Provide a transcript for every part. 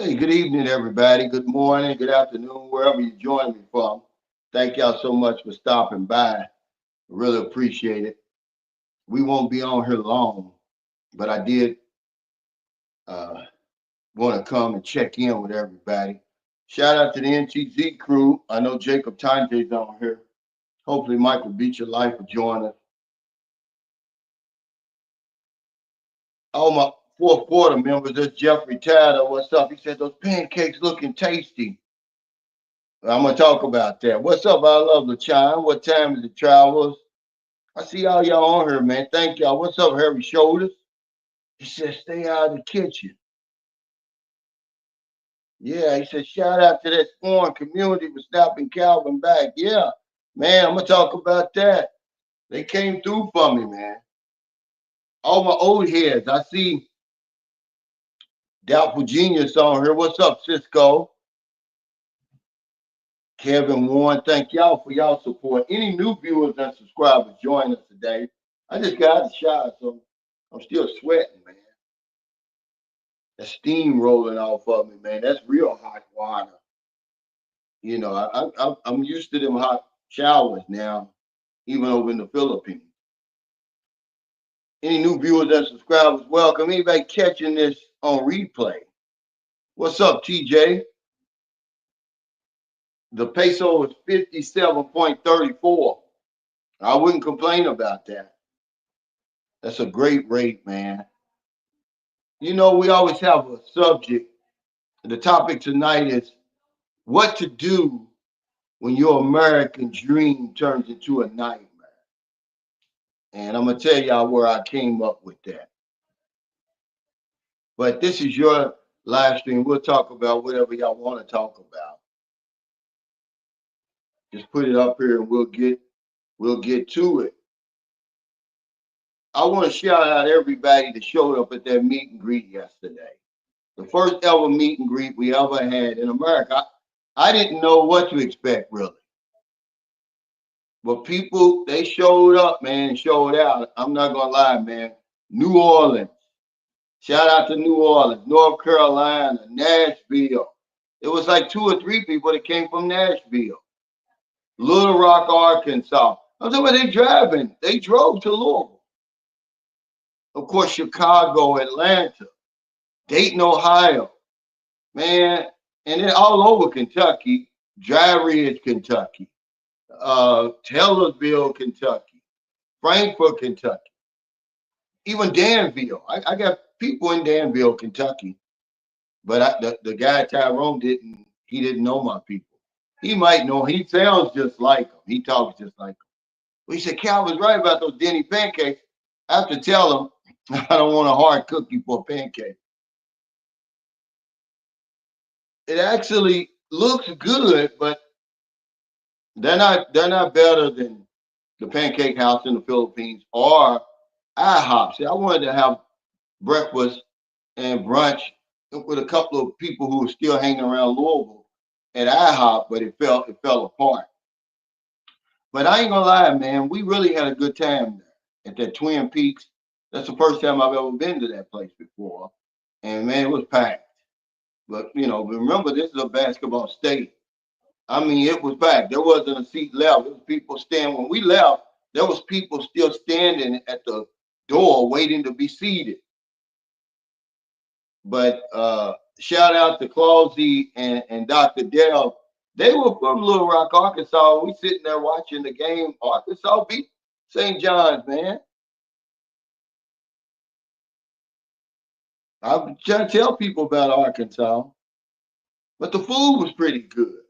Hey, good evening, everybody. Good morning, good afternoon, wherever you join me from. Thank y'all so much for stopping by. Really appreciate it. We won't be on here long, but I did uh, want to come and check in with everybody. Shout out to the NTZ crew. I know Jacob Tante's on here. Hopefully, Michael Beecher Life will join us. All my fourth quarter members, there's Jeffrey Tatter. What's up? He said those pancakes looking tasty. I'm gonna talk about that. What's up? I love the chime. What time is it, Travels? I see all y'all on here, man. Thank y'all. What's up, Harry Shoulders? He said, stay out of the kitchen. Yeah, he said, shout out to that foreign community for stopping Calvin back. Yeah, man, I'm gonna talk about that. They came through for me, man. All my old heads. I see Doubtful Genius on here. What's up, Cisco? Kevin Warren, thank y'all for y'all support. Any new viewers and subscribers join us today. I just got out of the shower, so I'm still sweating, man. The steam rolling off of me, man. That's real hot water. You know, I'm used to them hot showers now, even over in the Philippines. Any new viewers and subscribers, welcome. Anybody catching this on replay? What's up, TJ? The peso is 57.34. I wouldn't complain about that. That's a great rate, man. You know, we always have a subject. The topic tonight is what to do when your American dream turns into a nightmare. And I'm gonna tell y'all where I came up with that. But this is your live stream. We'll talk about whatever y'all want to talk about. Just put it up here and we'll get to it. I want to shout out everybody that showed up at that meet and greet yesterday. The first ever meet and greet we ever had in America. I didn't know what to expect really. But people, they showed up, man, and showed out. I'm not gonna lie, man. New Orleans. Shout out to New Orleans, North Carolina, Nashville. It was like two or three people that came from Nashville. Little Rock, Arkansas. I'm talking about they driving. They drove to Louisville. Of course, Chicago, Atlanta, Dayton, Ohio, man, and then all over Kentucky, Dry Ridge, Kentucky, Taylorsville, Kentucky, Frankfort, Kentucky, even Danville. I got people in Danville, Kentucky, but the guy Tyrone didn't know my people. He might know. He sounds just like him. He talks just like him. Well, he said, Cal was right about those Denny pancakes. I have to tell him I don't want a hard cookie for a pancake. It actually looks good, but they're not better than the Pancake House in the Philippines or IHOP. See, I wanted to have breakfast and brunch with a couple of people who were still hanging around Louisville at IHOP, but it fell apart. But I ain't gonna lie, man, we really had a good time there at that Twin Peaks. That's the first time I've ever been to that place before, and man, it was packed. But remember, this is a basketball state. I mean, it was packed. There wasn't a seat left. There was people standing. When we left, there was people still standing at the door waiting to be seated. But shout out to Clausy and Dr. Dell. They were from Little Rock, Arkansas. We sitting there watching the game. Arkansas beat St. John's, man. I'm trying to tell people about Arkansas, but the food was pretty good.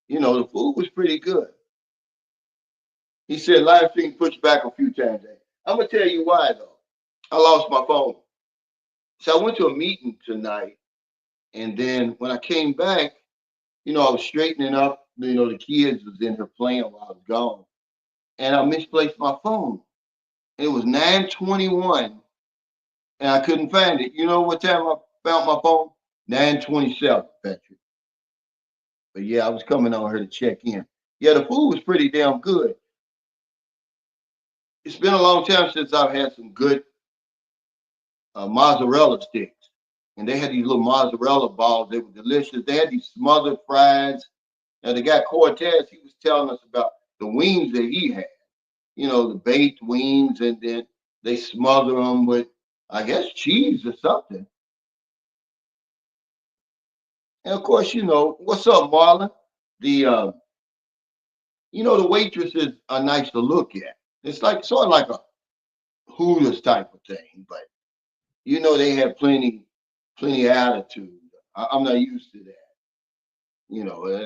The food was pretty good. He said live stream pushed back a few times. I'm gonna tell you why though. I lost my phone. So I went to a meeting tonight, and then when I came back, I was straightening up. The kids was in here playing while I was gone, and I misplaced my phone. It was 9:21, and I couldn't find it. You know what time I found my phone? 9:27, Patrick. But yeah, I was coming on here to check in. Yeah, the food was pretty damn good. It's been a long time since I've had some good mozzarella sticks. and they had these little mozzarella balls. They were delicious. They had these smothered fries. And the guy Cortez, he was telling us about the wings that he had. You know, the baked wings, and then they smother them with, I guess, cheese or something. And of course, you know, what's up, Marlon? The the waitresses are nice to look at. It's like sort of like a Hooters type of thing, but they have plenty attitude. I'm not used to that.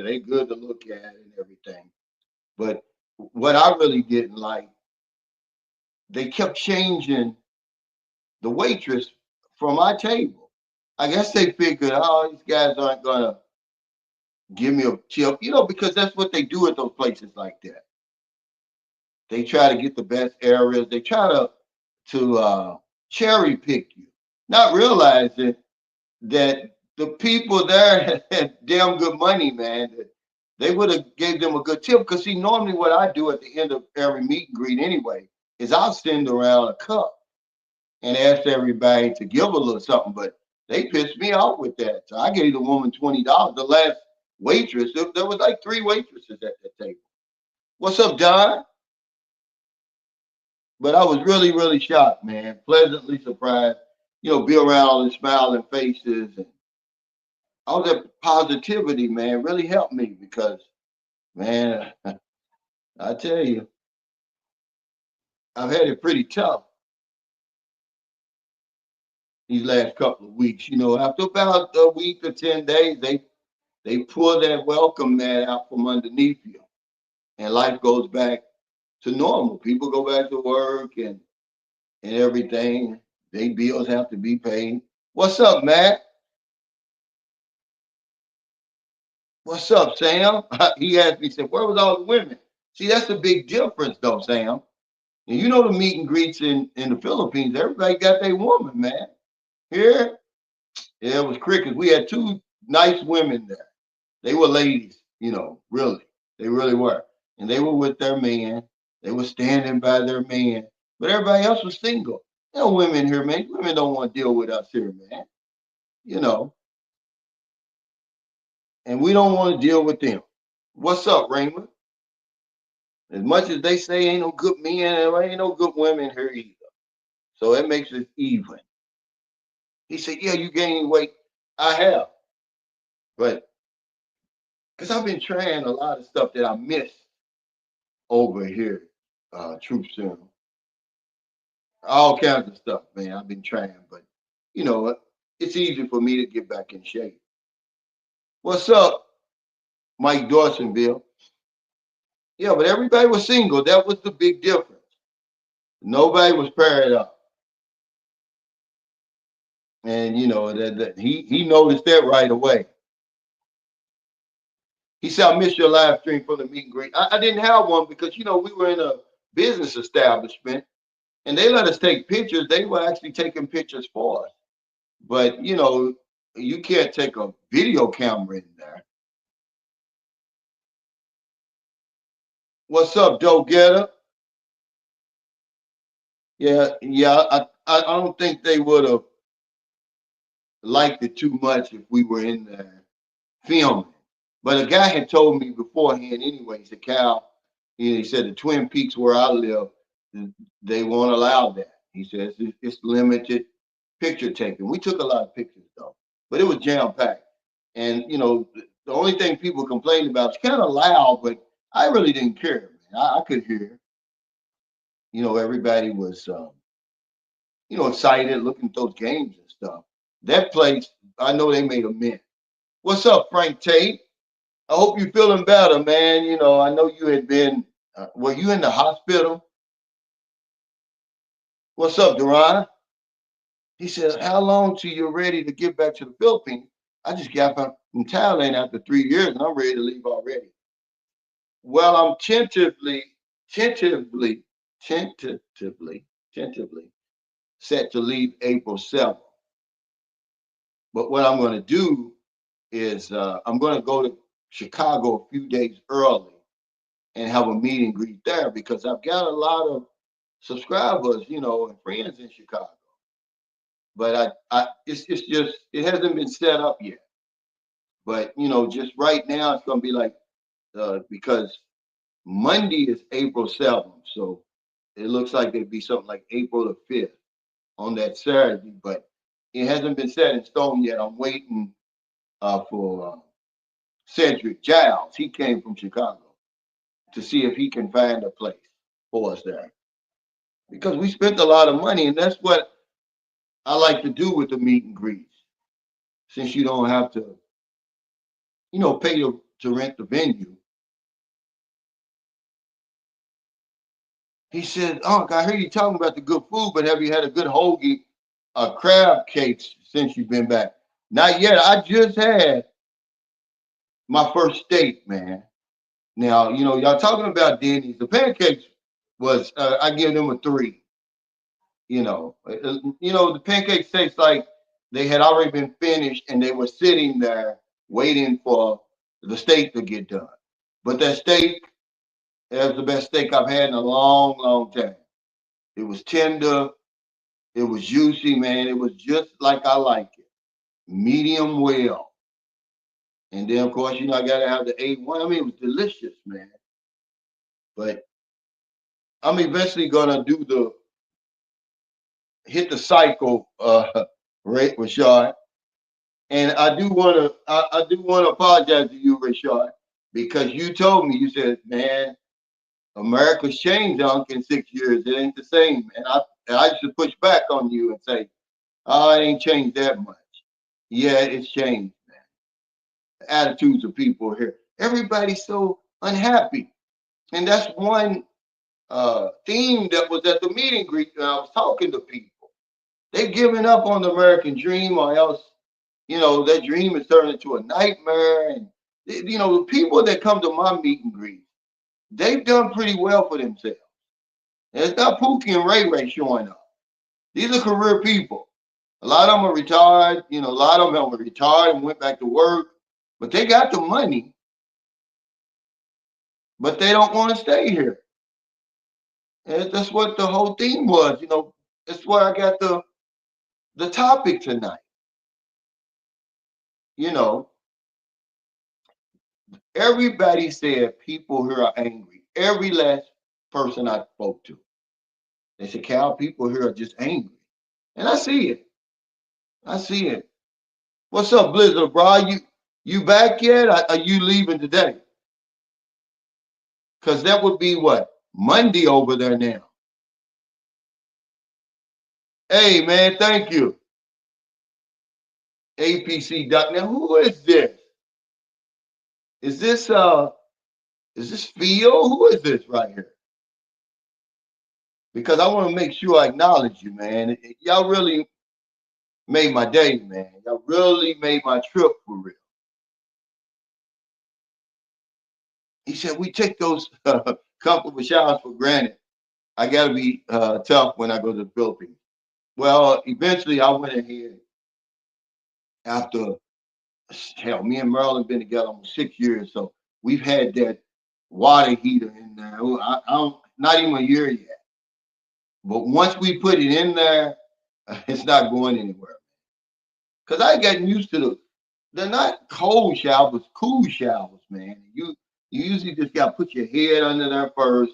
They good to look at and everything. But what I really didn't like, they kept changing the waitress from my table. I guess they figured, oh, these guys aren't gonna give me a tip, because that's what they do at those places like that. They try to get the best areas. They try to cherry pick you, not realizing that the people there had damn good money, man. They would have gave them a good tip. Because see, normally what I do at the end of every meet and greet anyway is I'll send around a cup and ask everybody to give a little something. But they pissed me off with that. So I gave the woman $20. The last waitress, there was like three waitresses at that table. What's up, Don? But I was really, really shocked, man. Pleasantly surprised. Be around all the smiling faces and all that positivity, man, really helped me because, man, I tell you, I've had it pretty tough these last couple of weeks. After about a week or 10 days, they pull that welcome mat out from underneath you, and life goes back to normal. People go back to work and everything. Their bills have to be paid. What's up, Matt? What's up, Sam? He asked me, said, where was all the women? See, that's the big difference, though, Sam. And the meet and greets in the Philippines, everybody got their woman, man. Here, yeah, it was crickets. We had two nice women there. They were ladies, really. They really were. And they were with their man. They were standing by their man. But everybody else was single. No women here, man. Women don't want to deal with us here, man. You know, and we don't want to deal with them. What's up, Raymond? As much as they say ain't no good men, there ain't no good women here either. So it makes it even. He said, yeah, you gaining weight. I have. But because I've been trying a lot of stuff that I missed over here, Troop Serum. All kinds of stuff, man. I've been trying, but you know, it's easy for me to get back in shape. What's up, Mike Dawsonville? Yeah, but everybody was single. That was the big difference. Nobody was paired up. And that he noticed that right away. He said, I missed your live stream from the meet and greet. I didn't have one because we were in a business establishment and they let us take pictures. They were actually taking pictures for us. But you can't take a video camera in there. What's up, Joe Getter? Yeah. I don't think they would have liked it too much if we were in there filming. But a guy had told me beforehand anyway, he said, Cal, he said the Twin Peaks where I live, they won't allow that. He says it's limited picture taking. We took a lot of pictures though, but it was jam packed. And the only thing people complained about is kind of loud, but I really didn't care. Man. I could hear. Everybody was excited looking at those games and stuff. That place, I know they made a mint. What's up, Frank Tate? I hope you're feeling better, man. I know you had been. Were you in the hospital? What's up, Duran? He says, how long till you're ready to get back to the Philippines? I just got back from Thailand after 3 years and I'm ready to leave already. Well, I'm tentatively, tentatively set to leave April 7th. But what I'm going to do is I'm going to go to Chicago a few days early and have a meet and greet there because I've got a lot of subscribers, and friends in Chicago. but it's just it hasn't been set up yet. But just right now it's gonna be like because Monday is April 7th, so it looks like it'd be something like April the 5th on that Saturday, but it hasn't been set in stone yet. I'm waiting for Cedric Giles. He came from Chicago to see if he can find a place for us there because we spent a lot of money, and that's what I like to do with the meet and greets. Since you don't have to, pay to rent the venue. He said, "Unc, I heard you talking about the good food, but have you had a good hoagie, crab cakes since you've been back?" Not yet. I just had my first steak, man. Now, y'all talking about Denny's. The pancakes was I give them a 3. The pancakes taste like they had already been finished and they were sitting there waiting for the steak to get done. But that steak is the best steak I've had in a long, long time. It was tender, it was juicy, man. It was just like I like it, medium well. And then, of course, I gotta have the A1. I mean, it was delicious, man. But I'm eventually gonna do the hit the cycle, right, Rashad. And I do want to apologize to you, Rashad, because you told me, you said, man, America's changed, Unc, in 6 years. It ain't the same. And I should push back on you and say, oh, it ain't changed that much. Yeah, it's changed, man. The attitudes of people here. Everybody's so unhappy. And that's one theme that was at the meeting greet when I was talking to people. They've given up on the American dream, or else, that dream is turned into a nightmare. And, the people that come to my meet and greet, they've done pretty well for themselves. And it's not Pookie and Ray Ray showing up. These are career people. A lot of them are retired. A lot of them are retired and went back to work, but they got the money, but they don't want to stay here. And that's what the whole theme was. That's why I got the topic tonight. You know, Everybody said people here are angry. Every last person I spoke to, they said, "Cal, people here are just angry," and I see it. I see it. What's up, Blizzard, bro? You back yet? Are you leaving today? Because that would be what, Monday over there now. Hey, man, thank you. APC Doc. Now, who is this? Is this Phil? Who is this right here? Because I want to make sure I acknowledge you, man. Y'all really made my day, man. Y'all really made my trip for real. He said, we take those comfortable showers for granted. I got to be tough when I go to the Philippines. Well, eventually I went ahead after, hell, me and Merlin been together almost 6 years. So we've had that water heater in there. I don't, not even a year yet. But once we put it in there, it's not going anywhere. Because I gotten used to they're not cold showers, cool showers, man. You usually just got to put your head under there first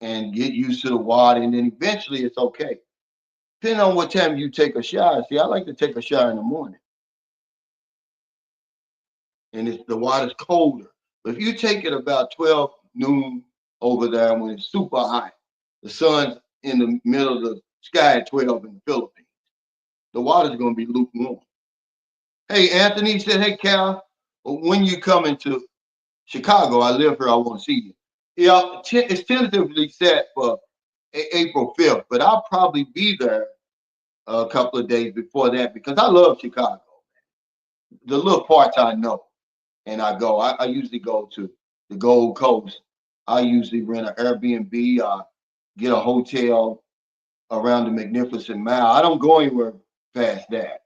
and get used to the water, and then eventually it's okay. Depending on what time you take a shower. See, I like to take a shower in the morning, and the water's colder. But if you take it about 12 noon over there when it's super hot, the sun's in the middle of the sky at 12 in the Philippines, the water's going to be lukewarm. Hey, Anthony said, hey, Cal, when you coming to Chicago? I live here. I want to see you. Yeah, it's tentatively set for April 5th, but I'll probably be there a couple of days before that because I love Chicago. The little parts I know, and I go. I usually go to the Gold Coast. I usually rent an Airbnb, get a hotel around the Magnificent Mile. I don't go anywhere past that.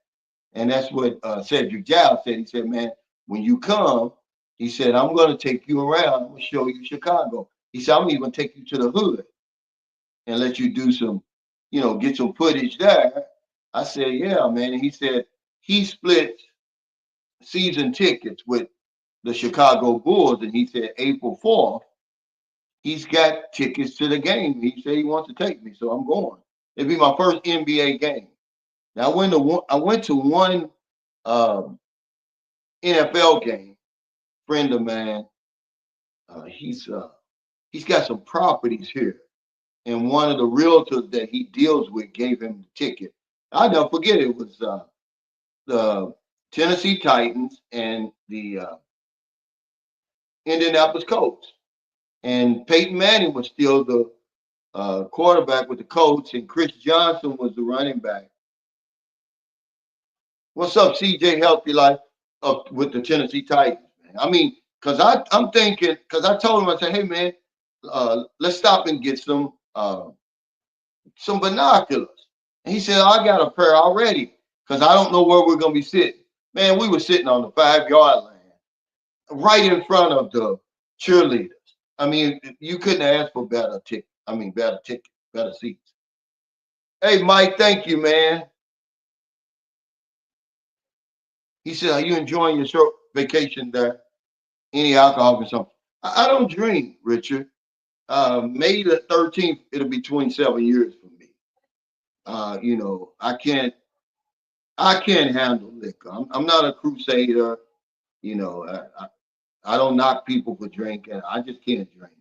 And that's what Cedric Giles said. He said, man, when you come, he said, I'm going to take you around. I'm going to show you Chicago. He said, I'm even going to take you to the hood and let you do some, get some footage there. I said, yeah, man. And he said he split season tickets with the Chicago Bulls, and he said April 4th, he's got tickets to the game. He said he wants to take me, so I'm going. It'll be my first NBA game. Now I went to one um, NFL game. Friend of mine, uh, he's uh, he's got some properties here, and one of the realtors that he deals with gave him the ticket. I'll never forget it was the Tennessee Titans and the Indianapolis Colts, and Peyton Manning was still the quarterback with the Colts, and Chris Johnson was the running back. What's up, CJ Healthy Life, up with the Tennessee Titans, man? I mean, because I'm thinking, because I told him, I said, hey, man, let's stop and get some binoculars. And he said, I got a pair already because I don't know where we're going to be sitting. Man, we were sitting on the 5 yard line right in front of the cheerleaders. I mean, you couldn't ask for better ticket. I mean, better seats. Hey, Mike, thank you, man. He said, are you enjoying your short vacation there? Any alcohol consumption? I don't drink, Richard. May the 13th, it'll be 27 years for me. You know, I can't handle liquor. I'm not a crusader. You know, I don't knock people for drinking. I just can't drink.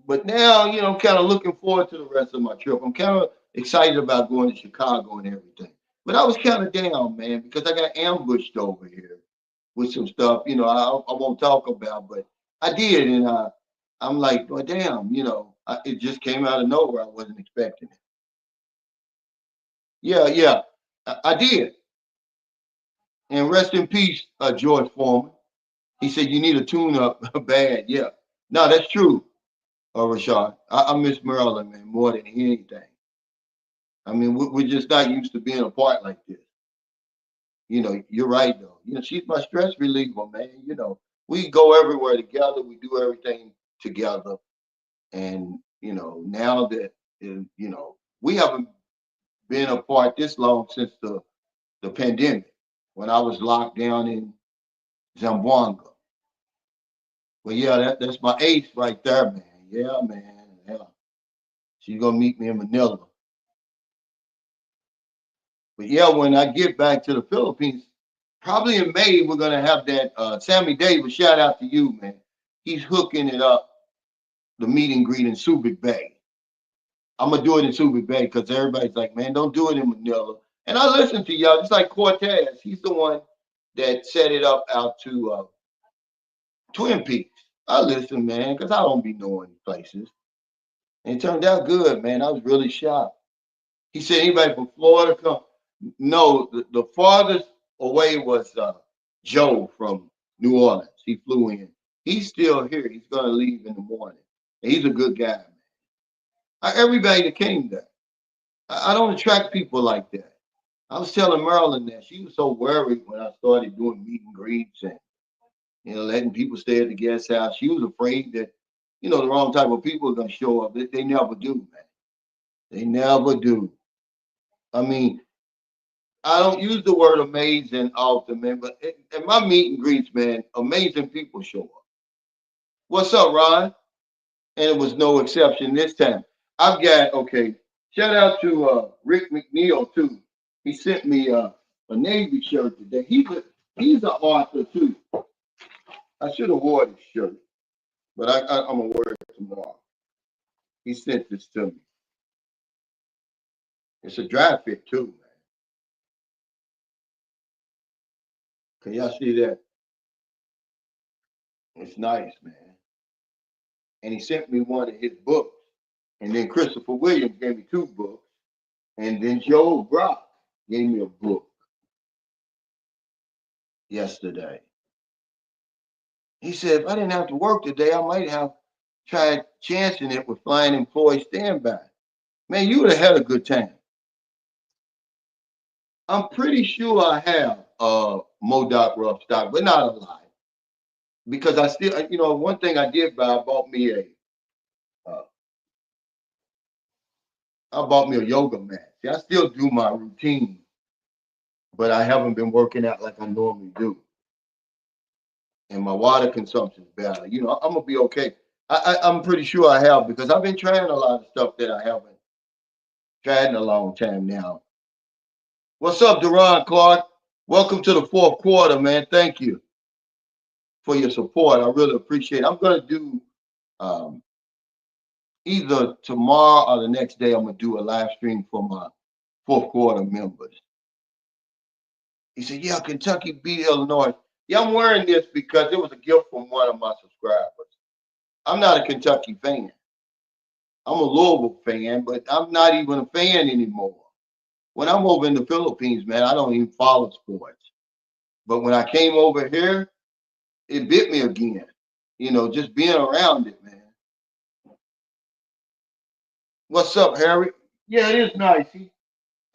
But now, you know, I'm kind of looking forward to the rest of my trip. I'm kind of excited about going to Chicago and everything. But I was kind of down, man, because I got ambushed over here with some stuff, you know, I won't talk about, but I did. And I'm like, well, damn, you know, it just came out of nowhere. I wasn't expecting it. Yeah, yeah, I did. And rest in peace, George Foreman. He said, you need a tune up bad. Yeah. No, that's true, Rashad. I miss Maryland, man, more than anything. I mean, we're just not used to being apart like this. You know, you're right, though. You know, she's my stress reliever, man. You know, we go everywhere together, we do everything together. And, you know, now that, you know, we haven't been apart this long since the pandemic when I was locked down in Zamboanga. But yeah, that's my ace right there, man. Yeah, man. Yeah. She's gonna meet me in Manila. But yeah, when I get back to the Philippines, probably in May, we're gonna have that Sammy Davis. Shout out to you, man. He's hooking it up, the meet and greet in Subic Bay. I'm gonna do it in Subic Bay because everybody's like, man, don't do it in Manila. And I listen to y'all, just like Cortez. He's the one that set it up out to Twin Peaks. I listen, man, because I don't be knowing places. And it turned out good, man. I was really shocked. He said, anybody from Florida come? No, the farthest away was Joe from New Orleans. He flew in. He's still here. He's going to leave in the morning. And he's a good guy, man. Everybody that came there. I don't attract people like that. I was telling Marilyn that she was so worried when I started doing meet and greets and letting people stay at the guest house. She was afraid that the wrong type of people are gonna show up. They never do, man. They never do. I mean, I don't use the word amazing often, man, but at my meet and greets, man, amazing people show up. What's up, Ron? And it was no exception this time. I've got okay. Shout out to Rick McNeil too. He sent me a Navy shirt today. He's an author too. I should have wore this shirt, but I'm gonna wear it tomorrow. He sent this to me. It's a dry fit too, man. Can y'all see that? It's nice, man. And he sent me one of his books. And then Christopher Williams gave me 2 books. And then Joe Brock gave me a book yesterday. He said, if I didn't have to work today, I might have tried chancing it with flying employee standby. Man, you would have had a good time. I'm pretty sure I have Modoc rough stock, but not a lot. Because I still, one thing I did buy, I bought me a I bought me a yoga mat. See, I still do my routine, but I haven't been working out like I normally do. And my water consumption is better. You know, I'm gonna be okay. I'm pretty sure I have because I've been trying a lot of stuff that I haven't tried in a long time now. What's up, Deron Clark? Welcome to the fourth quarter, man. Thank you for your support. I really appreciate it. I'm gonna do um, either tomorrow or the next day. I'm gonna do a live stream for my fourth quarter members. He said, "Yeah, Kentucky beat Illinois." Yeah, I'm wearing this because it was a gift from one of my subscribers. I'm not a Kentucky fan. I'm a Louisville fan, but I'm not even a fan anymore. When I'm over in the Philippines, man, I don't even follow sports. But when I came over here, it bit me again. You know, just being around it, man. What's up, Harry? Yeah, it is nice.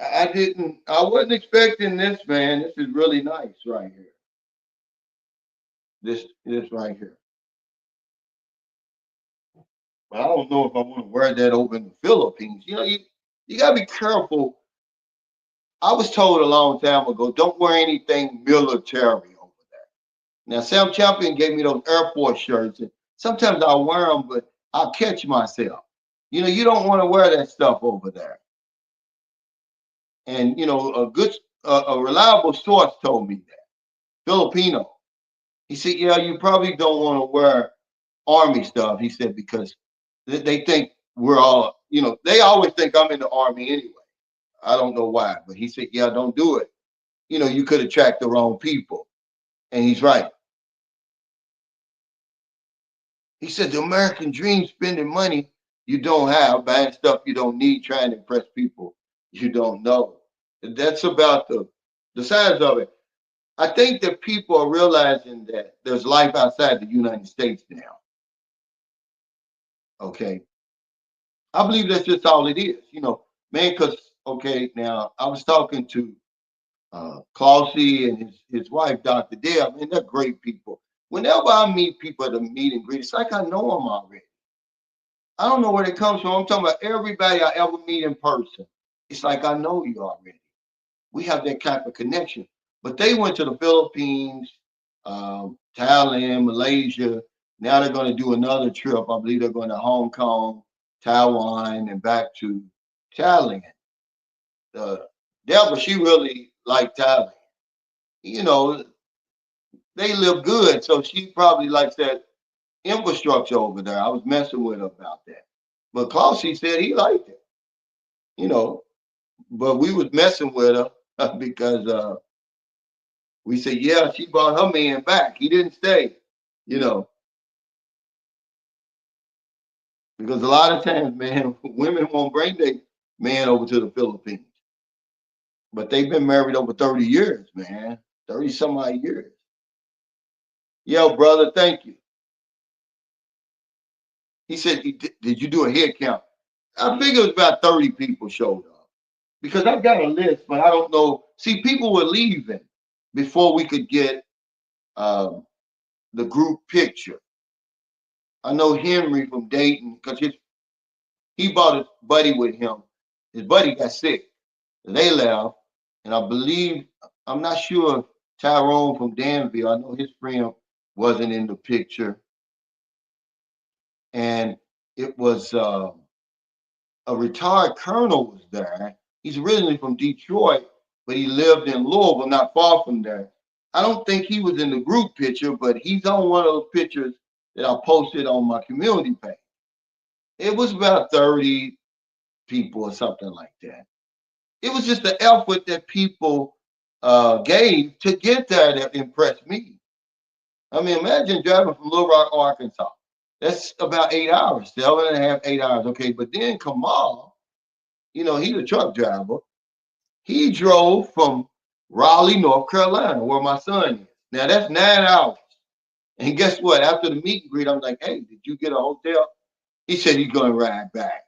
I wasn't expecting this, man. This is really nice right here. This right here. But I don't know if I want to wear that over in the Philippines. You know, you gotta be careful. I was told a long time ago, don't wear anything military over there. Now, Sam Champion gave me those Air Force shirts, and sometimes I wear them, but I'll catch myself. You know, you don't want to wear that stuff over there. And you know, a reliable source told me that Filipino. He said, "Yeah, you probably don't want to wear army stuff." He said because they think we're all, you know, they always think I'm in the army anyway. I don't know why, but he said, "Yeah, don't do it. You know, you could attract the wrong people." And he's right. He said, "The American dream, spending money you don't have, buying stuff you don't need, trying to impress people you don't know." That's about the size of it. I think that people are realizing that there's life outside the United States now. Okay. I believe that's just all it is, you know, man, because, okay, now I was talking to Clancy and his wife, Dr. Dale, man, they're great people. Whenever I meet people at a meet and greet, it's like I know them already. I don't know where it comes from. I'm talking about everybody I ever meet in person. It's like I know you already. We have that type of connection. But they went to the Philippines, Thailand, Malaysia. Now they're going to do another trip. I believe they're going to Hong Kong, Taiwan, and back to Thailand. Deborah, she really liked Thailand. You know, they live good, so she probably likes that infrastructure over there. I was messing with her about that. But Klaus, he said he liked it, you know. But we was messing with her because we said, yeah, she brought her man back. He didn't stay, you know, because a lot of times, man, women won't bring their man over to the Philippines. But they've been married over 30 years, man. 30 some odd years. Yo, brother, thank you. He said, did you do a head count? I think it was about 30 people showed up because I've got a list, but I don't know. See, people were leaving before we could get um, the group picture. I know Henry from Dayton because he brought his buddy with him. His buddy got sick. They left, and I believe I'm not sure if Tyrone from Danville. I know his friend wasn't in the picture, and it was a retired colonel was there. He's originally from Detroit, but he lived in Louisville, not far from there. I don't think he was in the group picture, but he's on one of those pictures that I posted on my community page. It was about 30 people or something like that. It was just the effort that people gave to get there that impressed me. I mean, imagine driving from Little Rock, Arkansas. That's about 8 hours, 7.5, 8 hours. Okay, but then Kamal, you know, he's a truck driver. He drove from Raleigh, North Carolina, where my son is. Now that's 9 hours. And guess what? After the meet and greet, I'm like, hey, did you get a hotel? He said he's going to ride back.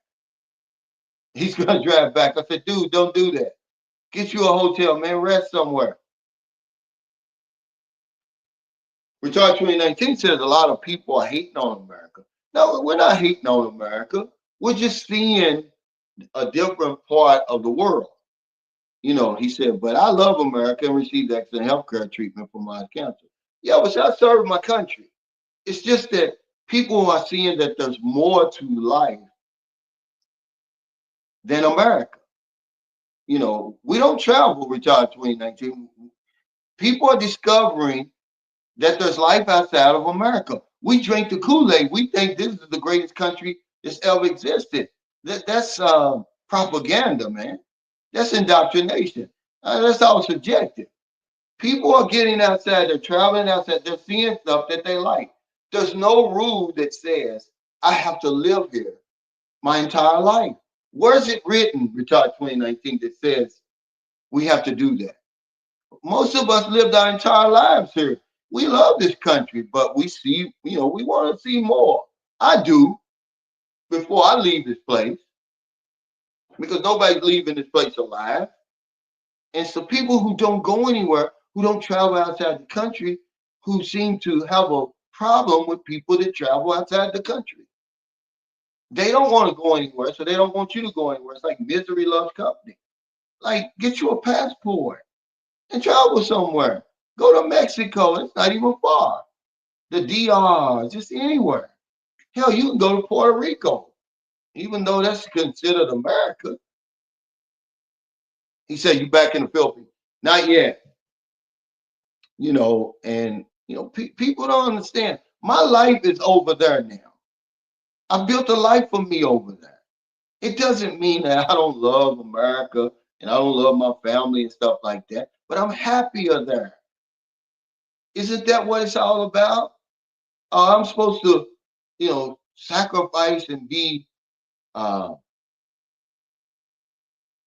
He's going to drive back. I said, dude, don't do that. Get you a hotel, man. Rest somewhere. Retard 2019 says a lot of people are hating on America. No, we're not hating on America. We're just seeing a different part of the world. He said, but I love America and received excellent health care treatment for my cancer. Yeah, but I serve my country. It's just that people are seeing that there's more to life than America. We don't travel, retired 2019. People are discovering that there's life outside of America. We drink the Kool-Aid. We think this is the greatest country that's ever existed. That's propaganda, man. That's indoctrination. That's all subjective. People are getting outside, they're traveling outside, they're seeing stuff that they like. There's no rule that says I have to live here my entire life. Where's it written, Retard 2019, that says we have to do that? Most of us lived our entire lives here. We love this country, but we see, we want to see more. I do before I leave this place because nobody's leaving this place alive. And so people who don't go anywhere, who don't travel outside the country, who seem to have a problem with people that travel outside the country. They don't want to go anywhere, so they don't want you to go anywhere. It's like misery loves company. Like, get you a passport and travel somewhere. Go to Mexico. It's not even far. The DR, just anywhere. Hell, you can go to Puerto Rico, even though that's considered America. He said, you back in the Philippines. Not yet. And people don't understand. My life is over there now. I built a life for me over there. It doesn't mean that I don't love America and I don't love my family and stuff like that, but I'm happier there. Isn't that what it's all about? I'm supposed to, sacrifice and be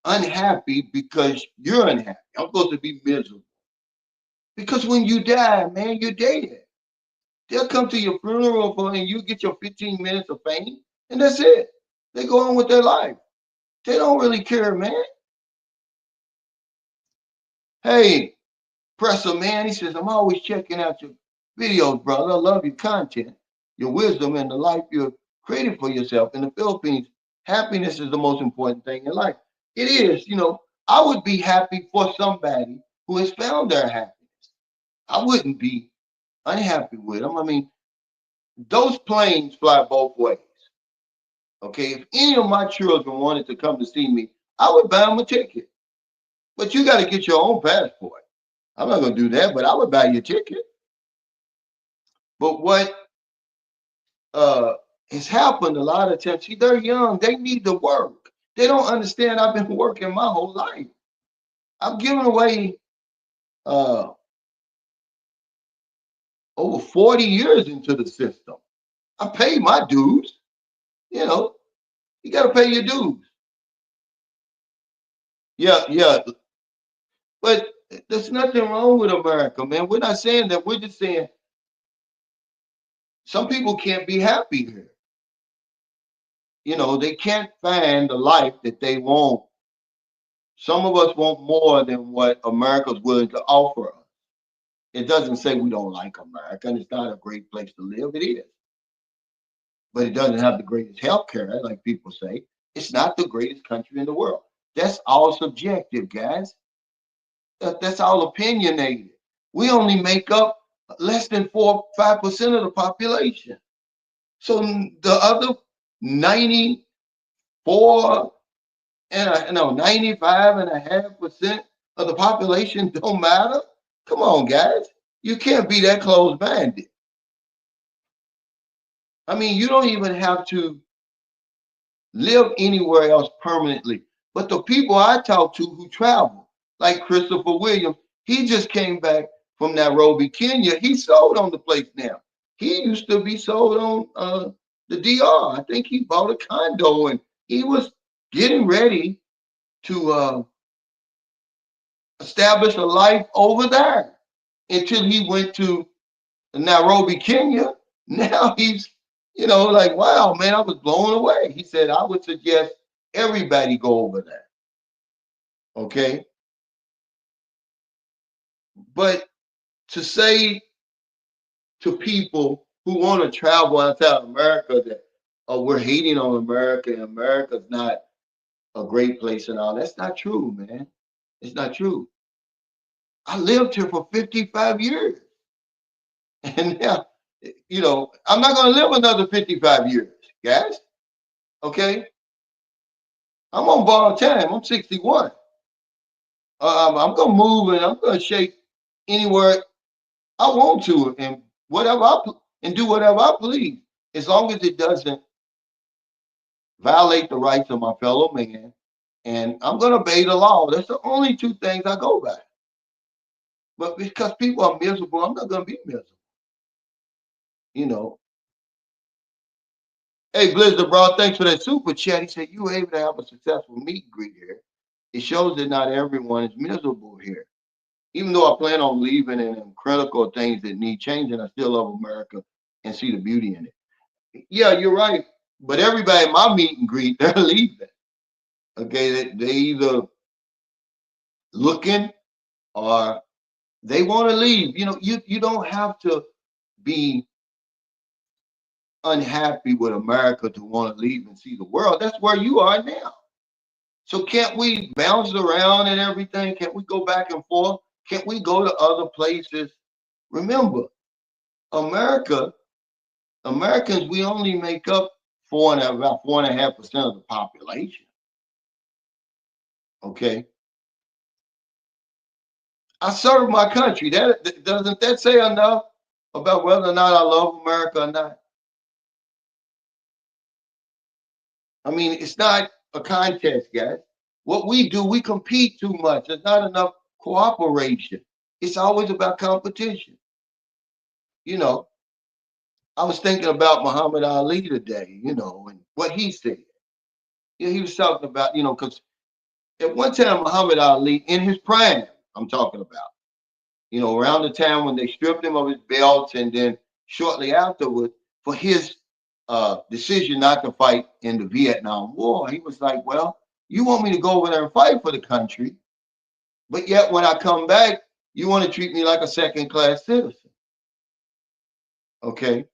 unhappy because you're unhappy. I'm supposed to be miserable. Because when you die, man, you're dead. They'll come to your funeral and you get your 15 minutes of fame, and that's it. They go on with their life. They don't really care, man. Hey, Presser, man, he says, I'm always checking out your videos, brother. I love your content, your wisdom, and the life you've created for yourself. In the Philippines, happiness is the most important thing in life. It is, I would be happy for somebody who has found their happiness. I wouldn't be unhappy with them. I mean, those planes fly both ways. Okay, if any of my children wanted to come to see me, I would buy them a ticket. But you got to get your own passport. I'm not going to do that, but I would buy you a ticket. But what has happened a lot of times, see, they're young. They need to work. They don't understand I've been working my whole life. I've given away over 40 years into the system. I paid my dues. You got to pay your dues. Yeah. But there's nothing wrong with America, man. We're not saying that. We're just saying some people can't be happy here. They can't find the life that they want. Some of us want more than what America's willing to offer us. It doesn't say we don't like America, and it's not a great place to live. It is. But it doesn't have the greatest health care, like people say. It's not the greatest country in the world. That's all subjective, guys. That's all opinionated. We only make up less than 5% of the population. So the other 94 and 95.5% of the population don't matter. Come on, guys. You can't be that close-minded. I mean, you don't even have to live anywhere else permanently. But the people I talk to who travel, like Christopher Williams, he just came back from Nairobi, Kenya. He's sold on the place now. He used to be sold on the DR. I think he bought a condo and he was getting ready to establish a life over there until he went to Nairobi, Kenya. Now he's, like, wow, man, I was blown away. He said, I would suggest everybody go over there. Okay. But to say to people who want to travel outside America that, oh, we're hating on America and America's not a great place and all. That's not true, man. It's not true. I lived here for 55 years. And now, I'm not going to live another 55 years, guys. Okay? I'm on borrowed time. I'm 61. I'm going to move and I'm going to shake anywhere I want to and and do whatever I please, as long as it doesn't violate the rights of my fellow man. And I'm going to obey the law. That's the only two things I go by. But because people are miserable, I'm not going to be miserable. You know. Hey, Blizzard, bro, thanks for that super chat. He said you were able to have a successful meet and greet here. It shows that not everyone is miserable here. Even though I plan on leaving and I'm critical of things that need changing, I still love America and see the beauty in it. Yeah, you're right. But everybody in my meet and greet, they're leaving. Okay, they either looking or they want to leave. You don't have to be unhappy with America to want to leave and see the world. That's where you are now. So can't we bounce around and everything? Can't we go back and forth? Can't we go to other places? Remember, Americans, we only make up about 4.5% of the population. Okay. I serve my country. Doesn't that say enough about whether or not I love America or not? I mean, it's not a contest, guys. What we do, we compete too much. There's not enough cooperation. It's always about competition. I was thinking about Muhammad Ali today, and what he said. He was talking about, because at one time, Muhammad Ali, in his prime, I'm talking about, around the time when they stripped him of his belts, and then shortly afterward, for his decision not to fight in the Vietnam War, he was like, well, you want me to go over there and fight for the country, but yet when I come back, you want to treat me like a second-class citizen. Okay.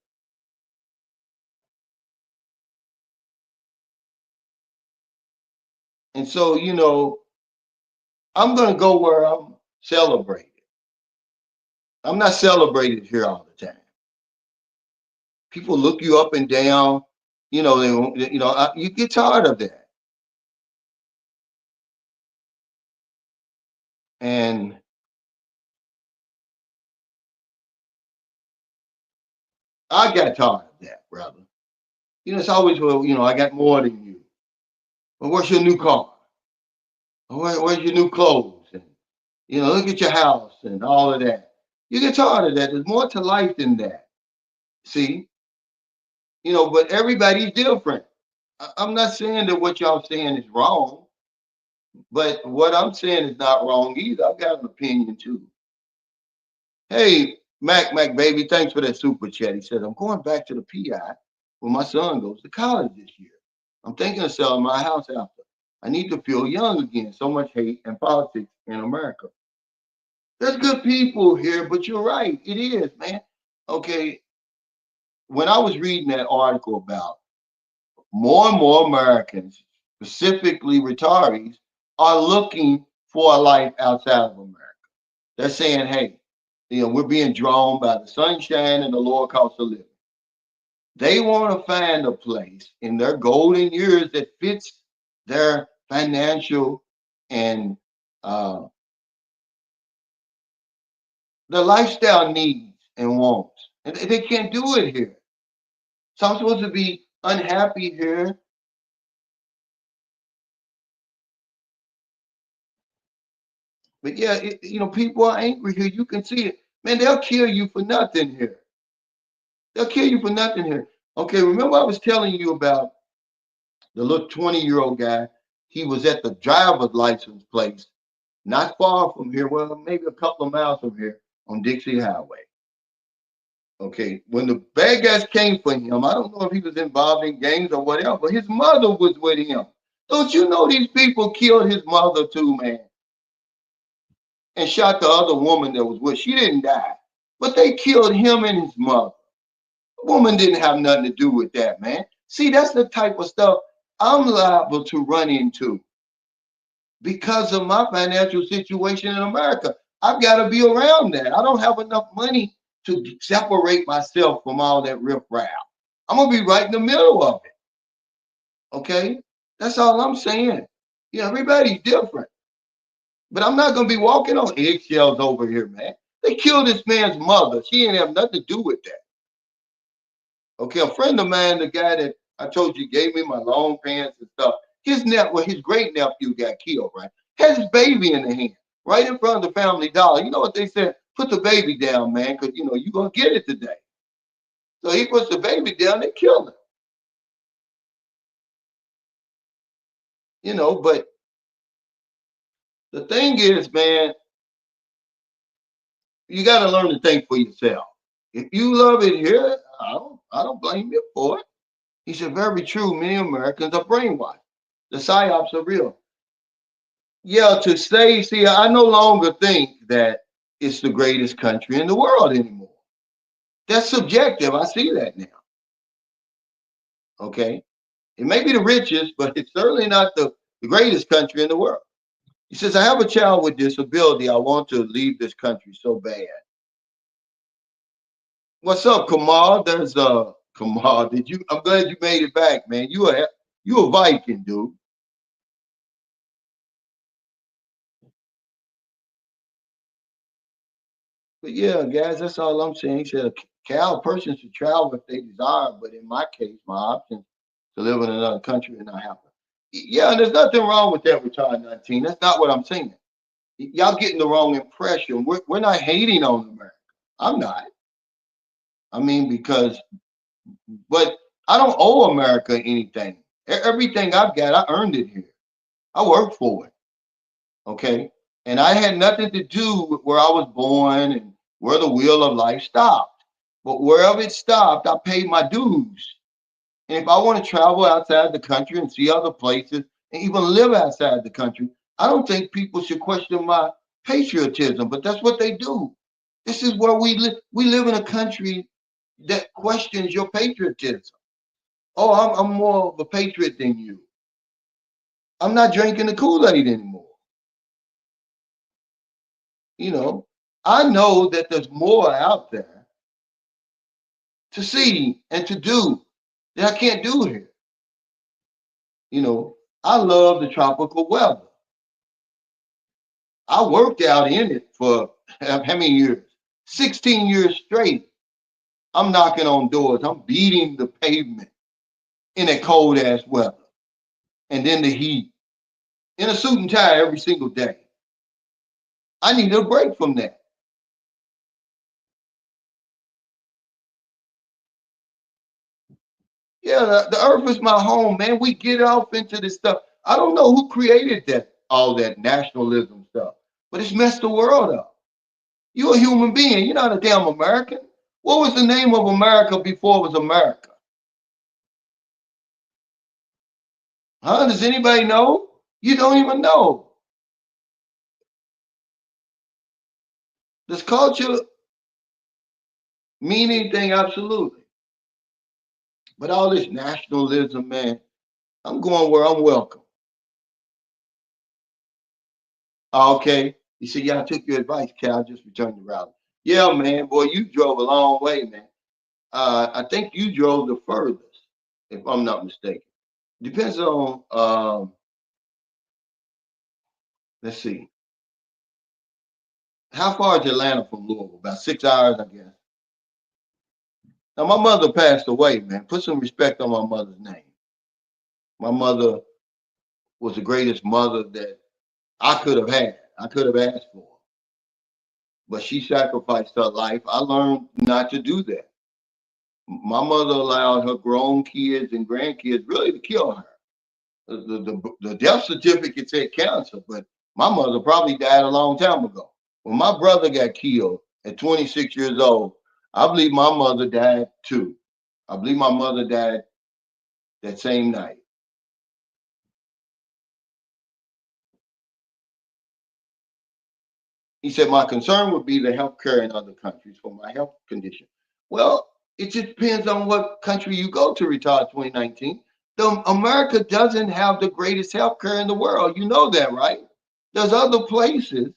And so, I'm going to go where I'm celebrated. I'm not celebrated here all the time. People look you up and down. You get tired of that. And I got tired of that, brother. It's always, well, I got more than you. Well, what's your new car? Where's your new clothes? And, look at your house and all of that. You get tired of that. There's more to life than that. See? But everybody's different. I'm not saying that what y'all saying is wrong, but what I'm saying is not wrong either. I've got an opinion too. Hey, Mac baby, thanks for that super chat. He says, I'm going back to the PI where my son goes to college this year. I'm thinking of selling my house after. I need to feel young again. So much hate and politics in America. There's good people here, but you're right. It is, man. Okay. When I was reading that article about more and more Americans, specifically retirees, are looking for a life outside of America. They're saying, hey, we're being drawn by the sunshine and the lower cost of living. They want to find a place in their golden years that fits their financial and their lifestyle needs and wants. And they can't do it here. So I'm supposed to be unhappy here. But yeah, people are angry here. You can see it. Man, they'll kill you for nothing here. They'll kill you for nothing here. Okay, remember I was telling you about the little 20-year-old guy. He was at the driver's license place, not far from here, well, maybe a couple of miles from here on Dixie Highway. Okay, when the bad guys came for him, I don't know if he was involved in gangs or whatever, but his mother was with him. Don't you know these people killed his mother too, man? And shot the other woman that was with. She didn't die, but they killed him and his mother. The woman didn't have nothing to do with that, man. See, that's the type of stuff I'm liable to run into. because of my financial situation in America. I've got to be around that. I don't have enough money to separate myself from all that riffraff. I'm gonna be right in the middle of it. Okay, that's all I'm saying. Yeah, everybody's different, but I'm not gonna be walking on eggshells over here, man. They killed this man's mother. She didn't have nothing to do with that. Okay, a friend of mine, the guy that I told you gave me my long pants and stuff, his great nephew got killed, right? Has his baby in the hand, right in front of the family dollar. You know what they said? Put the baby down, man, because you're gonna get it today. So he puts the baby down, they kill him. But the thing is, man, you gotta learn to think for yourself. If you love it here, I don't blame you for it. He said, very true. Many Americans are brainwashed. The psyops are real. Yeah, to say, see, I no longer think that it's the greatest country in the world anymore. That's subjective. I see that now. Okay. It may be the richest, but it's certainly not the greatest country in the world. He says, I have a child with disability. I want to leave this country so bad. What's up, Kamal? There's Kamal. I'm glad you made it back, man. You a Viking, dude. But yeah, guys, that's all I'm saying. He said a Cal person should travel if they desire, but in my case, my option to live in another country and not happen. Yeah, and there's nothing wrong with that, retired 19. That's not what I'm saying. Y'all getting the wrong impression. We're not hating on America. I'm not. I mean, but I don't owe America anything. Everything I've got, I earned it here. I worked for it. Okay. And I had nothing to do with where I was born and where the wheel of life stopped. But wherever it stopped, I paid my dues. And if I want to travel outside the country and see other places and even live outside the country, I don't think people should question my patriotism, but that's what they do. This is where we live. We live in a country that questions your patriotism. Oh, I'm more of a patriot than you. I'm not drinking the Kool-Aid anymore. You know, I know that there's more out there to see and to do that I can't do here. I love the tropical weather. I worked out in it for how many years? 16 years straight. I'm knocking on doors. I'm beating the pavement in that cold ass weather. And then the heat. In a suit and tie every single day. I need a break from that. Yeah, the earth is my home, man. We get off into this stuff. I don't know who created all that nationalism stuff, but it's messed the world up. You're a human being. You're not a damn American. What was the name of America before it was America? Huh? Does anybody know? You don't even know. Does culture mean anything? Absolutely. But all this nationalism, man, I'm going where I'm welcome. Okay. He said, yeah, I took your advice, Cal. I just returned the rally. Yeah, man, boy, you drove a long way, man. I think you drove the furthest, if I'm not mistaken. Depends on, let's see, how far is Atlanta from Louisville? About 6 hours, I guess. Now, my mother passed away, man. Put some respect on my mother's name. My mother was the greatest mother that I could have had. I could have asked for. But she sacrificed her life. I learned not to do that. My mother allowed her grown kids and grandkids really to kill her. The death certificate said cancer, but my mother probably died a long time ago. When my brother got killed at 26 years old, I believe my mother died too. I believe my mother died that same night. He said, my concern would be the health care in other countries for my health condition. Well, it just depends on what country you go to, retired 2019. America doesn't have the greatest health care in the world. You know that, right? There's other places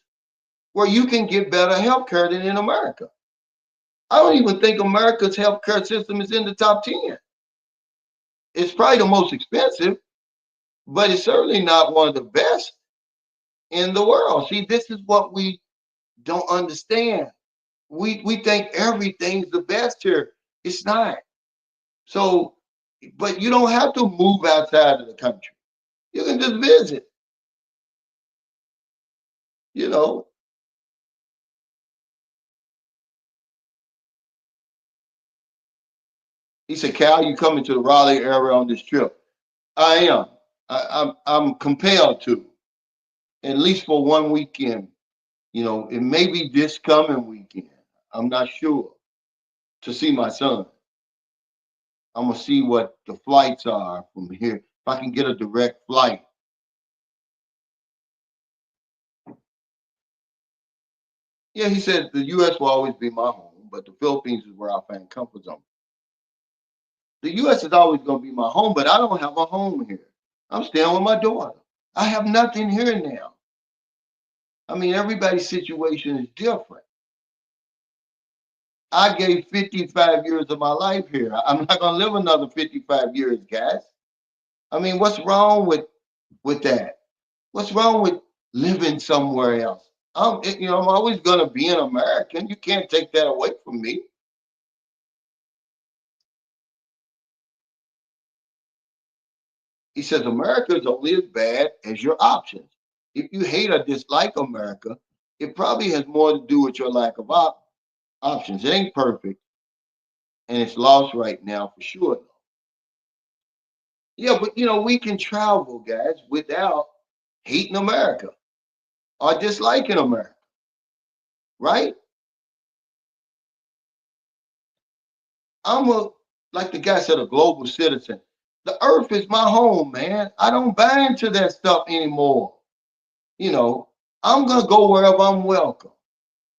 where you can get better health care than in America. I don't even think America's healthcare system is in the top 10. It's probably the most expensive, but it's certainly not one of the best in the world. See, this is what we don't understand. We think everything's the best here. It's not. So, but you don't have to move outside of the country. You can just visit. You know, he said, "Cal, you coming to the Raleigh area on this trip?" I am. I'm compelled to, at least for one weekend. You know, it may be this coming weekend. I'm not sure, to see my son. I'm gonna see what the flights are from here. If I can get a direct flight. Yeah, he said the U.S. will always be my home, but the Philippines is where I find comfort zone. The U.S. is always gonna be my home, but I don't have a home here. I'm staying with my daughter. I have nothing here now. I mean, everybody's situation is different. I gave 55 years of my life here. I'm not gonna live another 55 years, guys. I mean, what's wrong with that? What's wrong with living somewhere else? I'm always gonna be an American. You can't take that away from me. He says America is only as bad as your options. If you hate or dislike America, it probably has more to do with your lack of options. It ain't perfect, and it's lost right now for sure. Yeah, but we can travel, guys, without hating America or disliking America, right? I'm like the guy said, a global citizen. The earth is my home, man. I don't buy into that stuff anymore. You know, I'm gonna go wherever I'm welcome.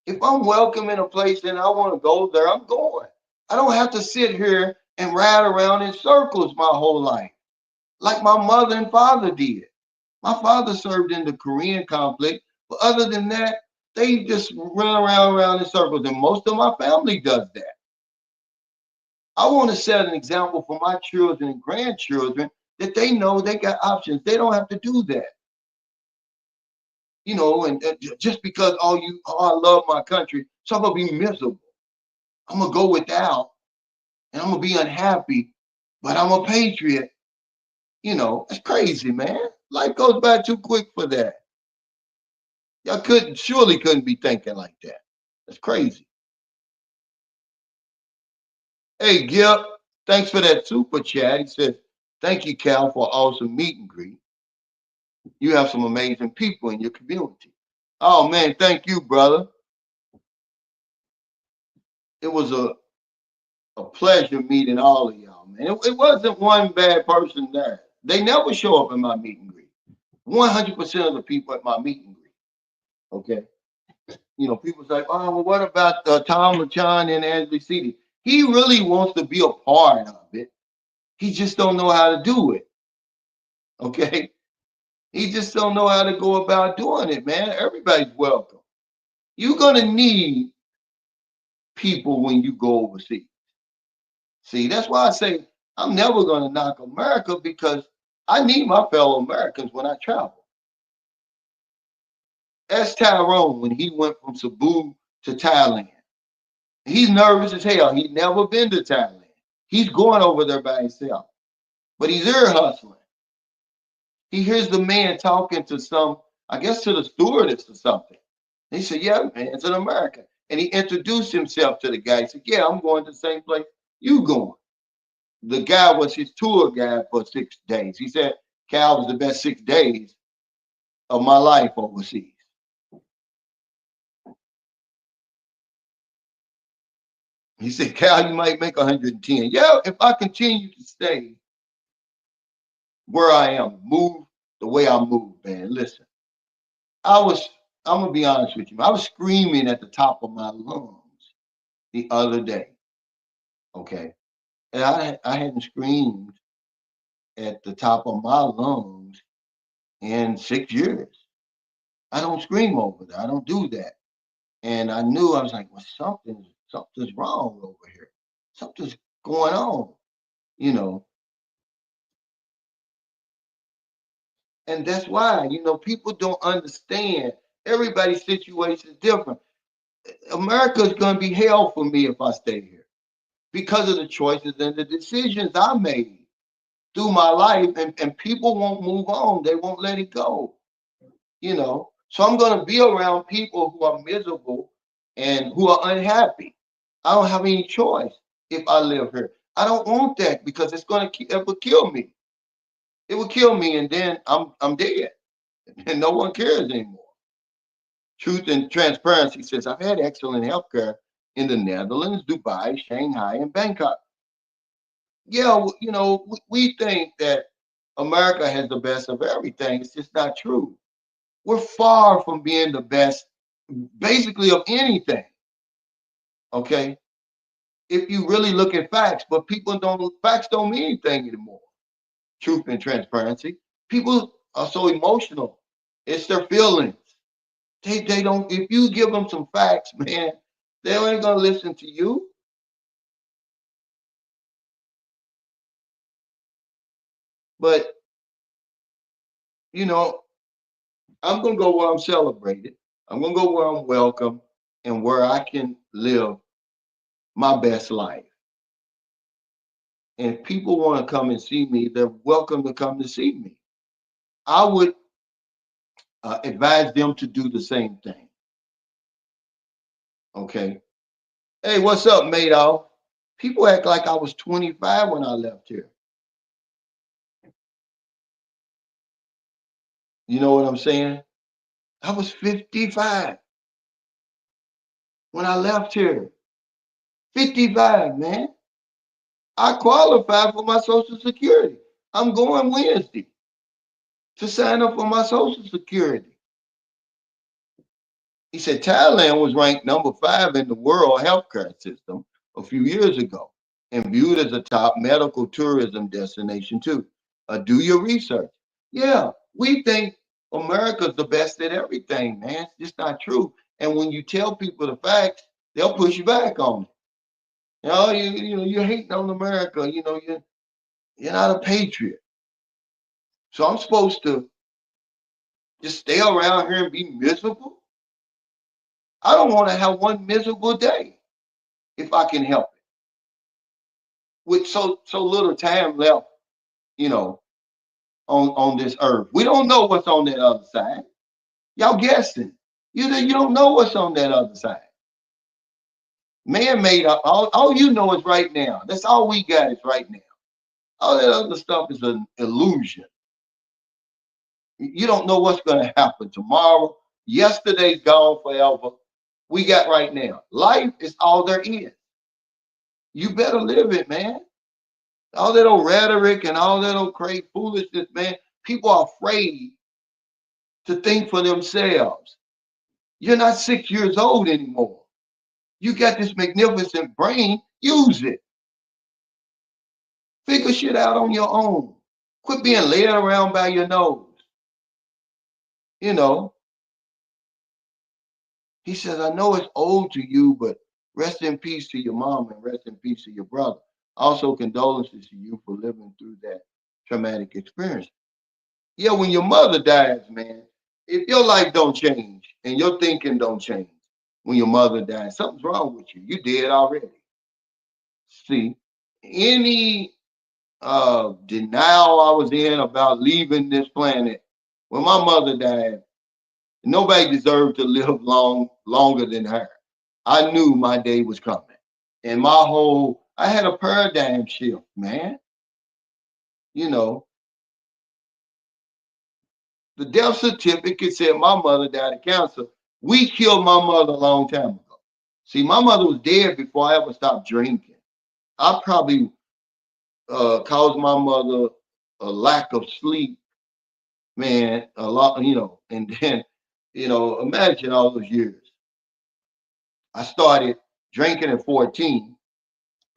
If I'm welcome in a place and I want to go there, I'm going. I don't have to sit here and ride around in circles my whole life, like my mother and father did. My father served in the Korean conflict, but other than that, they just run around in circles, and most of my family does that. I want to set an example for my children and grandchildren that they know they got options. They don't have to do that. And just because I love my country, so I'm gonna be miserable. I'm gonna go without, and I'm gonna be unhappy, but I'm a patriot. It's crazy, man. Life goes by too quick for that. Y'all couldn't be thinking like that. That's crazy. Hey, Gip, thanks for that super chat. He says, "Thank you, Cal, for an awesome meet and greet. You have some amazing people in your community." Oh man, thank you, brother. It was a pleasure meeting all of y'all, man. It wasn't one bad person there. They never show up in my meet and greet. 100% of the people at my meet and greet. Okay. People say, "Oh, well, what about Tom LaChon and Angela City?" He really wants to be a part of it. He just don't know how to do it. Okay. He just don't know how to go about doing it, man. Everybody's welcome. You're gonna need people when you go overseas. See, that's why I say I'm never gonna knock America because I need my fellow Americans when I travel. Ask Tyrone when he went from Cebu to Thailand. He's nervous as hell. He's never been to Thailand. He's going over there by himself, but he's ear hustling. He hears the man talking to I guess to the stewardess or something. He said, "Yeah, man, it's an American." And he introduced himself to the guy. He said, "Yeah, I'm going to the same place you going." The guy was his tour guide for 6 days. He said, "Cal was the best 6 days of my life overseas." He said, "Cal, you might make 110. Yeah, if I continue to stay where I am, move the way I move, man. Listen, I'm gonna be honest with you. I was screaming at the top of my lungs the other day. Okay. And I hadn't screamed at the top of my lungs in 6 years. I don't scream over that. I don't do that. And I knew I was like, well, something's wrong over here. Something's going on, you know. And that's why, people don't understand. Everybody's situation is different. America's gonna be hell for me if I stay here because of the choices and the decisions I made through my life, and people won't move on. They won't let it go, So I'm going to be around people who are miserable and who are unhappy. I don't have any choice if I live here. I don't want that because it will kill me. It will kill me, and then I'm dead, and no one cares anymore. Truth and Transparency says I've had excellent healthcare in the Netherlands, Dubai, Shanghai, and Bangkok. Yeah, we think that America has the best of everything. It's just not true. We're far from being the best, basically, of anything. Okay, if you really look at facts, but facts don't mean anything anymore. Truth and transparency. People are so emotional. It's their feelings. They don't. If you give them some facts, man, they ain't gonna listen to you. But you know, I'm gonna go where I'm celebrated. I'm gonna go where I'm welcome and where I can live my best life. And if people want to come and see me, they're welcome to come to see me. I would advise them to do the same thing. Okay. Hey, what's up, Madoff? People act like I was 25 when I left here. You know what I'm saying? I was 55 when I left here. 55, man. I qualified for my Social Security. I'm going Wednesday to sign up for my Social Security. He said Thailand was ranked number 5 in the world healthcare system a few years ago and viewed as a top medical tourism destination too. Do your research. Yeah, we think America's the best at everything, man. It's just not true. And when you tell people the facts, they'll push you back on it. You're hating on America. You're not a patriot. So I'm supposed to just stay around here and be miserable? I don't want to have one miserable day if I can help it. With so little time left, you know, on this earth. We don't know what's on that other side. Y'all guessing. You don't know what's on that other side. Man made up. All you know is right now. That's all we got is right now. All that other stuff is an illusion. You don't know what's going to happen tomorrow. Yesterday's gone forever. We got right now. Life is all there is. You better live it, man. All that old rhetoric and all that old crazy foolishness, man. People are afraid to think for themselves. You're not 6 years old anymore. You got this magnificent brain. Use it. Figure shit out on your own. Quit being led around by your nose. You know, he says, I know it's old to you, but rest in peace to your mom and rest in peace to your brother. Also, condolences to you for living through that traumatic experience. Yeah, when your mother dies, man, if your life don't change and your thinking don't change when your mother dies, something's wrong with you. You dead already. See, any denial I was in about leaving this planet, when my mother died, nobody deserved to live longer than her. I knew my day was coming. And I had a paradigm shift, man. You know, the death certificate said my mother died of cancer. We killed my mother a long time ago. See, my mother was dead before I ever stopped drinking. I probably caused my mother a lack of sleep, man, a lot, and then, imagine all those years. I started drinking at 14.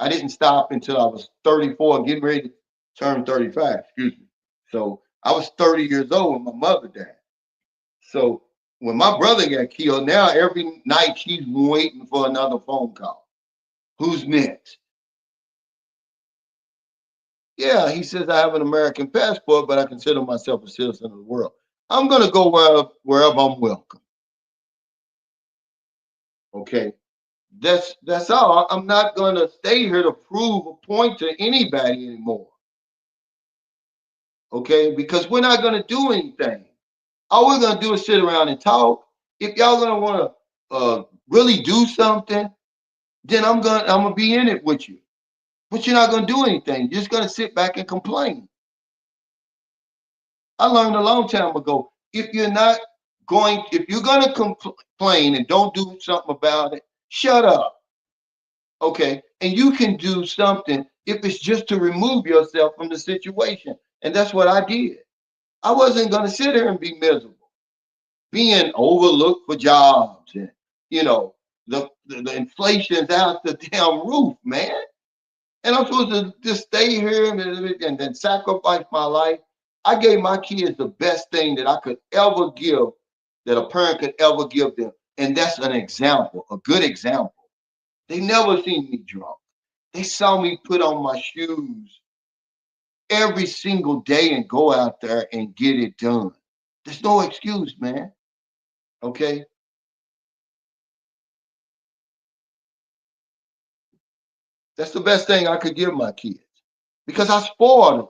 I didn't stop until I was 34, getting ready to turn 35, excuse me. So I was 30 years old when my mother died. So When my brother got killed, now every night she's waiting for another phone call. Who's next? Yeah, he says I have an American passport, but I consider myself a citizen of the world. I'm gonna go wherever I'm welcome. Okay. That's all. I'm not gonna stay here to prove a point to anybody anymore. Okay, because we're not gonna do anything. All we're gonna do is sit around and talk. If y'all gonna wanna really do something, then I'm gonna be in it with you. But you're not gonna do anything. You're just gonna sit back and complain. I learned a long time ago. If you're gonna complain and don't do something about it, shut up. Okay, and you can do something if it's just to remove yourself from the situation, and that's what I did. I wasn't gonna sit here and be miserable, being overlooked for jobs, and you know the inflation's out the damn roof, man. And I'm supposed to just stay here and then sacrifice my life. I gave my kids the best thing that I could ever give, that a parent could ever give them. And that's an example, a good example. They never seen me drunk. They saw me put on my shoes every single day and go out there and get it done. There's no excuse, man. Okay? That's the best thing I could give my kids because I spoiled them.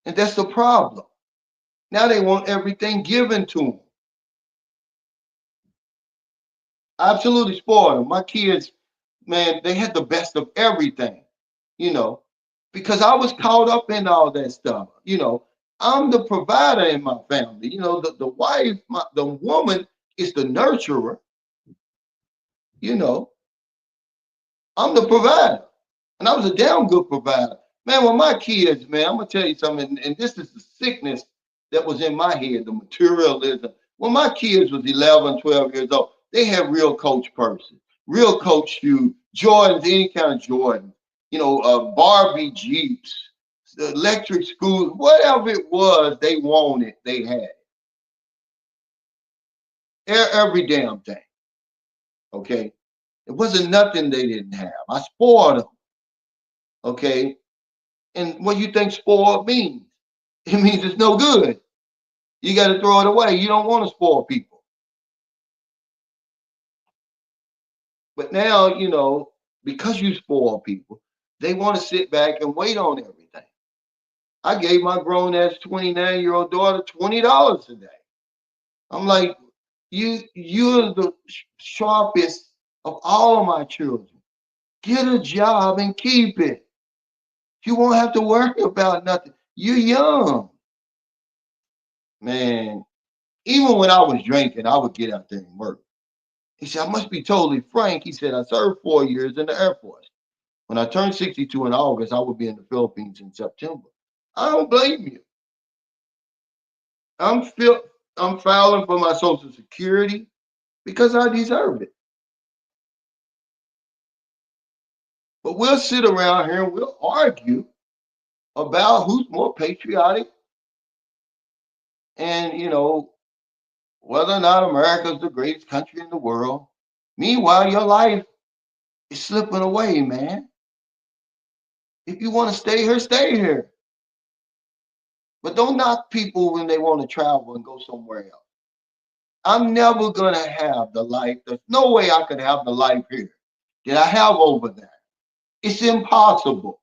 And that's the problem. Now they want everything given to them. I absolutely spoiled them. My kids, man, they had the best of everything, you know, because I was caught up in all that stuff. I'm the provider in my family. The wife, the woman is the nurturer. You know, I'm the provider. And I was a damn good provider. Man, when my kids, man, I'm gonna tell you something, and this is the sickness that was in my head, the materialism. When my kids was 11, 12 years old, they had real Coach purses, real Coach shoes, Jordans, any kind of Jordan, Barbie Jeeps, the electric schools, whatever it was they wanted, they had. Every damn thing. Okay. It wasn't nothing they didn't have. I spoiled them. Okay. And what do you think spoiled means? It means it's no good. You got to throw it away. You don't want to spoil people. But now, because you spoil people, they want to sit back and wait on everything. I gave my grown ass 29-year-old daughter $20 a day. I'm like, you're the sharpest of all of my children. Get a job and keep it. You won't have to worry about nothing. You're young. Man, even when I was drinking, I would get out there and work. He said, I must be totally frank. He said, I served 4 years in the Air Force. When I turned 62 in August, I would be in the Philippines in September. I don't blame you. I'm feel, I'm filing for my Social Security because I deserve it. But we'll sit around here and we'll argue about who's more patriotic and, whether or not America is the greatest country in the world. Meanwhile, your life is slipping away, man. If you want to stay here, stay here. But don't knock people when they want to travel and go somewhere else. I'm never going to have the life. There's no way I could have the life here that I have over there. It's impossible.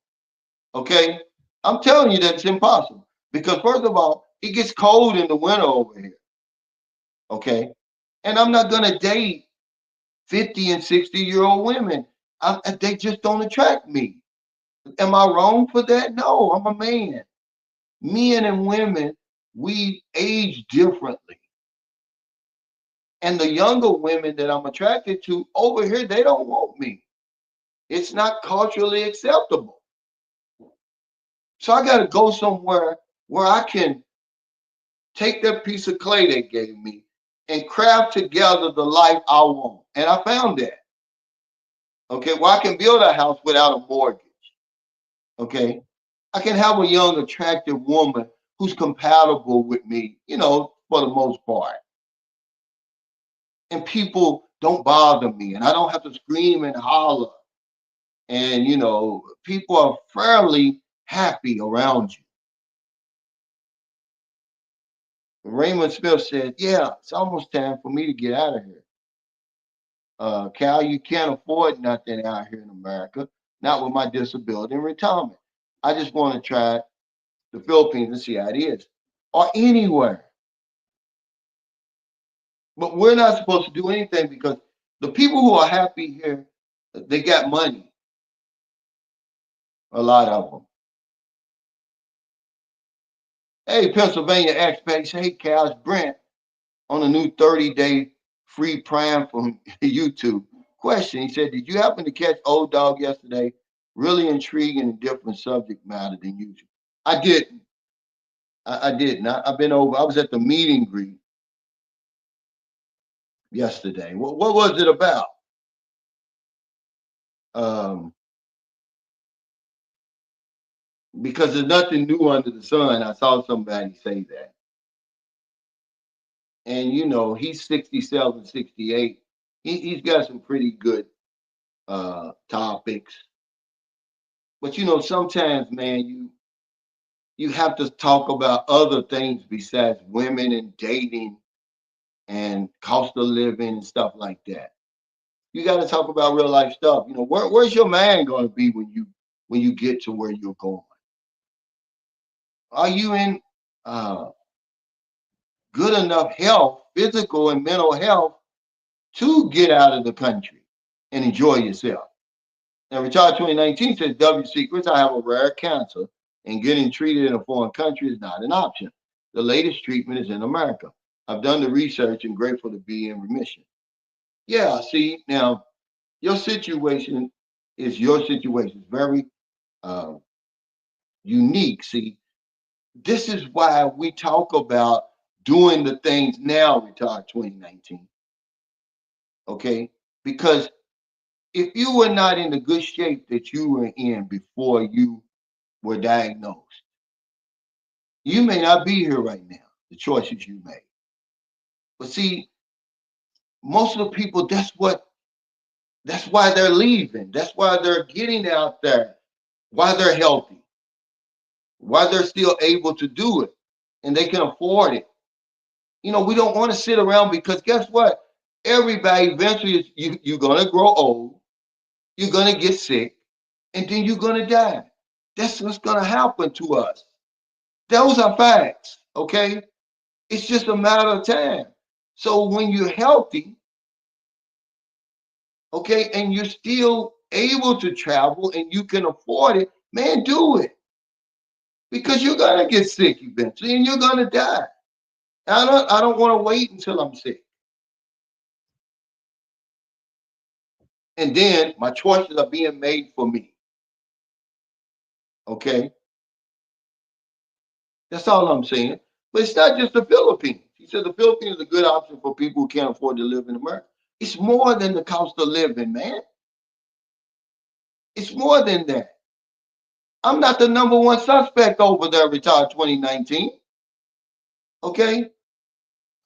Okay? I'm telling you that it's impossible. Because, first of all, it gets cold in the winter over here. Okay? And I'm not going to date 50 and 60-year-old women. They just don't attract me. Am I wrong for that? No, I'm a man. Men and women, we age differently. And the younger women that I'm attracted to over here, they don't want me. It's not culturally acceptable. So I got to go somewhere where I can take that piece of clay they gave me and craft together the life I want. And I found that. Okay, well, I can build a house without a mortgage. Okay, I can have a young, attractive woman who's compatible with me, for the most part. and people don't bother me, and I don't have to scream and holler. And people are fairly happy around you. Raymond Smith said, "Yeah, it's almost time for me to get out of here. Cal, you can't afford nothing out here in America, not with my disability and retirement. I just want to try the Philippines and see how it is, or anywhere. But we're not supposed to do anything because the people who are happy here, they got money, a lot of them. Hey, Pennsylvania expat, say, hey, Cal, it's Brent on a new 30-day free prime from YouTube. Question, he said, did you happen to catch Old Dog yesterday? Really intriguing and different subject matter than usual. I didn't. I didn't. I've been over. I was at the meet and greet yesterday. What was it about? Um, because there's nothing new under the sun. I saw somebody say that. And he's 67, 68. He's got some pretty good topics. But sometimes, man, you have to talk about other things besides women and dating and cost of living and stuff like that. You got to talk about real life stuff. Where's your man going to be when you get to where you're going? Are you in uh, good enough health, physical and mental health, to get out of the country and enjoy yourself? Now, Retire 2019 says, W Secrets, I have a rare cancer, and getting treated in a foreign country is not an option. The latest treatment is in America. I've done the research and grateful to be in remission. Yeah, see, now your situation is your situation. It's very uh, unique. See, this is why we talk about doing the things now, Retire 2019. Okay? Because if you were not in the good shape that you were in before you were diagnosed, you may not be here right now, the choices you made. But see, most of the people, that's why they're leaving. That's why they're getting out there, why they're healthy, why they're still able to do it, and they can afford it. We don't want to sit around because guess what? Everybody eventually you're gonna grow old, you're gonna get sick, and then you're gonna die. That's what's gonna happen to us. Those are facts, okay? It's just a matter of time. So when you're healthy, okay, and you're still able to travel and you can afford it, man, do it. Because you're gonna get sick eventually and you're gonna die. I don't want to wait until I'm sick. And then my choices are being made for me. Okay. That's all I'm saying. But it's not just the Philippines. He said the Philippines is a good option for people who can't afford to live in America. It's more than the cost of living, man. It's more than that. I'm not the number one suspect over there, retired 2019. Okay?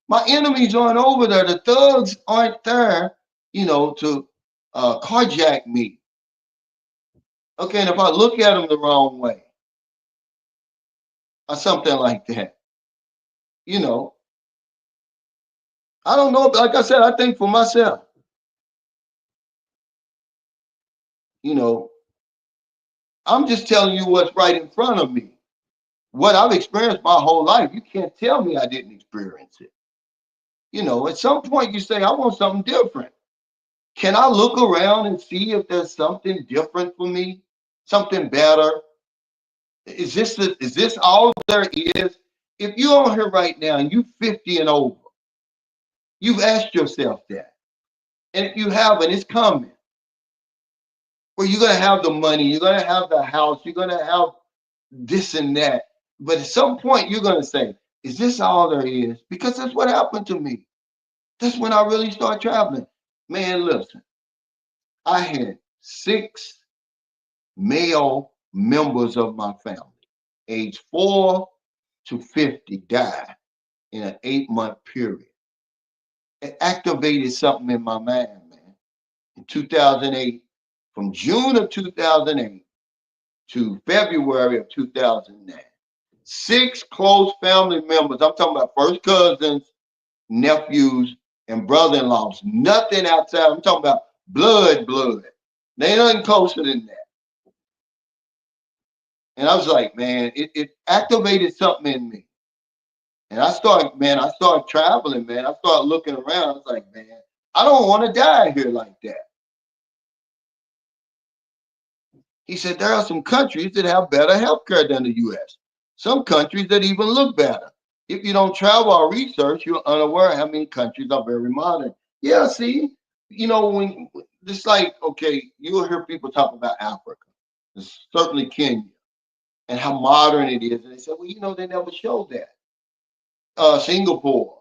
My enemies aren't over there. The thugs aren't there, to carjack me. Okay, and if I look at them the wrong way or something like that, you know, I don't know. Like I said, I think for myself, you know, I'm just telling you what's right in front of me. What I've experienced my whole life, you can't tell me I didn't experience it. At some point you say, I want something different. Can I look around and see if there's something different for me? Something better? Is this all there is? If you're on here right now and you're 50 and over, you've asked yourself that. And if you haven't, it's coming. Where you're gonna have the money, you're gonna have the house, you're gonna have this and that. But at some point you're gonna say, is this all there is? Because that's what happened to me. That's when I really started traveling. Man, listen, I had 6 male members of my family, age 4 to 50, died in an 8-month period. It activated something in my mind, man. In 2008, from June of 2008 to February of 2009, 6 close family members, I'm talking about first cousins, nephews, and brother-in-laws, nothing outside. I'm talking about blood. They ain't nothing closer than that. And I was like, man, it activated something in me. And I started traveling, man. I started looking around. I was like, man, I don't want to die here like that. He said, there are some countries that have better healthcare than the U.S. Some countries that even look better. If you don't travel or research, you're unaware how many countries are very modern. Yeah, see, when it's like, okay, you'll hear people talk about Africa, certainly Kenya, and how modern it is. And they say, well, they never showed that. Singapore,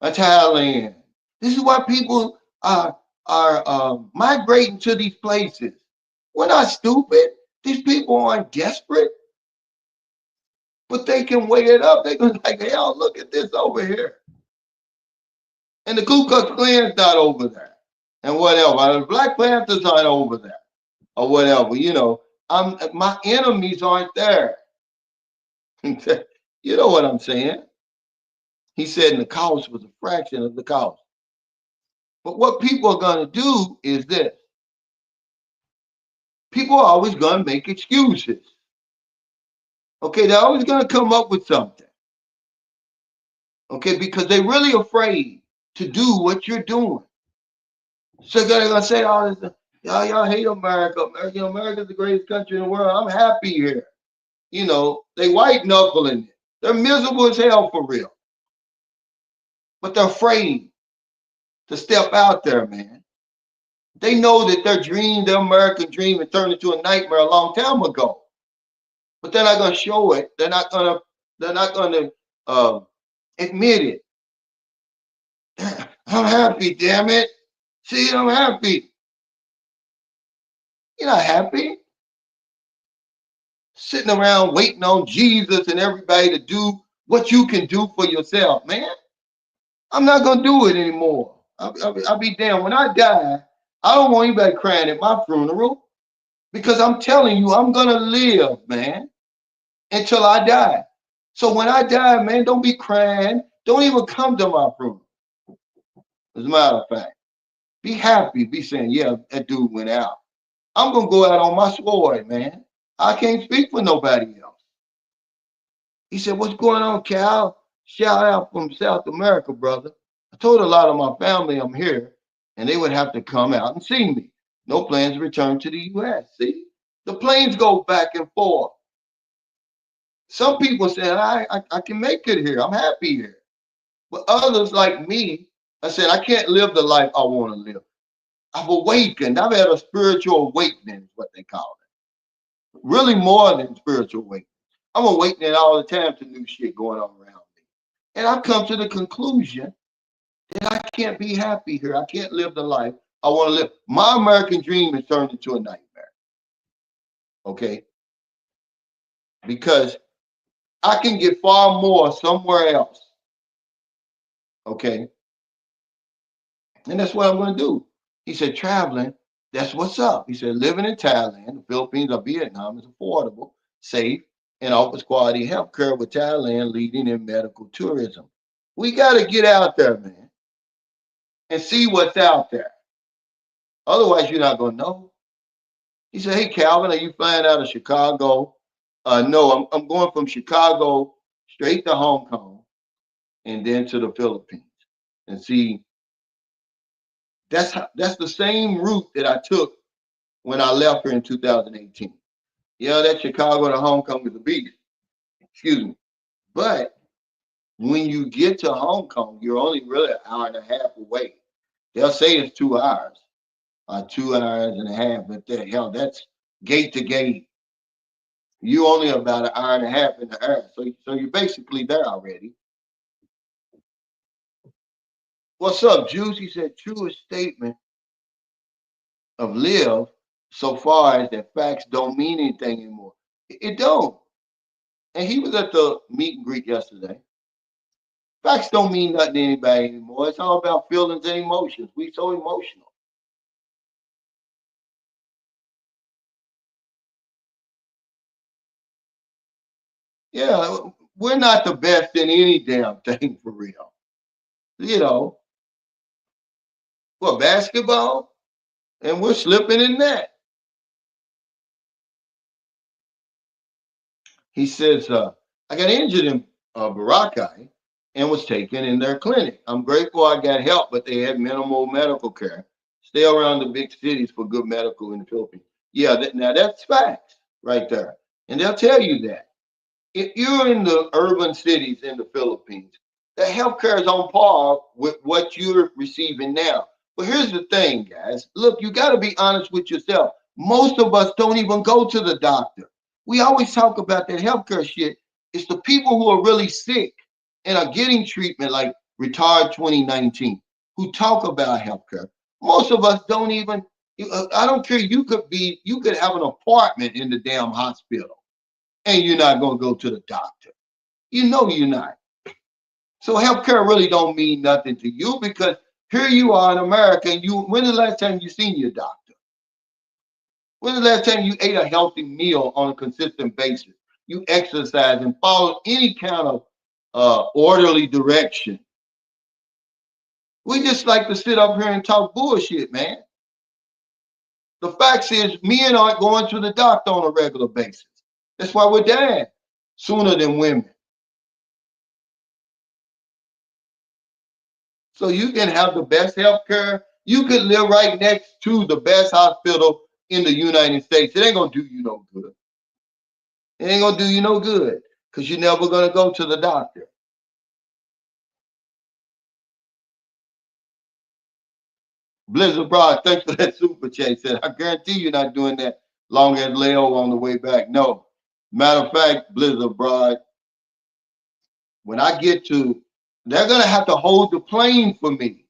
Thailand. This is why people are migrating to these places. We're not stupid. These people aren't desperate, but they can weigh it up. They can like, hell, look at this over here. And the Ku Klux Klan's not over there, and whatever. The Black Panthers aren't over there, or whatever. My enemies aren't there. You know what I'm saying? He said the cost was a fraction of the cost. But what people are going to do is this. People are always going to make excuses. Okay, they're always going to come up with something. Okay, because they're really afraid to do what you're doing. So they're going to say, oh, y'all hate America. America's the greatest country in the world. I'm happy here. They white knuckling it. They're miserable as hell for real. But they're afraid to step out there, man. They know that their American dream, had turned into a nightmare a long time ago. But they're not going to show it. They're not going to admit it. I'm happy, damn it. See, I'm happy. You're not happy. Sitting around waiting on Jesus and everybody to do what you can do for yourself, man. I'm not going to do it anymore. I'll be damned. When I die, I don't want anybody crying at my funeral because I'm telling you, I'm going to live, man, until I die. So when I die, man, don't be crying. Don't even come to my funeral. As a matter of fact, be happy. Be saying, yeah, that dude went out. I'm going to go out on my sword, man. I can't speak for nobody else. He said, what's going on, Cal? Shout out from South America, brother. I told a lot of my family I'm here, and they would have to come out and see me. No plans to return to the U.S. See, the planes go back and forth. Some people said, I can make it here. I'm happy here. But others like me, I said, I can't live the life I want to live. I've awakened. I've had a spiritual awakening, is what they call it. Really more than spiritual awakening. I'm awakening all the time to new shit going on around me. And I've come to the conclusion that I can't be happy here. I can't live the life I want to live. My American dream has turned into a nightmare. Okay? Because I can get far more somewhere else. Okay? And that's what I'm going to do. He said, traveling, that's what's up. He said, living in Thailand, the Philippines, or Vietnam is affordable, safe, and offers quality health care, with Thailand leading in medical tourism. We got to get out there, man, and see what's out there. Otherwise, you're not going to know. He said, hey, Calvin, are you flying out of Chicago? No, I'm going from Chicago straight to Hong Kong and then to the Philippines. And see, that's the same route that I took when I left here in 2018. Yeah, that Chicago to Hong Kong is a beast. Excuse me. But when you get to Hong Kong, you're only really an hour and a half away. They'll say it's 2 hours, 2 hours and a half, but hell, that's gate to gate. You only about an hour and a half in the air. So you're basically there already. What's up, Juice? He said, truest statement of live so far as that facts don't mean anything anymore. It don't. And he was at the meet and greet yesterday. Facts don't mean nothing to anybody anymore. It's all about feelings and emotions. We so emotional. Yeah, we're not the best in any damn thing for real. You know, what, basketball? And we're slipping in that. He says, I got injured in Baraki and was taken in their clinic. I'm grateful I got help, but they had minimal medical care. Stay around the big cities for good medical in the Philippines. Yeah, now that's facts right there. And they'll tell you that. If you're in the urban cities in the Philippines, the healthcare is on par with what you're receiving now. But here's the thing, guys. Look, you got to be honest with yourself. Most of us don't even go to the doctor. We always talk about that healthcare shit. It's the people who are really sick and are getting treatment like Retired 2019 who talk about healthcare. Most of us don't even, I don't care. You could have an apartment in the damn hospital and you're not going to go to the doctor. You know you're not. So healthcare really don't mean nothing to you because here you are in America and when's the last time you seen your doctor? When's the last time you ate a healthy meal on a consistent basis? You exercise and follow any kind of orderly direction. We just like to sit up here and talk bullshit, man. The fact is, men aren't going to the doctor on a regular basis. That's why we're dying sooner than women. So you can have the best health care. You could live right next to the best hospital in the United States. It ain't gonna do you no good. It ain't gonna do you no good because you're never gonna go to the doctor. Blizzard Broad, thanks for that super chat. Said, I guarantee you're not doing that long as Leo on the way back. No. Matter of fact, Blizzard Broad, when I get to, they're gonna have to hold the plane for me.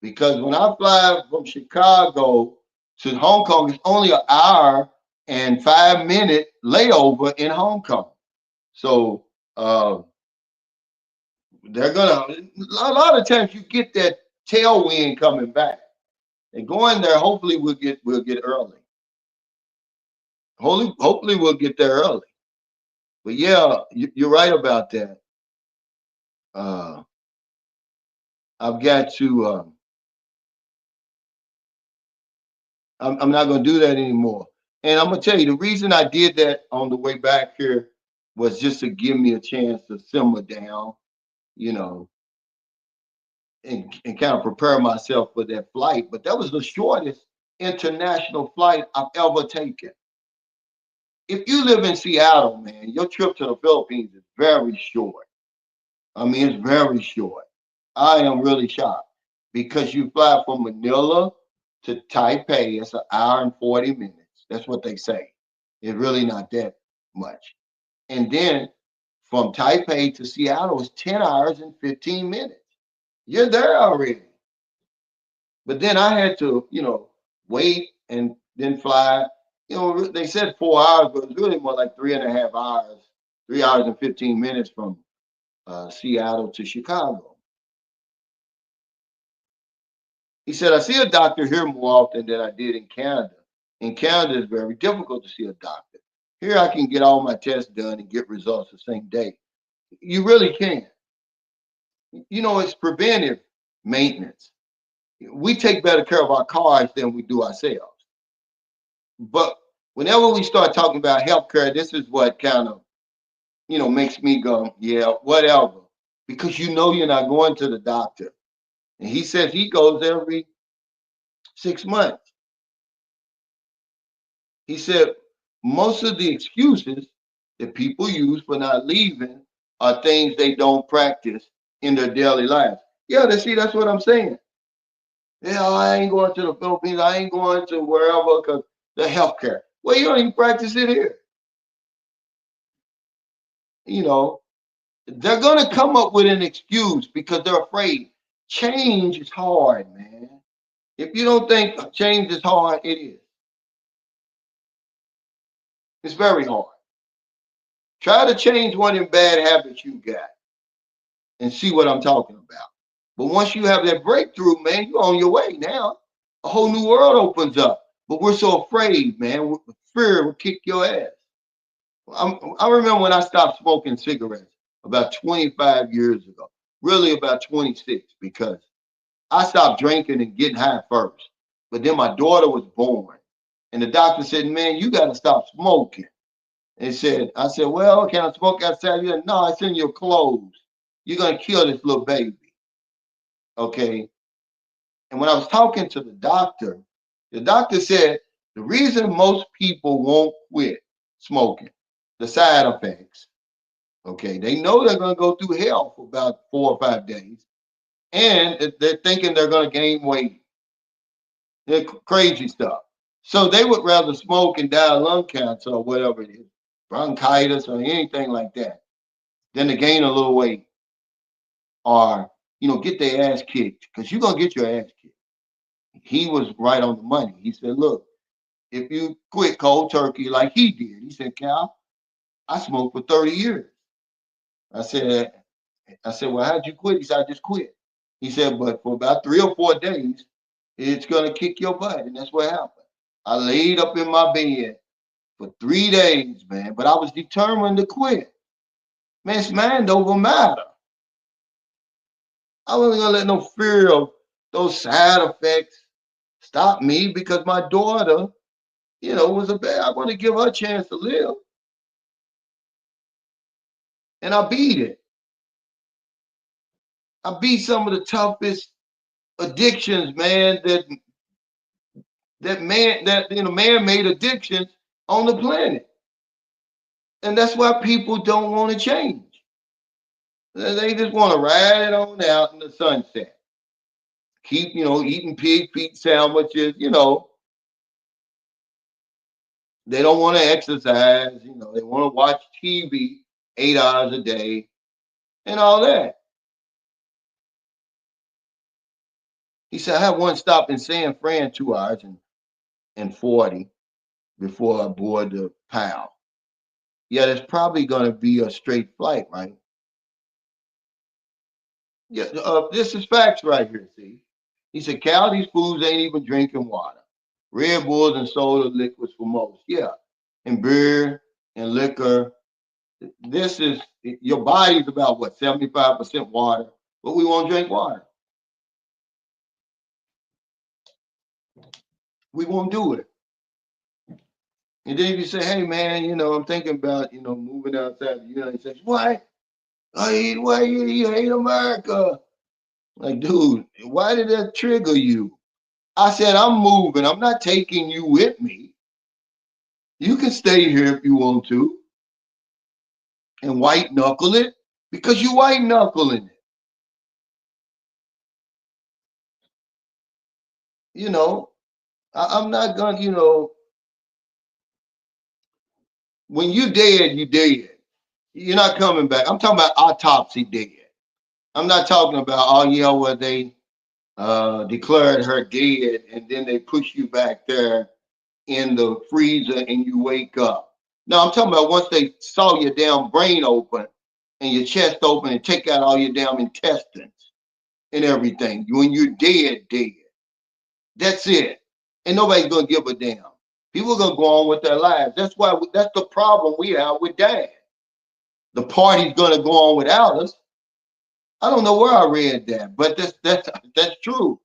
Because when I fly from Chicago to Hong Kong, it's only an hour and 5 minute layover in Hong Kong. So they're gonna a lot of times you get that tailwind coming back. And going there, hopefully we'll get early. Hopefully we'll get there early. But yeah, you're right about that. Uh, I've got to. I'm not going to do that anymore. And I'm going to tell you the reason I did that on the way back here was just to give me a chance to simmer down, you know, and kind of prepare myself for that flight. But that was the shortest international flight I've ever taken. If you live in Seattle, man, your trip to the Philippines is very short. I mean, it's very short. I am really shocked because you fly from Manila to Taipei, it's an hour and 40 minutes. That's what they say. It's really not that much. And then from Taipei to Seattle is 10 hours and 15 minutes. You're there already. But then I had to, wait and then fly. They said 4 hours, but it's really more like 3.5 hours, 3 hours and 15 minutes from Seattle to Chicago. He said, I see a doctor here more often than I did in Canada. In Canada, it's very difficult to see a doctor. Here, I can get all my tests done and get results the same day. You really can. It's preventive maintenance. We take better care of our cars than we do ourselves. But whenever we start talking about healthcare, this is what kind of, makes me go, yeah, whatever. Because you're not going to the doctor. And he says he goes every 6 months. He said most of the excuses that people use for not leaving are things they don't practice in their daily lives. Yeah, that's what I'm saying. Yeah, I ain't going to the Philippines. I ain't going to wherever because the healthcare. Well, you don't even practice it here. You know, they're going to come up with an excuse because they're afraid. Change is hard, man. If you don't think change is hard, it is. It's very hard. Try to change one of them bad habits you got. and see what I'm talking about. But once you have that breakthrough, man, you're on your way now. A whole new world opens up. But we're so afraid, man. Fear will kick your ass. I remember when I stopped smoking cigarettes about 25 years ago, really about 26, because I stopped drinking and getting high first. But then my daughter was born. And the doctor said, man, you got to stop smoking. And I said, well, can I smoke outside? Yeah, no, it's in your clothes. You're going to kill this little baby. Okay. And when I was talking to the doctor said, the reason most people won't quit smoking, the side effects, okay, they know they're going to go through hell for about 4 or 5 days. And they're thinking they're going to gain weight. They're crazy stuff. So they would rather smoke and die of lung cancer or whatever it is, bronchitis or anything like that, than to gain a little weight or, get their ass kicked, because you're going to get your ass kicked. He was right on the money. He said, look, if you quit cold turkey like he did, he said, Cal, I smoked for 30 years. I said, well, how'd you quit? He said, I just quit. He said, but for about 3 or 4 days, it's going to kick your butt. And that's what happened. I laid up in my bed for 3 days, man, but I was determined to quit. Man, it's mind over matter. I wasn't going to let no fear of those side effects stop me, because my daughter, was a bad. I want to give her a chance to live. And I beat it. I beat some of the toughest addictions, man, man-made addictions on the planet. And that's why people don't want to change. They just want to ride it on out in the sunset. Keep, eating pig feet sandwiches, They don't want to exercise, they want to watch TV 8 hours a day and all that. He said, I had one stop in San Fran 2 hours and 40 before I board the PAL. Yeah, there's probably going to be a straight flight, right? Yeah, this is facts right here, see? He said, Cal, these fools ain't even drinking water. Red Bulls and soda liquids for most. Yeah, and beer and liquor. This is, your body's about what, 75% water, but we won't drink water. We won't do it. And then if you say, hey, man, I'm thinking about, moving outside the United States. Why? Why you hate America? Like, dude, why did that trigger you? I said, I'm moving. I'm not taking you with me. You can stay here if you want to and white knuckle it, because you white knuckling it. I'm not going to, when you dead, you dead. You're not coming back. I'm talking about autopsy dead. I'm not talking about, oh, yeah, where they declared her dead and then they push you back there in the freezer and you wake up. No, I'm talking about once they saw your damn brain open and your chest open and take out all your damn intestines and everything. When you're dead, dead. That's it. And nobody's going to give a damn. People are going to go on with their lives. That's the problem we have with dying. The party's going to go on without us. I don't know where I read that, but that's true.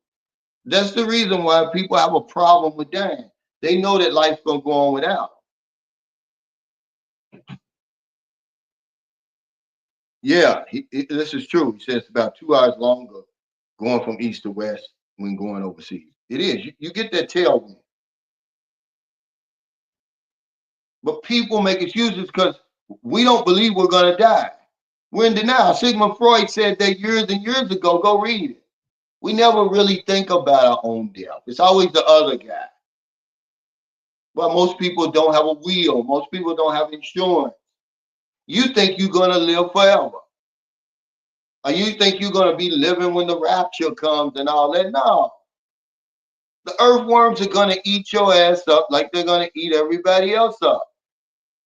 That's the reason why people have a problem with dying. They know that life's going to go on without. Yeah, this is true. He says it's about 2 hours longer going from east to west when going overseas. It is. You get that tailwind. But people make excuses because we don't believe we're going to die. We're in denial. Sigmund Freud said that years and years ago. Go read it. We never really think about our own death. It's always the other guy. Well, most people don't have a will. Most people don't have insurance. You think you're going to live forever. Or you think you're going to be living when the rapture comes and all that. No. The earthworms are going to eat your ass up like they're going to eat everybody else up.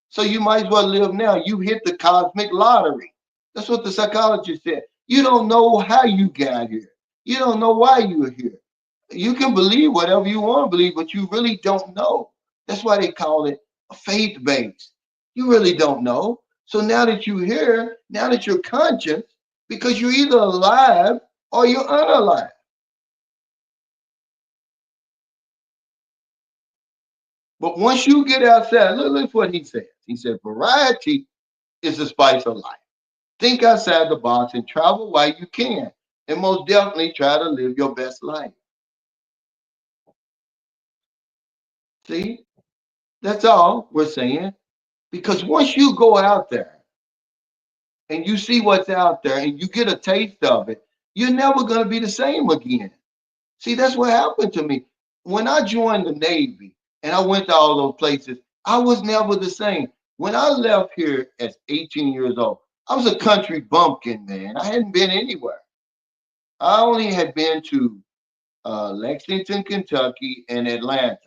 So you might as well live now. You hit the cosmic lottery. That's what the psychologist said. You don't know how you got here. You don't know why you're here. You can believe whatever you want to believe, but you really don't know. That's why they call it a faith base. You really don't know. So now that you're here, now that you're conscious, because you're either alive or you're unalive. But once you get outside, look what he says. He said, variety is the spice of life. Think outside the box and travel while you can. And most definitely try to live your best life. See, that's all we're saying. Because once you go out there and you see what's out there and you get a taste of it, you're never going to be the same again. See, that's what happened to me. When I joined the Navy and I went to all those places, I was never the same. When I left here at 18 years old, I was a country bumpkin, man. I hadn't been anywhere. I only had been to Lexington, Kentucky, and Atlanta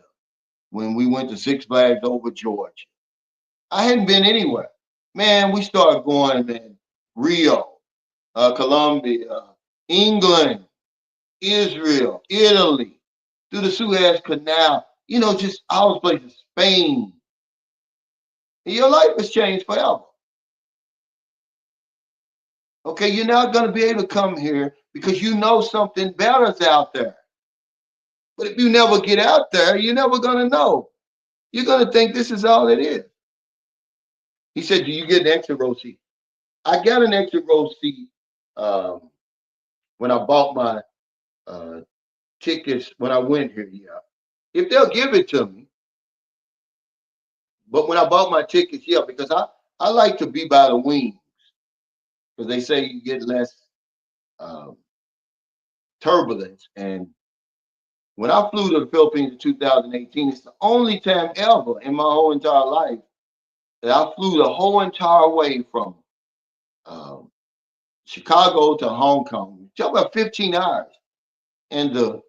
when we went to Six Flags over Georgia. I hadn't been anywhere. Man, we started going, man, Rio, Colombia, England, Israel, Italy, through the Suez Canal, just all those places, Spain. And your life has changed forever. Okay, you're not going to be able to come here because you know something better's out there. But if you never get out there, you're never going to know. You're going to think this is all it is. He said, do you get an extra row seat? I got an extra row seat when I bought my tickets when I went here. Yeah. If they'll give it to me. But when I bought my tickets, yeah, because I like to be by the wings. Because they say you get less um, turbulence. And when I flew to the Philippines in 2018, it's the only time ever in my whole entire life that I flew the whole entire way from um, Chicago to Hong Kong. Talk about 15 hours. And the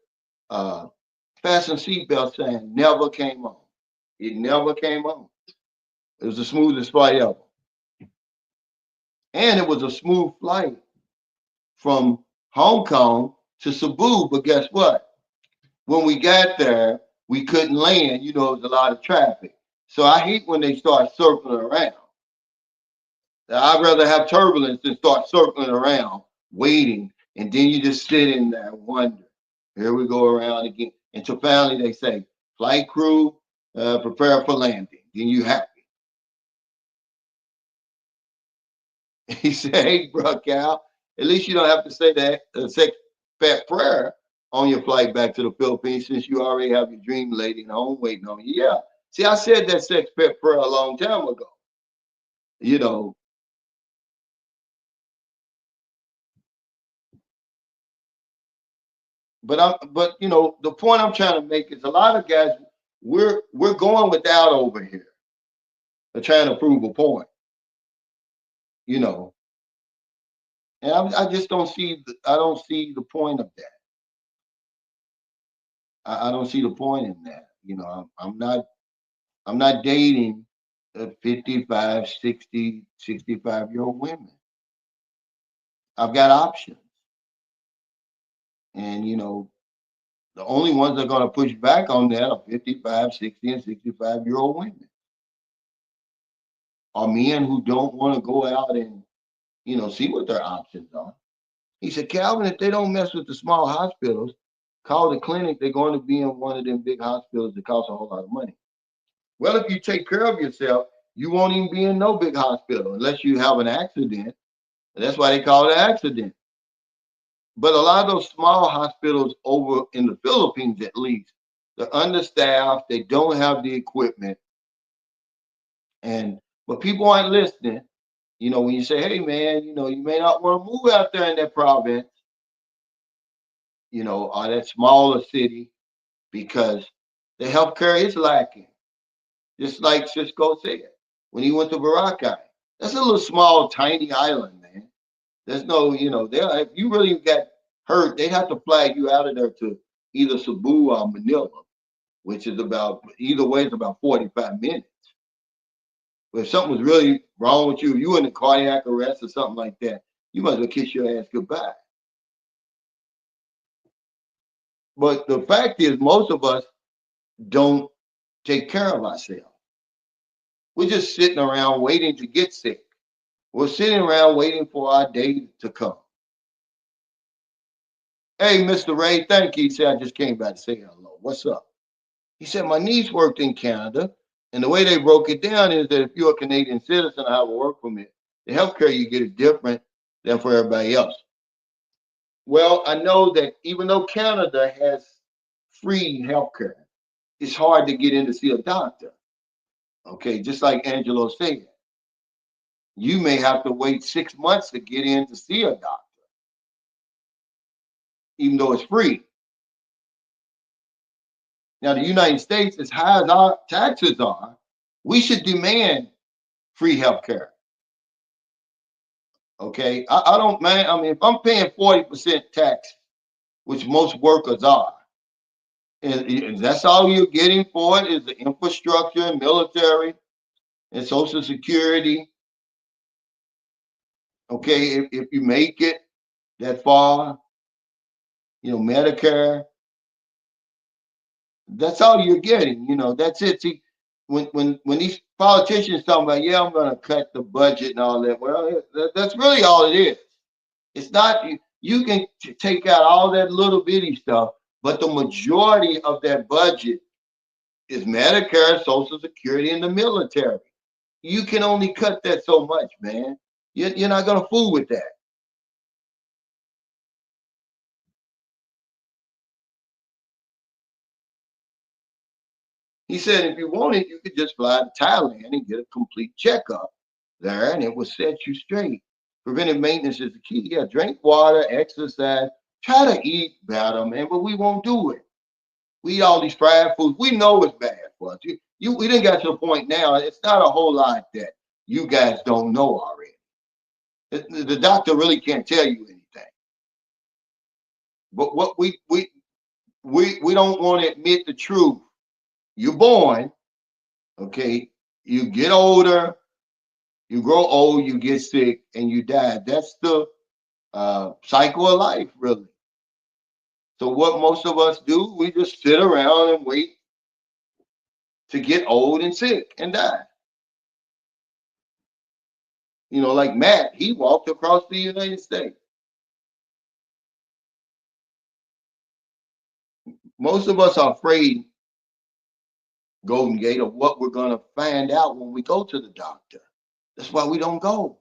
fasten seatbelt saying never came on. It never came on. It was the smoothest flight ever. And it was a smooth flight from Hong Kong to Cebu. But guess what? When we got there, we couldn't land. It was a lot of traffic. So I hate when they start circling around. I'd rather have turbulence than start circling around, waiting, and then you just sit in there and wonder. Here we go around again. Until finally they say, flight crew, prepare for landing. Then you happy. He said, hey, bro, Cal, at least you don't have to say that sex fat prayer on your flight back to the Philippines since you already have your dream lady at home waiting on you. Yeah. See, I said that sex pet prayer a long time ago. You know, but the point I'm trying to make is a lot of guys we're going without over here. They're trying to prove a point, you know. And I just don't see I don't see the point of that. I don't see the point in that. I'm not dating 55, 60, 65-year-old women. I've got options. And the only ones that are going to push back on that are 55, 60, and 65-year-old women. Or men who don't want to go out and, see what their options are. He said, Calvin, if they don't mess with the small hospitals, call the clinic, they're going to be in one of them big hospitals that cost a whole lot of money. Well, if you take care of yourself, you won't even be in no big hospital unless you have an accident. And that's why they call it an accident. But a lot of those small hospitals over in the Philippines, at least, they're understaffed. They don't have the equipment. But people aren't listening. When you say, hey, man, you may not want to move out there in that province, or that smaller city because the healthcare is lacking. Just like Cisco said when he went to Boracay. That's a little small, tiny island, man. There's no, there. If you really got hurt, they'd have to flag you out of there to either Cebu or Manila, which is either way, it's about 45 minutes. But if something was really wrong with you, if you were in a cardiac arrest or something like that, you might as well kiss your ass goodbye. But the fact is, most of us don't take care of ourselves. We're just sitting around waiting to get sick. We're sitting around waiting for our day to come. Hey, Mr. Ray, thank you. He said, I just came back to say hello. What's up? He said, my niece worked in Canada, and the way they broke it down is that if you're a Canadian citizen and have a work permit, the healthcare you get is different than for everybody else. Well, I know that even though Canada has free healthcare, it's hard to get in to see a doctor. Okay, just like Angelo said, you may have to wait 6 months to get in to see a doctor, even though it's free. Now, the United States, as high as our taxes are, we should demand free healthcare. Okay, I don't, man. I mean, if I'm paying 40% tax, which most workers are, and that's all you're getting for it is the infrastructure, military, and Social Security. Okay, if you make it that far, Medicare, that's all you're getting. That's it. See, when these politicians talking about, yeah, I'm going to cut the budget and all that, well, that's really all it is. It's not, you can take out all that little bitty stuff, but the majority of that budget is Medicare, Social Security, and the military. You can only cut that so much, man. You're not going to fool with that. He said, if you want it, you could just fly to Thailand and get a complete checkup there, and it will set you straight. Preventive maintenance is the key. Yeah, drink water, exercise, try to eat better, man, but we won't do it. We eat all these fried foods. We know it's bad for us. We didn't get to the point now. It's not a whole lot that you guys don't know already. The doctor really can't tell you anything. But what we don't want to admit the truth. You're born, okay. You get older, you grow old, you get sick, and you die. That's the cycle of life, really. So what most of us do, we just sit around and wait to get old and sick and die. Like Matt, he walked across the United States. Most of us are afraid, Golden Gate, of what we're going to find out when we go to the doctor. That's why we don't go.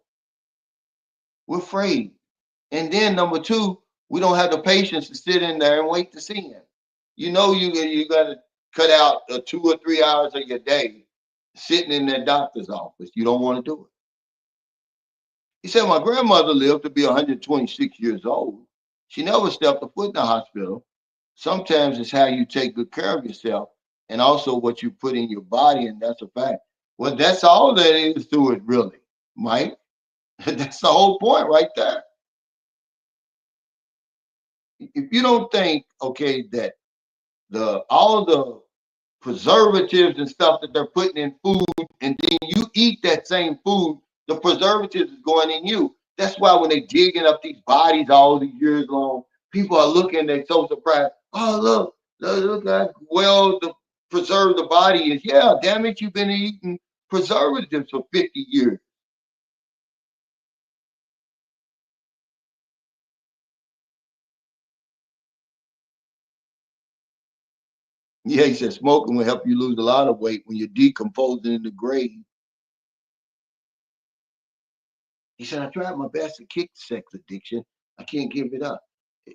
We're afraid. And then number two, we don't have the patience to sit in there and wait to see him. You got to cut out 2 or 3 hours of your day sitting in that doctor's office. You don't want to do it. He said, my grandmother lived to be 126 years old. She never stepped a foot in the hospital. Sometimes it's how you take good care of yourself and also what you put in your body, and that's a fact. Well, that's all that is to it, really, Mike. That's the whole point right there. If you don't think, okay, that all the preservatives and stuff that they're putting in food, and then you eat that same food, the preservatives is going in you. That's why when they digging up these bodies all these years long, people are looking, they're so surprised. Oh, look how well the preserve the body is. Yeah, damn it, you've been eating preservatives for 50 years. Yeah, he said smoking will help you lose a lot of weight when you're decomposing in the grave. He said, I tried my best to kick sex addiction. I can't give it up.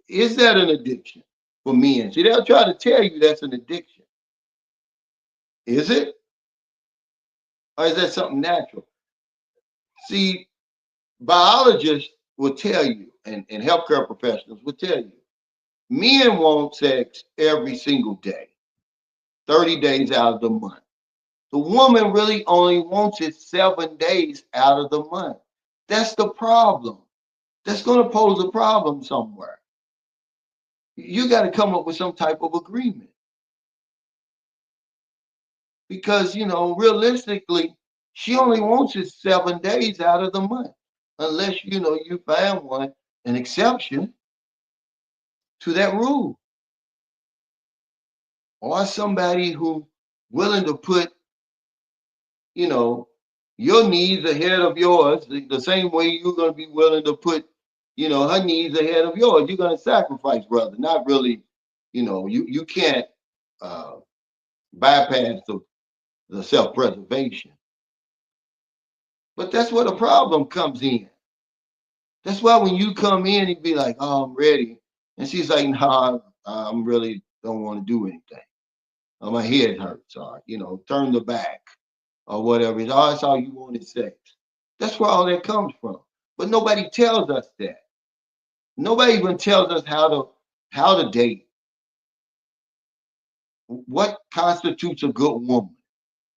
Is that an addiction for men? See, they'll try to tell you that's an addiction. Is it? Or is that something natural? See, biologists will tell you, and healthcare professionals will tell you, men want sex every single day, 30 days out of the month. The woman really only wants it 7 days out of the month. That's the problem. That's going to pose a problem somewhere. You got to come up with some type of agreement. Because, realistically, she only wants it 7 days out of the month. unless you find an exception to that rule, or somebody who willing to put you know your needs ahead of yours, the same way you're going to be willing to put her needs ahead of yours. You're going to sacrifice, brother. Not really. You can't uh, bypass the self-preservation. But that's where the problem comes in. That's why when you come in and be like, "Oh, I'm ready," and she's like, "Nah, I'm really don't want to do anything. My head hurts, or turn the back, or whatever. That's all you want is sex." That's where all that comes from. But nobody tells us that. Nobody even tells us how to date. What constitutes a good woman?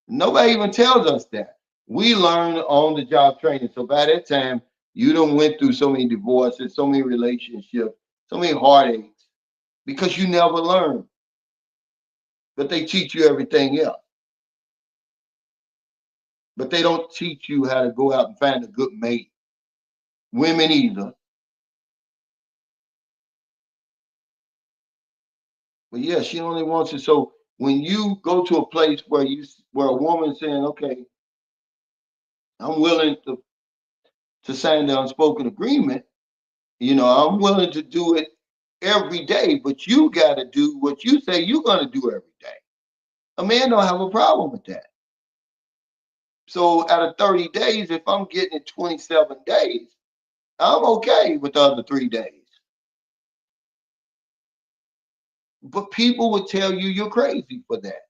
Nobody even tells us that. We learn on the job training. So by that time, you done went through so many divorces, so many relationships, so many heartaches, because you never learn. But they teach you everything else. But they don't teach you how to go out and find a good mate. Women either. But yeah, she only wants it. So when you go to a place where a woman's saying, "Okay, I'm willing to sign the unspoken agreement," I'm willing to do it every day, but you got to do what you say you're going to do every day. A man don't have a problem with that. So out of 30 days, if I'm getting it 27 days, I'm okay with the other 3 days. But people would tell you you're crazy for that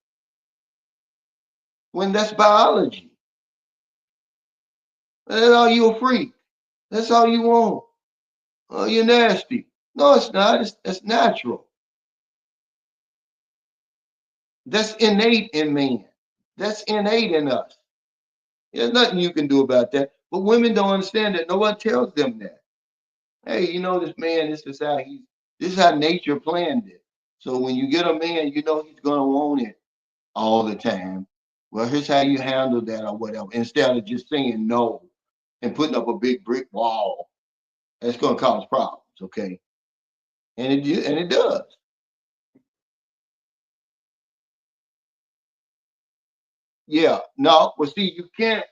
when that's biology. That's all you a freak. That's all you want. Oh, you're nasty. No, it's not. It's natural. That's innate in man. That's innate in us. There's nothing you can do about that. But women don't understand that. No one tells them that. Hey, this man, this is how nature planned it. So when you get a man, he's gonna want it all the time. Well, here's how you handle that or whatever. Instead of just saying no and putting up a big brick wall, that's gonna cause problems, okay? And it does. Yeah. No, but see, you can't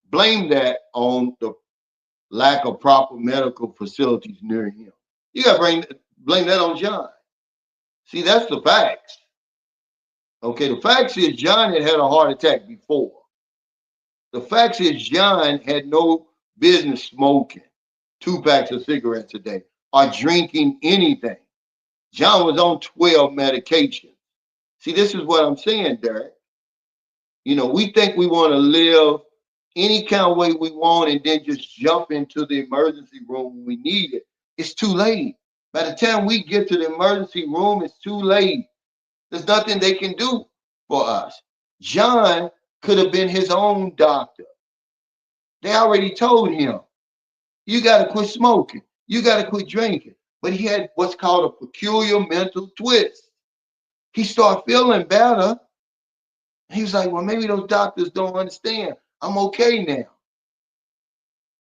blame that on the lack of proper medical facilities near him. You got to blame that on John. See, that's the facts. Okay, the facts is John had a heart attack before. The facts is John had no business smoking 2 packs of cigarettes a day or drinking anything. John was on 12 medications. See, this is what I'm saying, Derek. We think we want to live any kind of way we want and then just jump into the emergency room when we need it. It's too late. By the time we get to the emergency room, it's too late. There's nothing they can do for us. John could have been his own doctor. They already told him, you got to quit smoking. You got to quit drinking. But he had what's called a peculiar mental twist. He started feeling better. He was like, well, maybe those doctors don't understand. I'm okay now.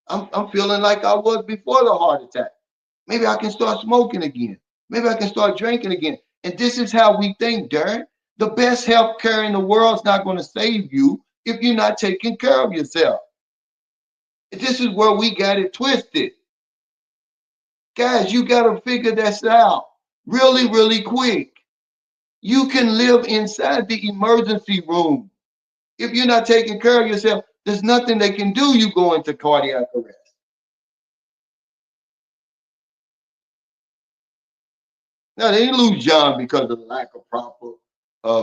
I'm feeling like I was before the heart attack. Maybe I can start smoking again. Maybe I can start drinking again. And this is how we think, Darren. The best health care in the world is not going to save you if you're not taking care of yourself. This is where we got it twisted. Guys, you got to figure this out really, really quick. You can live inside the emergency room. If you're not taking care of yourself, there's nothing they can do. You go into cardiac arrest. Now, they didn't lose John because of the lack of proper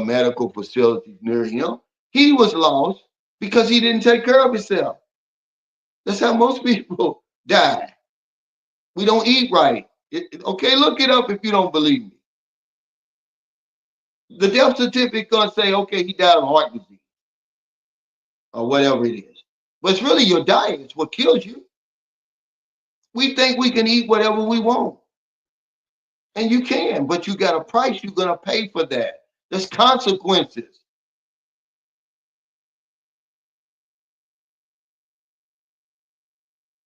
medical facilities near him. He was lost because he didn't take care of himself. That's how most people die. We don't eat right. Okay, look it up if you don't believe me. The death certificate gonna say, okay, he died of heart disease or whatever it is. But it's really your diet. It's what kills you. We think we can eat whatever we want. And you can, but you got a price you're gonna pay for that. There's consequences.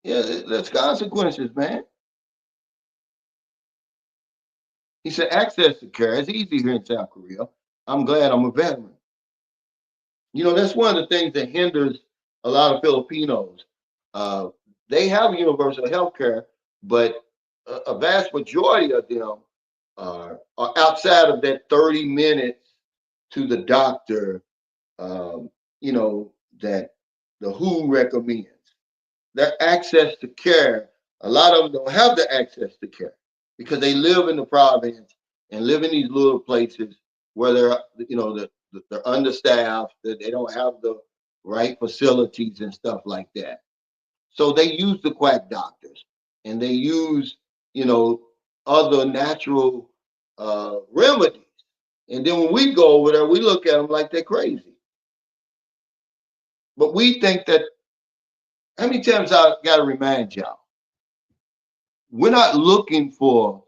Yeah, there's consequences, man. He said access to care. It's easy here in South Korea. I'm glad I'm a veteran. You know, that's one of the things that hinders a lot of Filipinos. Uh, they have universal health care, but a vast majority of them are outside of that 30 minutes to the doctor, um, you know, that the WHO recommends. That access to care, a lot of them don't have the access to care because they live in the province and live in these little places where they're, you know, they're understaffed, that they don't have the right facilities and stuff like that. So they use the quack doctors and they use, you know, other natural remedies. And then when we go over there, we look at them like they're crazy. But we think that, how many times I got to remind y'all, we're not looking for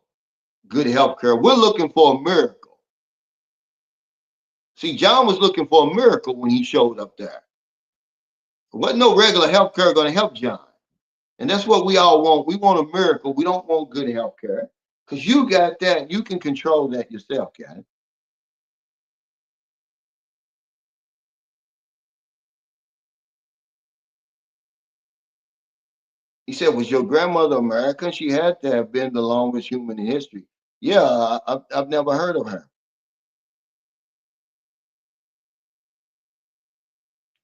good health care. We're looking for a miracle. See, John was looking for a miracle when he showed up there. There wasn't no regular health care going to help John. And that's what we all want. We want a miracle. We don't want good health care because you got that. You can control that yourself, Ken. He said, was your grandmother American? She had to have been the longest human in history. Yeah, I've never heard of her.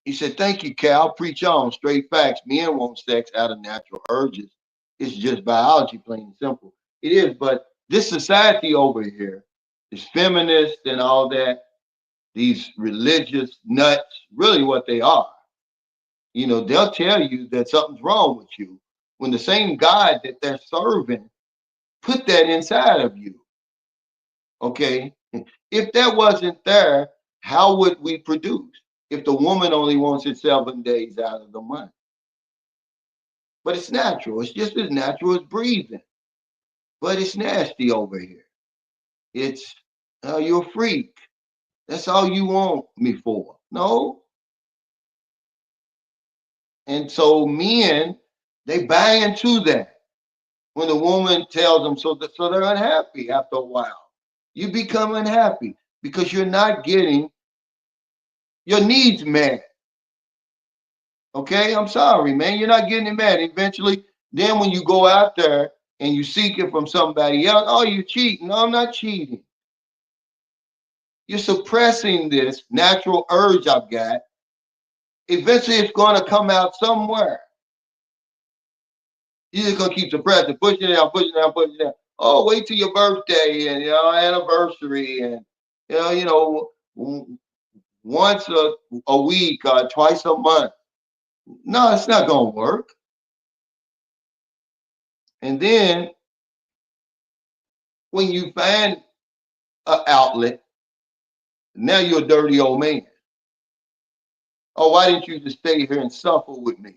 He said, thank you, Cal. Preach on. Straight facts. Men want sex out of natural urges. It's just biology, plain and simple. It is, but this society over here is feminist and all that. These religious nuts, really what they are. You know, they'll tell you that something's wrong with you when the same God that they're serving put that inside of you. Okay. If that wasn't there, how would we produce? If the woman only wants it 7 days out of the month. But it's natural. It's just as natural as breathing. But it's nasty over here. It's you're a freak. That's all you want me for. No. And so men, they buy into that when the woman tells them so they're unhappy after a while. You become unhappy because you're not getting your needs met. Okay, I'm sorry, man. You're not getting it met. Eventually, then when you go out there and you seek it from somebody else, oh, you're cheating. No, I'm not cheating. You're suppressing this natural urge I've got. Eventually, it's going to come out somewhere. You're just going to keep suppressing, pushing it down, pushing it down, pushing it down. Oh, wait till your birthday and anniversary and once a week or twice a month. No, it's not going to work. And then when you find an outlet, now you're a dirty old man. Oh, why didn't you just stay here and suffer with me?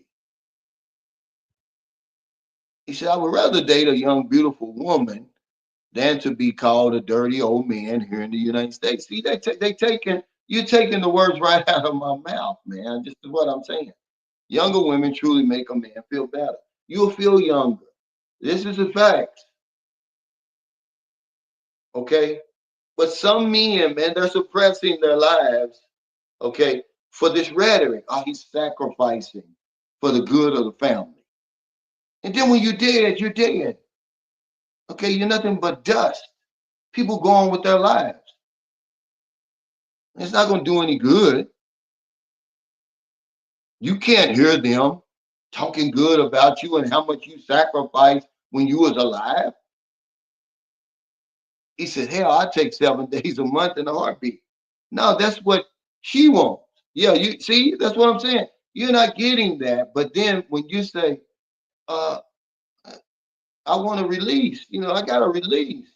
He said, I would rather date a young, beautiful woman than to be called a dirty old man here in the United States. See, you're taking the words right out of my mouth, man. This is what I'm saying. Younger women truly make a man feel better. You'll feel younger. This is a fact. Okay? But some men, man, they're suppressing their lives, okay, for this rhetoric. Oh, he's sacrificing for the good of the family. And then when you're dead, you're dead. Okay, you're nothing but dust. People go on with their lives. It's not going to do any good. You can't hear them talking good about you and how much you sacrificed when you was alive. He said, hell, I take 7 days a month in a heartbeat. No, that's what she wants. Yeah, you see, that's what I'm saying. You're not getting that. But then when you say, uh, I want to release, I got to release.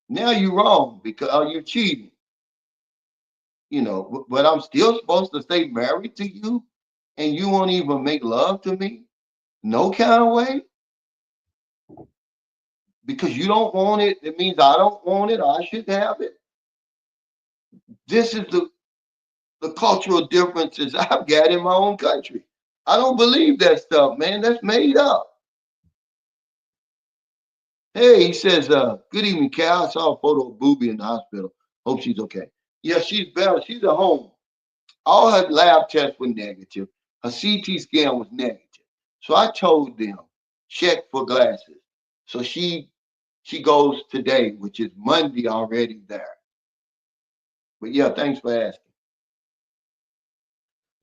Now you're wrong because you're cheating. But I'm still supposed to stay married to you and you won't even make love to me? No kind of way? Because you don't want it, it means I don't want it, I should have it. This is the cultural differences I've got in my own country. I don't believe that stuff, man. That's made up. Hey, he says, good evening, Cal. I saw a photo of Booby in the hospital. Hope she's okay. Yeah, she's better. She's at home. All her lab tests were negative. Her CT scan was negative. So I told them, check for glasses. So she goes today, which is Monday already there. But yeah, thanks for asking.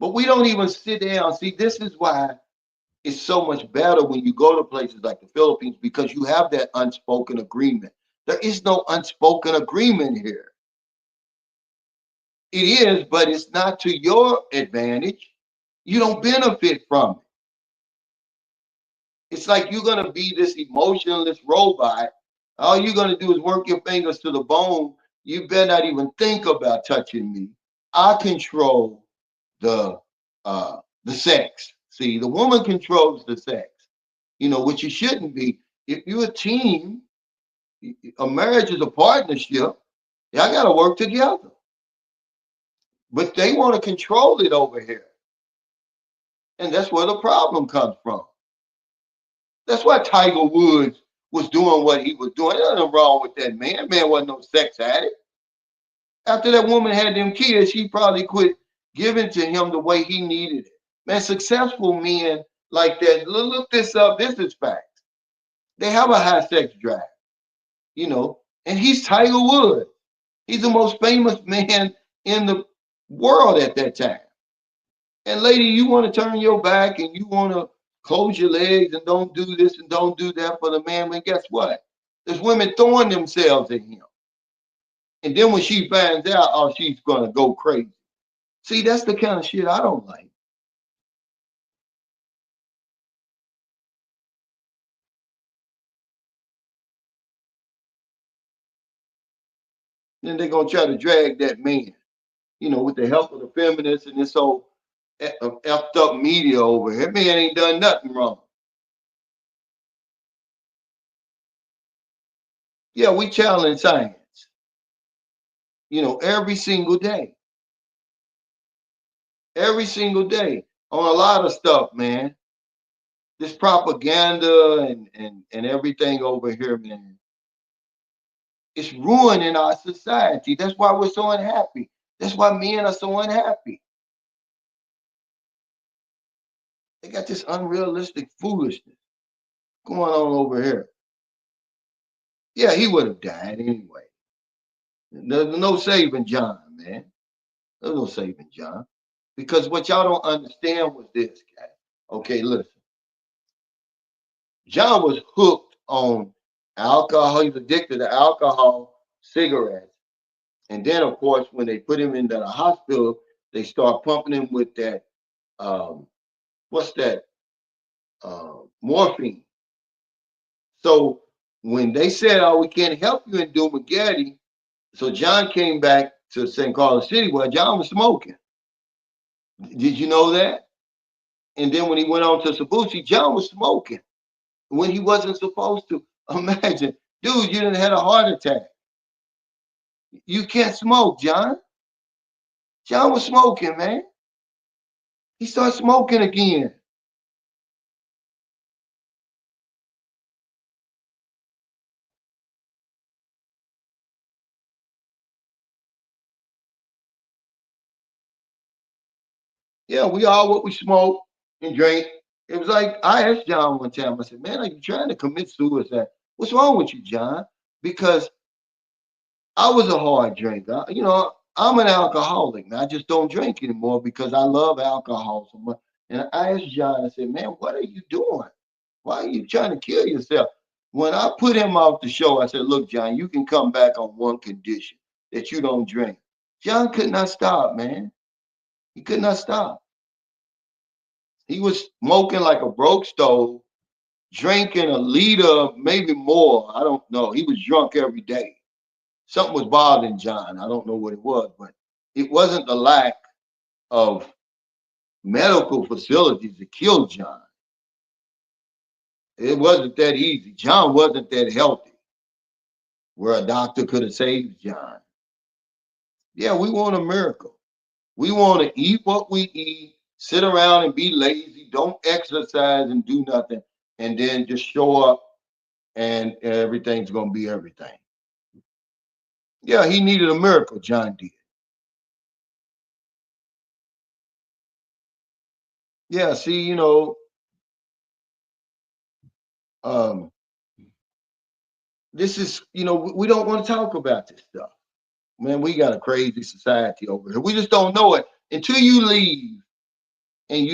But we don't even sit down. See, this is why it's so much better when you go to places like the Philippines because you have that unspoken agreement. There is no unspoken agreement here. It is, but it's not to your advantage. You don't benefit from it. It's like you're going to be this emotionless robot. All you're going to do is work your fingers to the bone. You better not even think about touching me. I control the sex. See, the woman controls the sex. Which you shouldn't be. If you're a team, a marriage is a partnership. Y'all got to work together. But they want to control it over here. And that's where the problem comes from. That's why Tiger Woods was doing what he was doing. There's nothing wrong with that man. Man wasn't no sex addict. After that woman had them kids, she probably quit giving to him the way he needed it. Man, successful men like that, look this up. This is fact. They have a high sex drive, and he's Tiger Woods. He's the most famous man in the world at that time. And lady, you want to turn your back and you want to close your legs and don't do this and don't do that for the man. But guess what? There's women throwing themselves at him. And then when she finds out, oh, she's going to go crazy. See, that's the kind of shit I don't like. Then they're going to try to drag that man, with the help of the feminists and this whole effed up media over here. That man ain't done nothing wrong. Yeah, we challenge science, every single day. Every single day on a lot of stuff, man. This propaganda and everything over here, man. It's ruining our society. That's why we're so unhappy. That's why men are so unhappy. They got this unrealistic foolishness going on over here. Yeah, he would have died anyway. There's no saving John, man. There's no saving John. Because what y'all don't understand was this, guy. Okay, listen. John was hooked on alcohol. He was addicted to alcohol, cigarettes. And then, of course, when they put him into the hospital, they start pumping him with that, what's that, morphine. So when they said, oh, we can't help you in Dumageddon, so John came back to St. Carlos City where John was smoking. Did you know that? And then when he went on to Sabusi, John was smoking when he wasn't supposed to. Imagine, dude, you didn't have a heart attack. You can't smoke, John. John was smoking, man. He started smoking again. Yeah, we all what we smoke and drink. It was like I asked John one time. I said, "Man, are you trying to commit suicide? What's wrong with you, John?" Because I was a hard drinker. I'm an alcoholic. Now I just don't drink anymore because I love alcohol so much. And I asked John. I said, "Man, what are you doing? Why are you trying to kill yourself?" When I put him off the show, I said, "Look, John, you can come back on one condition that you don't drink." John could not stop, man. He could not stop. He was smoking like a broke stove, drinking a liter, maybe more. I don't know. He was drunk every day. Something was bothering John. I don't know what it was, but it wasn't the lack of medical facilities that killed John. It wasn't that easy. John wasn't that healthy where a doctor could have saved John. Yeah, we want a miracle. We want to eat what we eat, sit around and be lazy, don't exercise and do nothing, and then just show up and everything's gonna be everything. Yeah, he needed a miracle, John did. Yeah, see, um, this is, we don't want to talk about this stuff. Man, we got a crazy society over here. We just don't know it until you leave and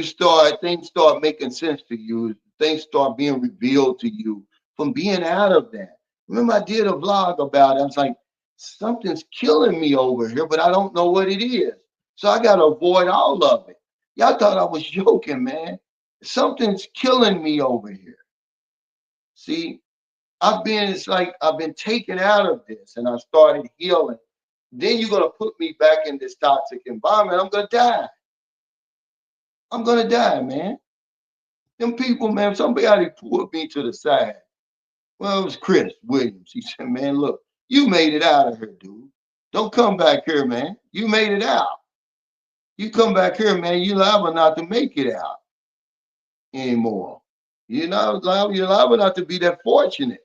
things start making sense to you. Things start being revealed to you from being out of that. Remember, I did a vlog about it. I was like, something's killing me over here, but I don't know what it is. So I got to avoid all of it. Y'all thought I was joking, man. Something's killing me over here. See, it's like I've been taken out of this and I started healing. Then you're going to put me back in this toxic environment. I'm going to die. I'm going to die, man. Them people, man, somebody pulled me to the side. Well, it was Chris Williams. He said, man, look, you made it out of here, dude. Don't come back here, man. You made it out. You come back here, man, you liable not to make it out anymore. You're liable not to be that fortunate.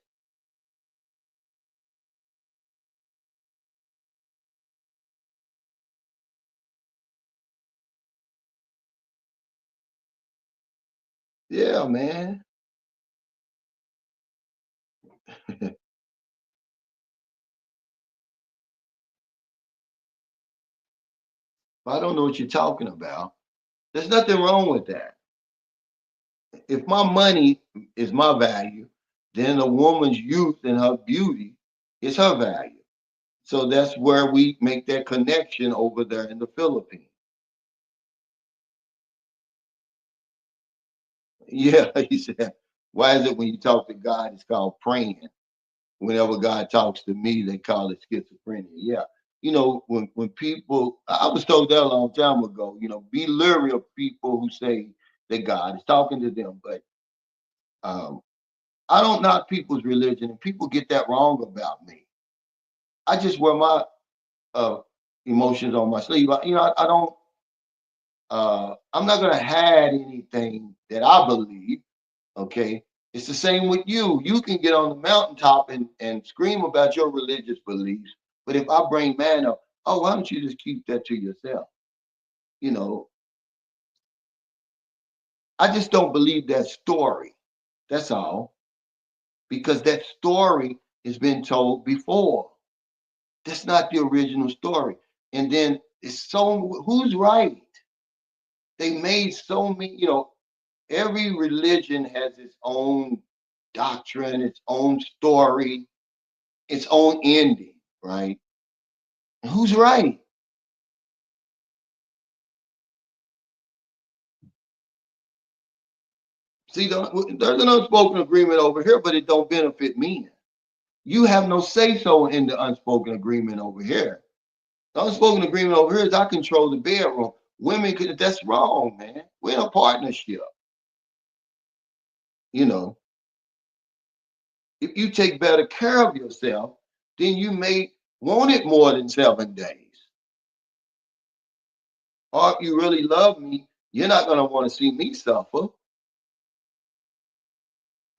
Yeah, man. I don't know what you're talking about. There's nothing wrong with that. If my money is my value, then a woman's youth and her beauty is her value. So that's where we make that connection over there in the Philippines. Yeah, he said, why is it when you talk to God, it's called praying? Whenever God talks to me, they call it schizophrenia. Yeah. When people, I was told that a long time ago, be leery of people who say that God is talking to them. But um, I don't knock people's religion, and people get that wrong about me. I just wear my uh, emotions on my sleeve. I don't. I'm not gonna hide anything that I believe. Okay, it's the same with you. You can get on the mountaintop and scream about your religious beliefs, but if I bring man up, oh, why don't you just keep that to yourself? You know, I just don't believe that story. That's all, because that story has been told before. That's not the original story. And then it's so who's right? They made so many, every religion has its own doctrine, its own story, its own ending, right? And who's right? See, there's an unspoken agreement over here, but it don't benefit me. You have no say so in the unspoken agreement over here. The unspoken agreement over here is I control the bedroom. Women could, that's wrong, man. We're in a partnership. You know, if you take better care of yourself, then you may want it more than 7 days. Or if you really love me, you're not going to want to see me suffer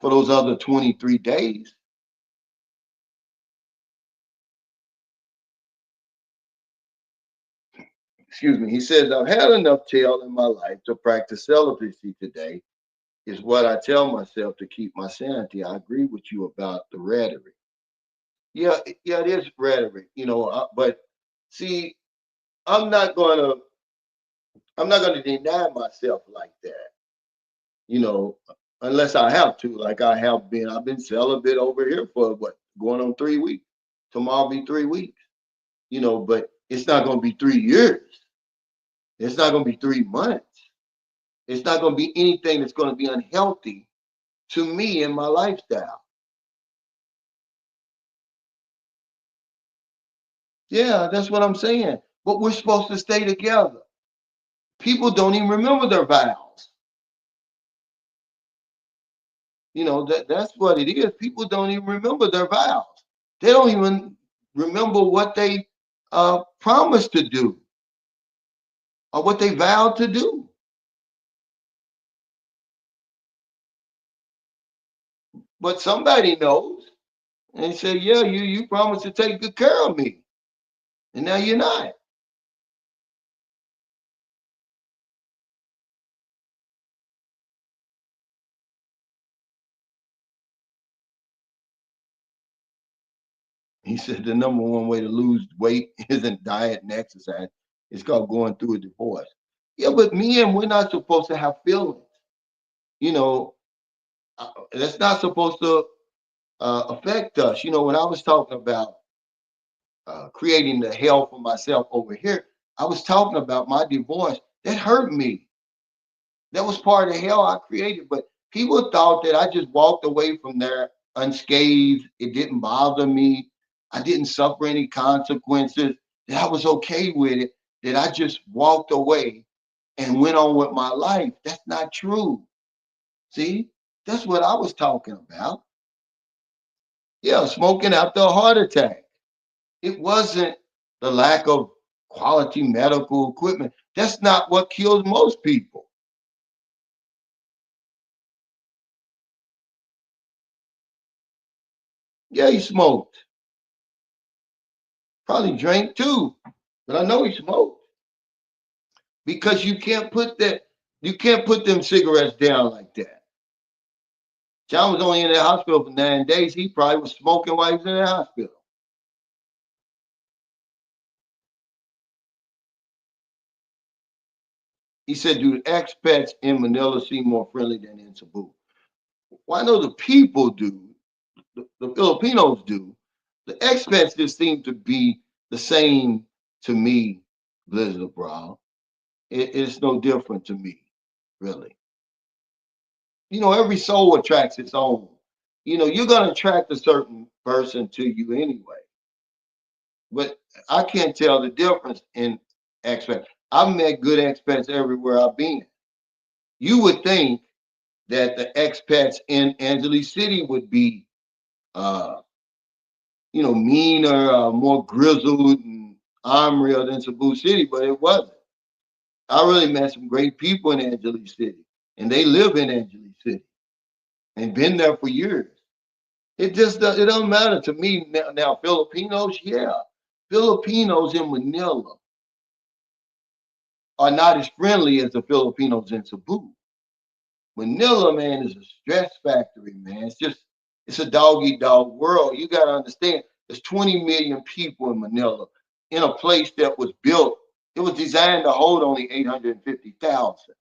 for those other 23 days. Excuse me. He says, I've had enough tale in my life to practice celibacy today, is what I tell myself to keep my sanity. I agree with you about the rhetoric. Yeah, yeah, it is rhetoric, but see, I'm not going to I'm not going to deny myself like that, you know, unless I have to, like I have been. I've been celibate over here for what, going on 3 weeks. Tomorrow be 3 weeks, but it's not going to be 3 years. It's not going to be 3 months. It's not going to be anything that's going to be unhealthy to me and my lifestyle. Yeah, that's what I'm saying. But we're supposed to stay together. People don't even remember their vows. That's what it is. People don't even remember their vows. They don't even remember what they promised to do or what they vowed to do. but somebody knows. And he said, yeah, you promised to take good care of me. And now you're not. He said the number one way to lose weight isn't diet and exercise. It's called going through a divorce. Yeah, but me and we're not supposed to have feelings. You know, that's not supposed to affect us. When I was talking about creating the hell for myself over here, I was talking about my divorce. That hurt me. That was part of the hell I created. But people thought that I just walked away from there unscathed. It didn't bother me. I didn't suffer any consequences. That I was okay with it. That I just walked away and went on with my life. That's not true. See, that's what I was talking about. Yeah, smoking after a heart attack. It wasn't the lack of quality medical equipment. That's not what kills most people. Yeah, he smoked. Probably drank too, but I know he smoked because you can't put them cigarettes down like that. John was only in the hospital for 9 days. He probably was smoking while he was in the hospital. He said, "Do expats in Manila seem more friendly than in Cebu?" Well, I know the people do. The Filipinos do. The expats just seem to be the same to me, Blizzard Brown. It's no different to me, really. Every soul attracts its own. You're going to attract a certain person to you anyway. But I can't tell the difference in expats. I've met good expats everywhere I've been. You would think that the expats in Angeles City would be, uh, meaner, more grizzled and ornery than Cebu City, but it wasn't. I really met some great people in Angeles City, and they live in Angeles City and been there for years. It doesn't matter to me now. Filipinos, yeah, Filipinos in Manila are not as friendly as the Filipinos in Cebu. Manila, man, is a stress factory, man. It's a dog eat dog world. You got to understand, there's 20 million people in Manila in a place that was built. It was designed to hold only 850,000.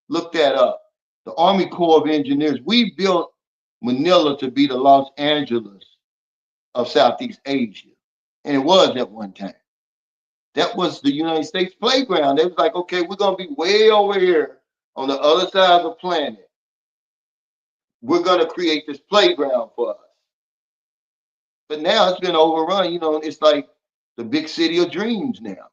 Look that up. The Army Corps of Engineers, we built Manila to be the Los Angeles of Southeast Asia. And it was at one time. That was the United States playground. They was like, okay, we're going to be way over here on the other side of the planet. We're going to create this playground for us. But now it's been overrun. It's like the big city of dreams now.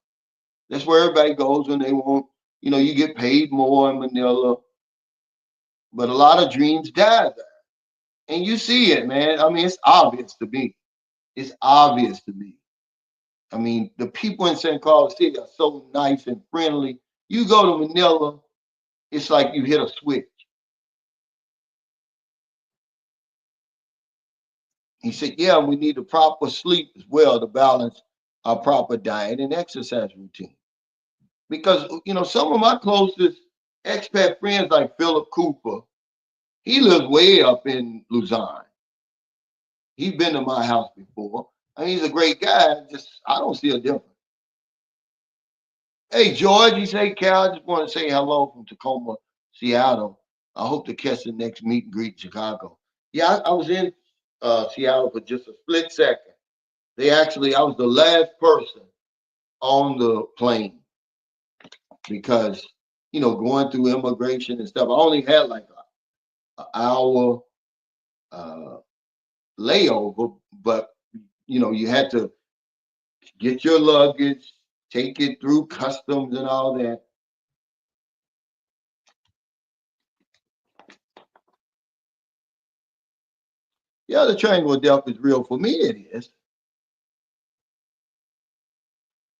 That's where everybody goes when they want, you get paid more in Manila. But a lot of dreams die there. And you see it, man. I mean, it's obvious to me. It's obvious to me. I mean, the people in San Carlos City are so nice and friendly. You go to Manila, it's like you hit a switch. He said, yeah, we need a proper sleep as well to balance our proper diet and exercise routine. Because, some of my closest expat friends, like Philip Cooper, he lives way up in Luzon. He's been to my house before. I mean, he's a great guy. Just, I don't see a difference. Hey, George, he say, Cal, I just want to say hello from Tacoma, Seattle. I hope to catch the next meet and greet in Chicago. Yeah, I was in Seattle for just a split second. I was the last person on the plane because, going through immigration and stuff, I only had like an hour uh, layover, but, you had to get your luggage, take it through customs and all that. Yeah, the triangle of death is real. For me, it is.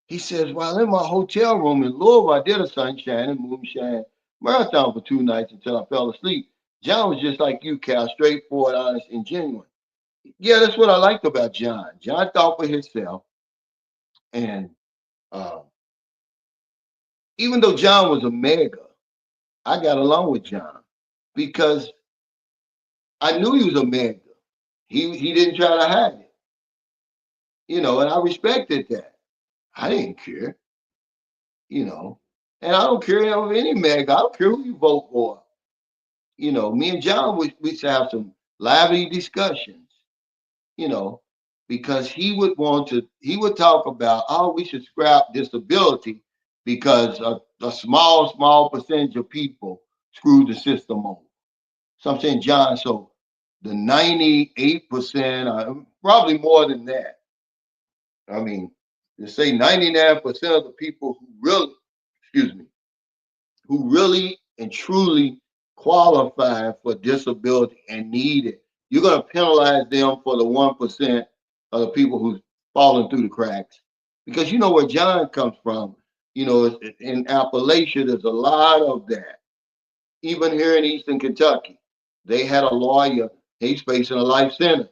He says, while in my hotel room in Louisville, I did a sunshine and moonshine marathon for 2 nights until I fell asleep. John was just like you, Cal, straightforward, honest, and genuine. Yeah, that's what I liked about John. John thought for himself, and uh, even though John was a mega, I got along with John because I knew he was a mega. He didn't try to hide it, and I respected that. I didn't care, you know, and I don't care of any mega. I don't care who you vote for. Me and John we used to have some lively discussions, you know, because he would talk about, oh, we should scrap disability because a small percentage of people screwed the system over. So I'm saying, John, so the 98%, probably more than that. I mean, to say 99% of the people excuse me, who really and truly qualify for disability and need it, you're going to penalize them for the 1% of the people who's falling through the cracks. Because you know where John comes from. In Appalachia, there's a lot of that. Even here in Eastern Kentucky, they had a lawyer, he's facing a life sentence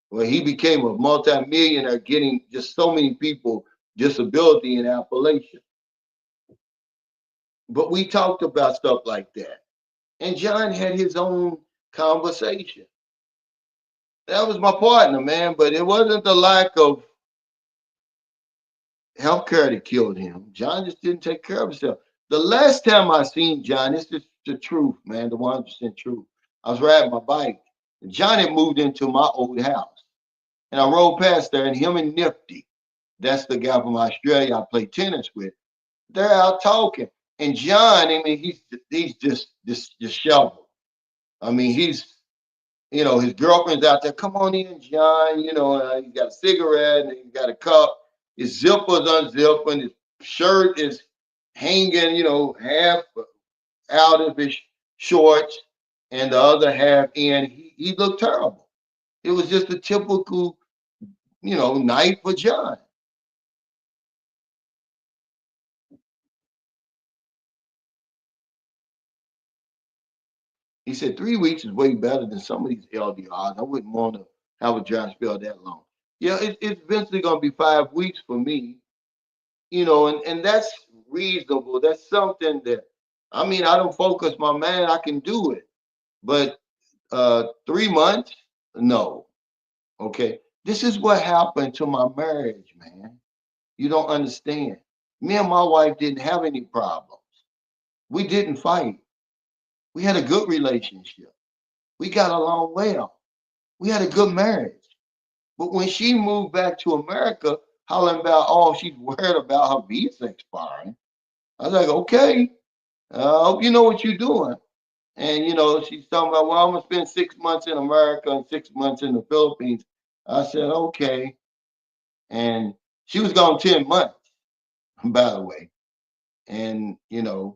where he became a multimillionaire getting just so many people disability in Appalachia. But we talked about stuff like that. And John had his own conversation. That was my partner, man. But it wasn't the lack of healthcare that killed him. John just didn't take care of himself. The last time I seen John, this is the truth, man, the 100% truth. I was riding my bike. John had moved into my old house. And I rode past there, and him and Nifty, that's the guy from Australia I play tennis with, they're out talking. And John, I mean, he's just disheveled. I mean, his girlfriend's out there. Come on in, John. He got a cigarette and he got a cup. His zipper's unzipping. His shirt is hanging, half out of his shorts and the other half in. He looked terrible. It was just a typical, night for John. He said 3 weeks is way better than some of these LDRs. I wouldn't want to have a dry spell that long. Yeah, it's eventually going to be 5 weeks for me, and that's reasonable. That's something that, I mean, I don't focus my man, I can do it. But 3 months, no. Okay. This is what happened to my marriage, man. You don't understand. Me and my wife didn't have any problems. We didn't fight. We had a good relationship. We got along well. We had a good marriage. But when she moved back to America, hollering about, oh, she's worried about her visa expiring. I was like, okay, I hope you know what you're doing. And, she's talking about, well, I'm going to spend 6 months in America and 6 months in the Philippines. I said, okay. And she was gone 10 months, by the way. And, and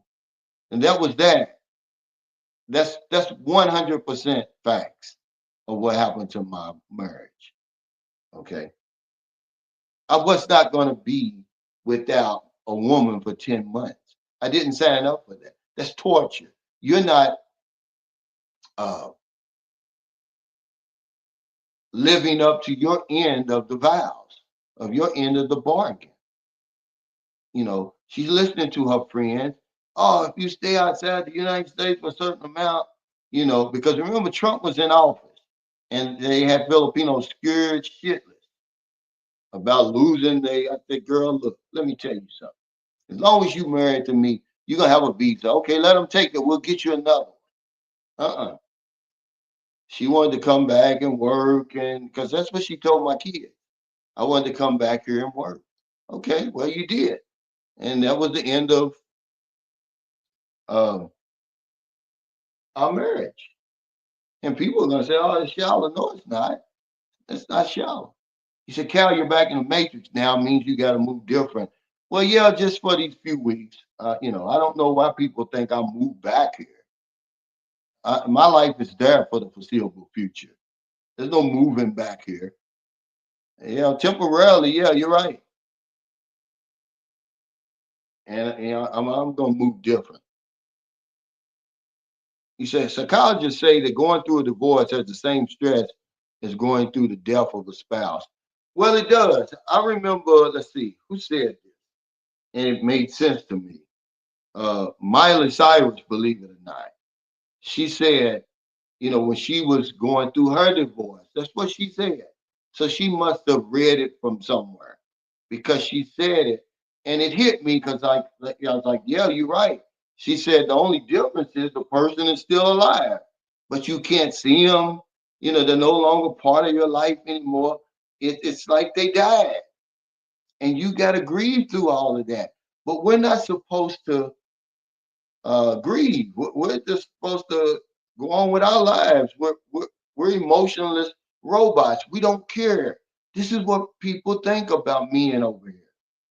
that was that. That's 100% facts of what happened to my marriage. Okay. I was not going to be without a woman for 10 months. I didn't sign up for that. That's torture. You're not uh, living up to your end of the vows, of your end of the bargain. She's listening to her friends. Oh, if you stay outside the United States for a certain amount, because remember, Trump was in office and they had Filipinos scared shitless about losing. I said, girl, look, let me tell you something. As long as you married to me, you're going to have a visa. Okay, let them take it. We'll get you another one. She wanted to come back and work, and because that's what she told my kids. I wanted to come back here and work. Okay, well, you did. And that was the end of uh, our marriage. And people are going to say, oh, it's shallow. No, it's not. It's not shallow. He said, Cal, you're back in the matrix now. It means you got to move different. Well, yeah, just for these few weeks. I don't know why people think I moved back here. My life is there for the foreseeable future. There's no moving back here. Temporarily, yeah, you're right. And I'm going to move different. He said psychologists say that going through a divorce has the same stress as going through the death of a spouse. Well, it does. I remember, let's see, who said this? And it made sense to me. Miley Cyrus, believe it or not. She said, when she was going through her divorce, that's what she said. So she must have read it from somewhere because she said it, and it hit me because I was like, yeah, you're right. She said the only difference is the person is still alive, but you can't see them. They're no longer part of your life anymore. It's like they died, and you got to grieve through all of that. But we're not supposed to grieve. We're just supposed to go on with our lives. We're emotionless robots. We don't care. This is what people think about men over here.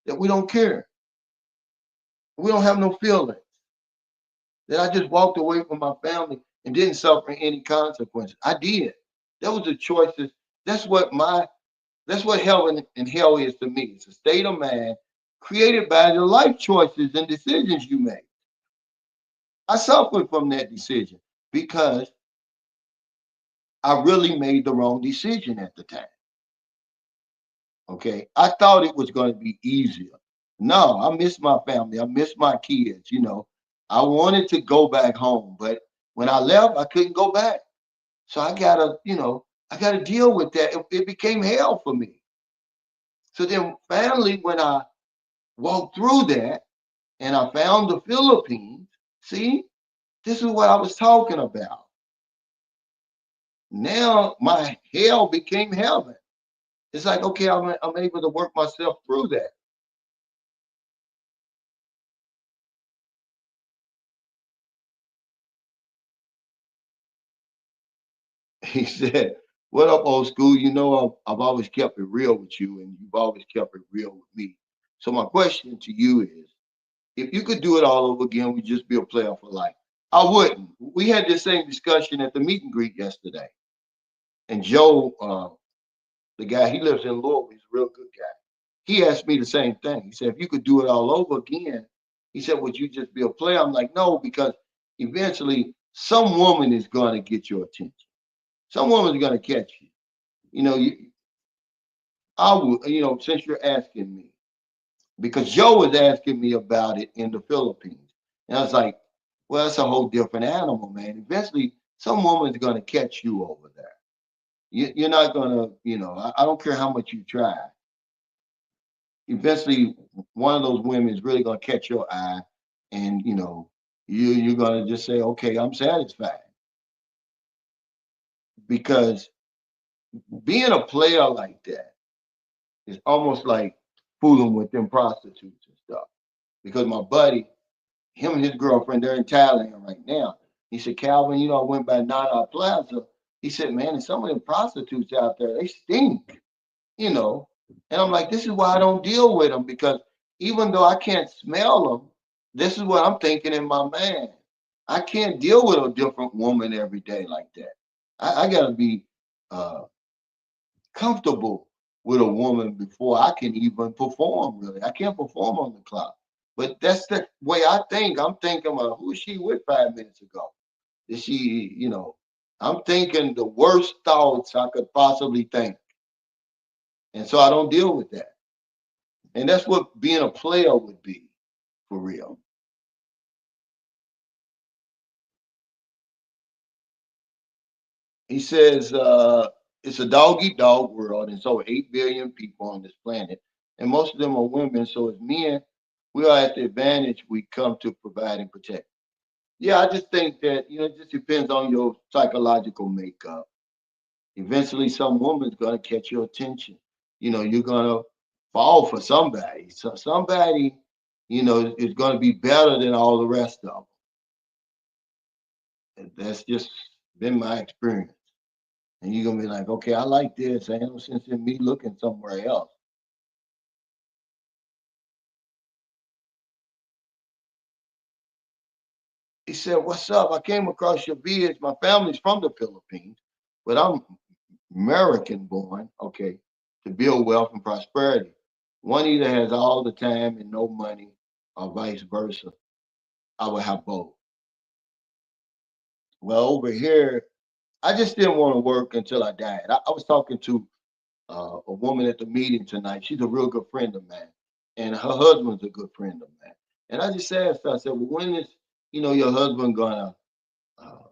That we don't care. We don't have no feelings. That I just walked away from my family and didn't suffer any consequences. I did. That was the choices. That's what my that's what heaven and hell is to me. It's a state of mind created by the life choices and decisions you make. I suffered from that decision because I really made the wrong decision at the time. Okay. I thought it was going to be easier. No, I miss my family. I miss my kids. I wanted to go back home, but when I left, I couldn't go back. So I gotta deal with that. It became hell for me. So then finally, when I walked through that and I found the Philippines, see, this is what I was talking about. Now my hell became heaven. It's like, okay, I'm able to work myself through that. He said, what up, old school? I've always kept it real with you, and you've always kept it real with me. So my question to you is, if you could do it all over again, would you just be a player for life? I wouldn't. We had this same discussion at the meet and greet yesterday. And Joe, the guy, he lives in Louisville. He's a real good guy. He asked me the same thing. He said, if you could do it all over again, he said, would you just be a player? I'm like, no, because eventually some woman is going to get your attention. Some woman's going to catch you. You know, you, I would, since you're asking me, because Joe was asking me about it in the Philippines. And I was like, well, it's a whole different animal, man. Eventually, some woman's going to catch you over there. You're not going to, I don't care how much you try. Eventually, one of those women is really going to catch your eye. And, you're going to just say, okay, I'm satisfied. Because being a player like that is almost like fooling with them prostitutes and stuff. Because my buddy, him and his girlfriend, they're in Thailand right now. He said, Calvin, I went by Nana Plaza. He said, man, and some of them prostitutes out there, they stink, you know. And I'm like, this is why I don't deal with them because even though I can't smell them, this is what I'm thinking in my mind. I can't deal with a different woman every day like that. I got to be uh, comfortable with a woman before I can even perform, really. I can't perform on the clock. But that's the way I think. I'm thinking, well, who was she with 5 minutes ago? Is she, I'm thinking the worst thoughts I could possibly think. And so I don't deal with that. And that's what being a player would be for real. He says it's a dog eat dog world, and so 8 billion people on this planet, and most of them are women. So as men, we are at the advantage we come to provide and protect. Yeah, I just think that it just depends on your psychological makeup. Eventually, some woman's gonna catch your attention. You're gonna fall for somebody. So somebody, is gonna be better than all the rest of them. And that's just been my experience. And you're gonna be like, okay, I like this. Ain't no sense in me looking somewhere else. He said, what's up? I came across your vids. My family's from the Philippines, but I'm American born, okay, to build wealth and prosperity. One either has all the time and no money, or vice versa. I would have both. Well, over here, I just didn't want to work until I died. I was talking to a woman at the meeting tonight. She's a real good friend of mine, and her husband's a good friend of mine. And I just asked her, I said, "Well, when is your husband gonna?" Uh,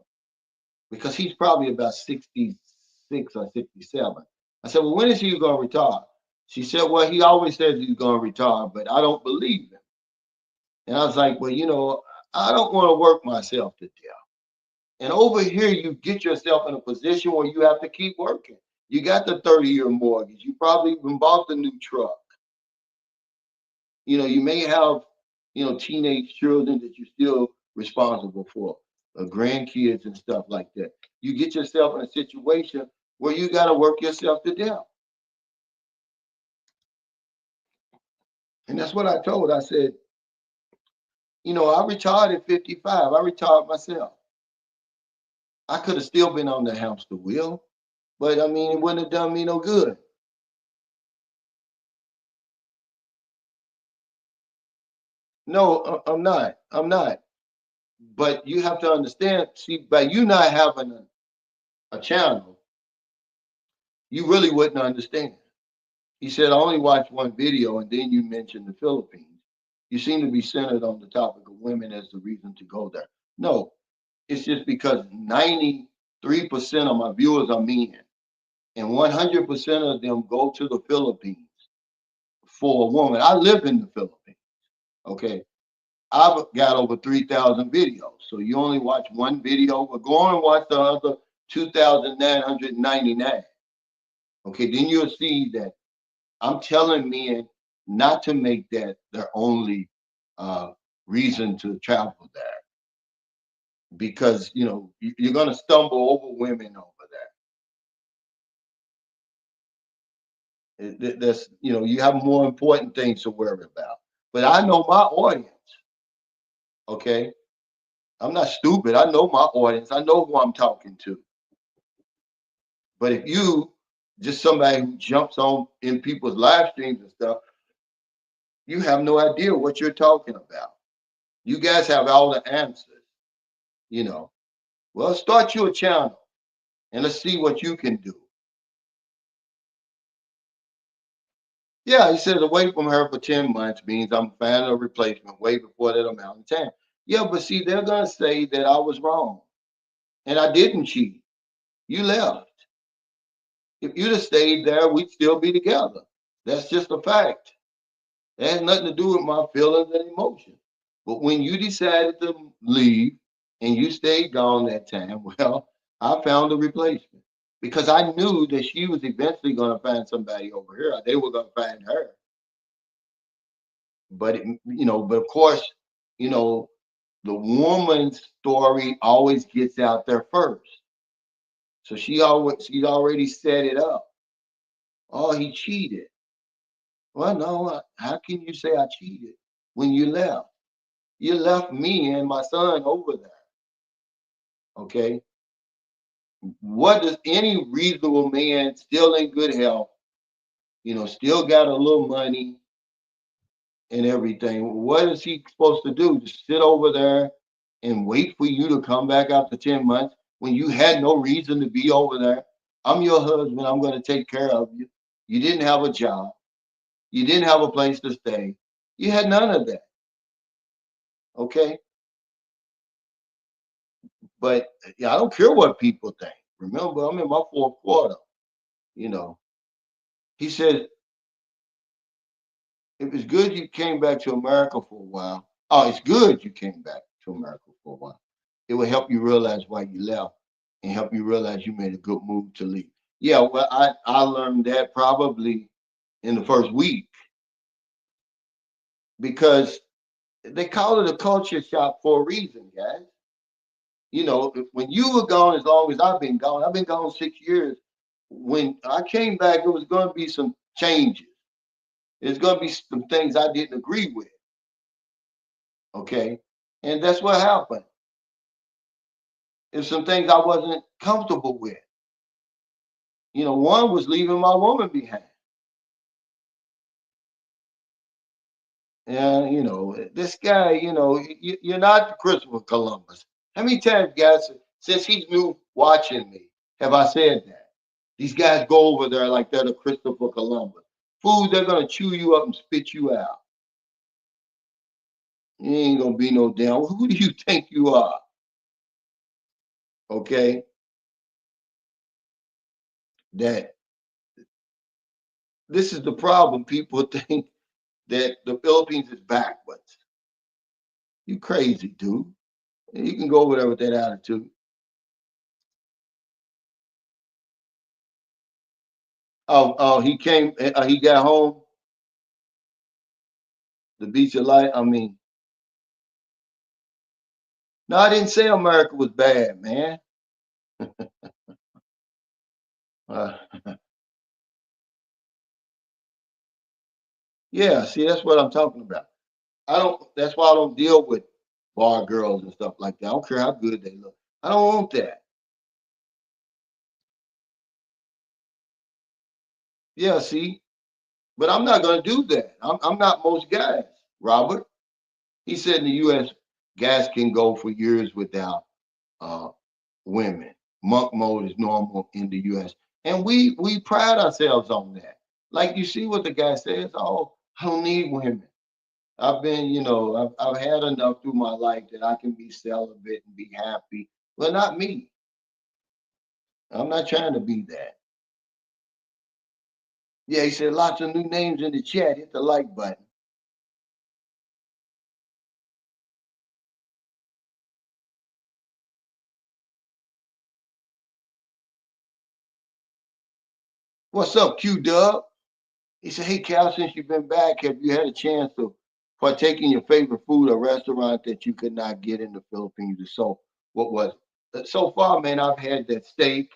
because he's probably about 66 or 67. I said, "Well, when is he gonna retire?" She said, "Well, he always says he's gonna retire, but I don't believe him." And I was like, "Well, I don't want to work myself to death." And over here, you get yourself in a position where you have to keep working. You got the 30-year mortgage. You probably even bought the new truck. You may have, teenage children that you're still responsible for, grandkids and stuff like that. You get yourself in a situation where you got to work yourself to death. And that's what I told. I said, I retired at 55. I retired myself. I could have still been on the hamster wheel, but I mean, it wouldn't have done me no good. No, I'm not. I'm not. But you have to understand, see, by you not having a channel, you really wouldn't understand. He said, I only watched one video, and then you mentioned the Philippines. You seem to be centered on the topic of women as the reason to go there. No, it's just because 93% of my viewers are men, and 100% of them go to the Philippines for a woman. I live in the Philippines, okay? I've got over 3,000 videos. So you only watch one video, but go on and watch the other 2,999. Okay, then you'll see that I'm telling men not to make that their only uh, reason to travel there because you're going to stumble over women over there. That's you have more important things to worry about. But I know my audience. Okay, I'm not stupid. I know my audience. I know who I'm talking to. But if you just somebody who jumps on in people's live streams and stuff, you have no idea what you're talking about. You guys have all the answers, you know. Well, start you a channel and let's see what you can do. Yeah, he says away from her for 10 months means I'm finding a replacement way before that amount of time. Yeah, but see, they're gonna say that I was wrong and I didn't cheat. You left. If you'd have stayed there, we'd still be together. That's just a fact. It has nothing to do with my feelings and emotions. But when you decided to leave and you stayed gone that time, well, I found a replacement because I knew that she was eventually going to find somebody over here. They were going to find her. But of course, you know, the woman's story always gets out there first. So she'd already set it up. Oh, he cheated. Well, no, how can you say I cheated when you left? You left me and my son over there. Okay. What does any reasonable man still in good health, still got a little money and everything? What is he supposed to do? Just sit over there and wait for you to come back after 10 months when you had no reason to be over there? I'm your husband. I'm going to take care of you. You didn't have a job. You didn't have a place to stay. You had none of that. Okay. But yeah, I don't care what people think. Remember, I'm in my fourth quarter. You know, he said, if it's good you came back to America for a while. Oh, it's good you came back to America for a while. It will help you realize why you left and help you realize you made a good move to leave. Yeah, well, I learned that probably in the first week because they call it a culture shock for a reason, guys. When you were gone as long as I've been gone 6 years. When I came back, it was going to be some changes. There's going to be some things I didn't agree with. Okay. And that's what happened. There's some things I wasn't comfortable with. One was leaving my woman behind. And, this guy, you're not Christopher Columbus. How many times, guys, Since he's new watching me, have I said that? These guys go over there like they're the Christopher Columbus. Food, they're gonna chew you up and spit you out. You ain't gonna be no damn. Who do you think you are? Okay, that this is the problem. People think that the Philippines is backwards. You crazy, dude. You can go over there with that attitude. Oh, he came. He got home. The beach of light. I mean, no, I didn't say America was bad, man. Uh, yeah, see, that's what I'm talking about. I don't. That's why I don't deal with bar girls and stuff like that. I don't care how good they look. I don't want that. Yeah, see, but I'm not going to do that. I'm not most guys, Robert. He said in the U.S., guys can go for years without uh, women. Monk mode is normal in the U.S., and we pride ourselves on that. Like you see what the guy says. Oh, I don't need women. I've been, I've had enough through my life that I can be celibate and be happy. Well, not me. I'm not trying to be that. Yeah, he said lots of new names in the chat. Hit the like button. What's up, Q Dub? He said, hey, Cal, since you've been back, have you had a chance to partake in your favorite food or restaurant that you could not get in the Philippines? So, what was it? So far, man, I've had that steak.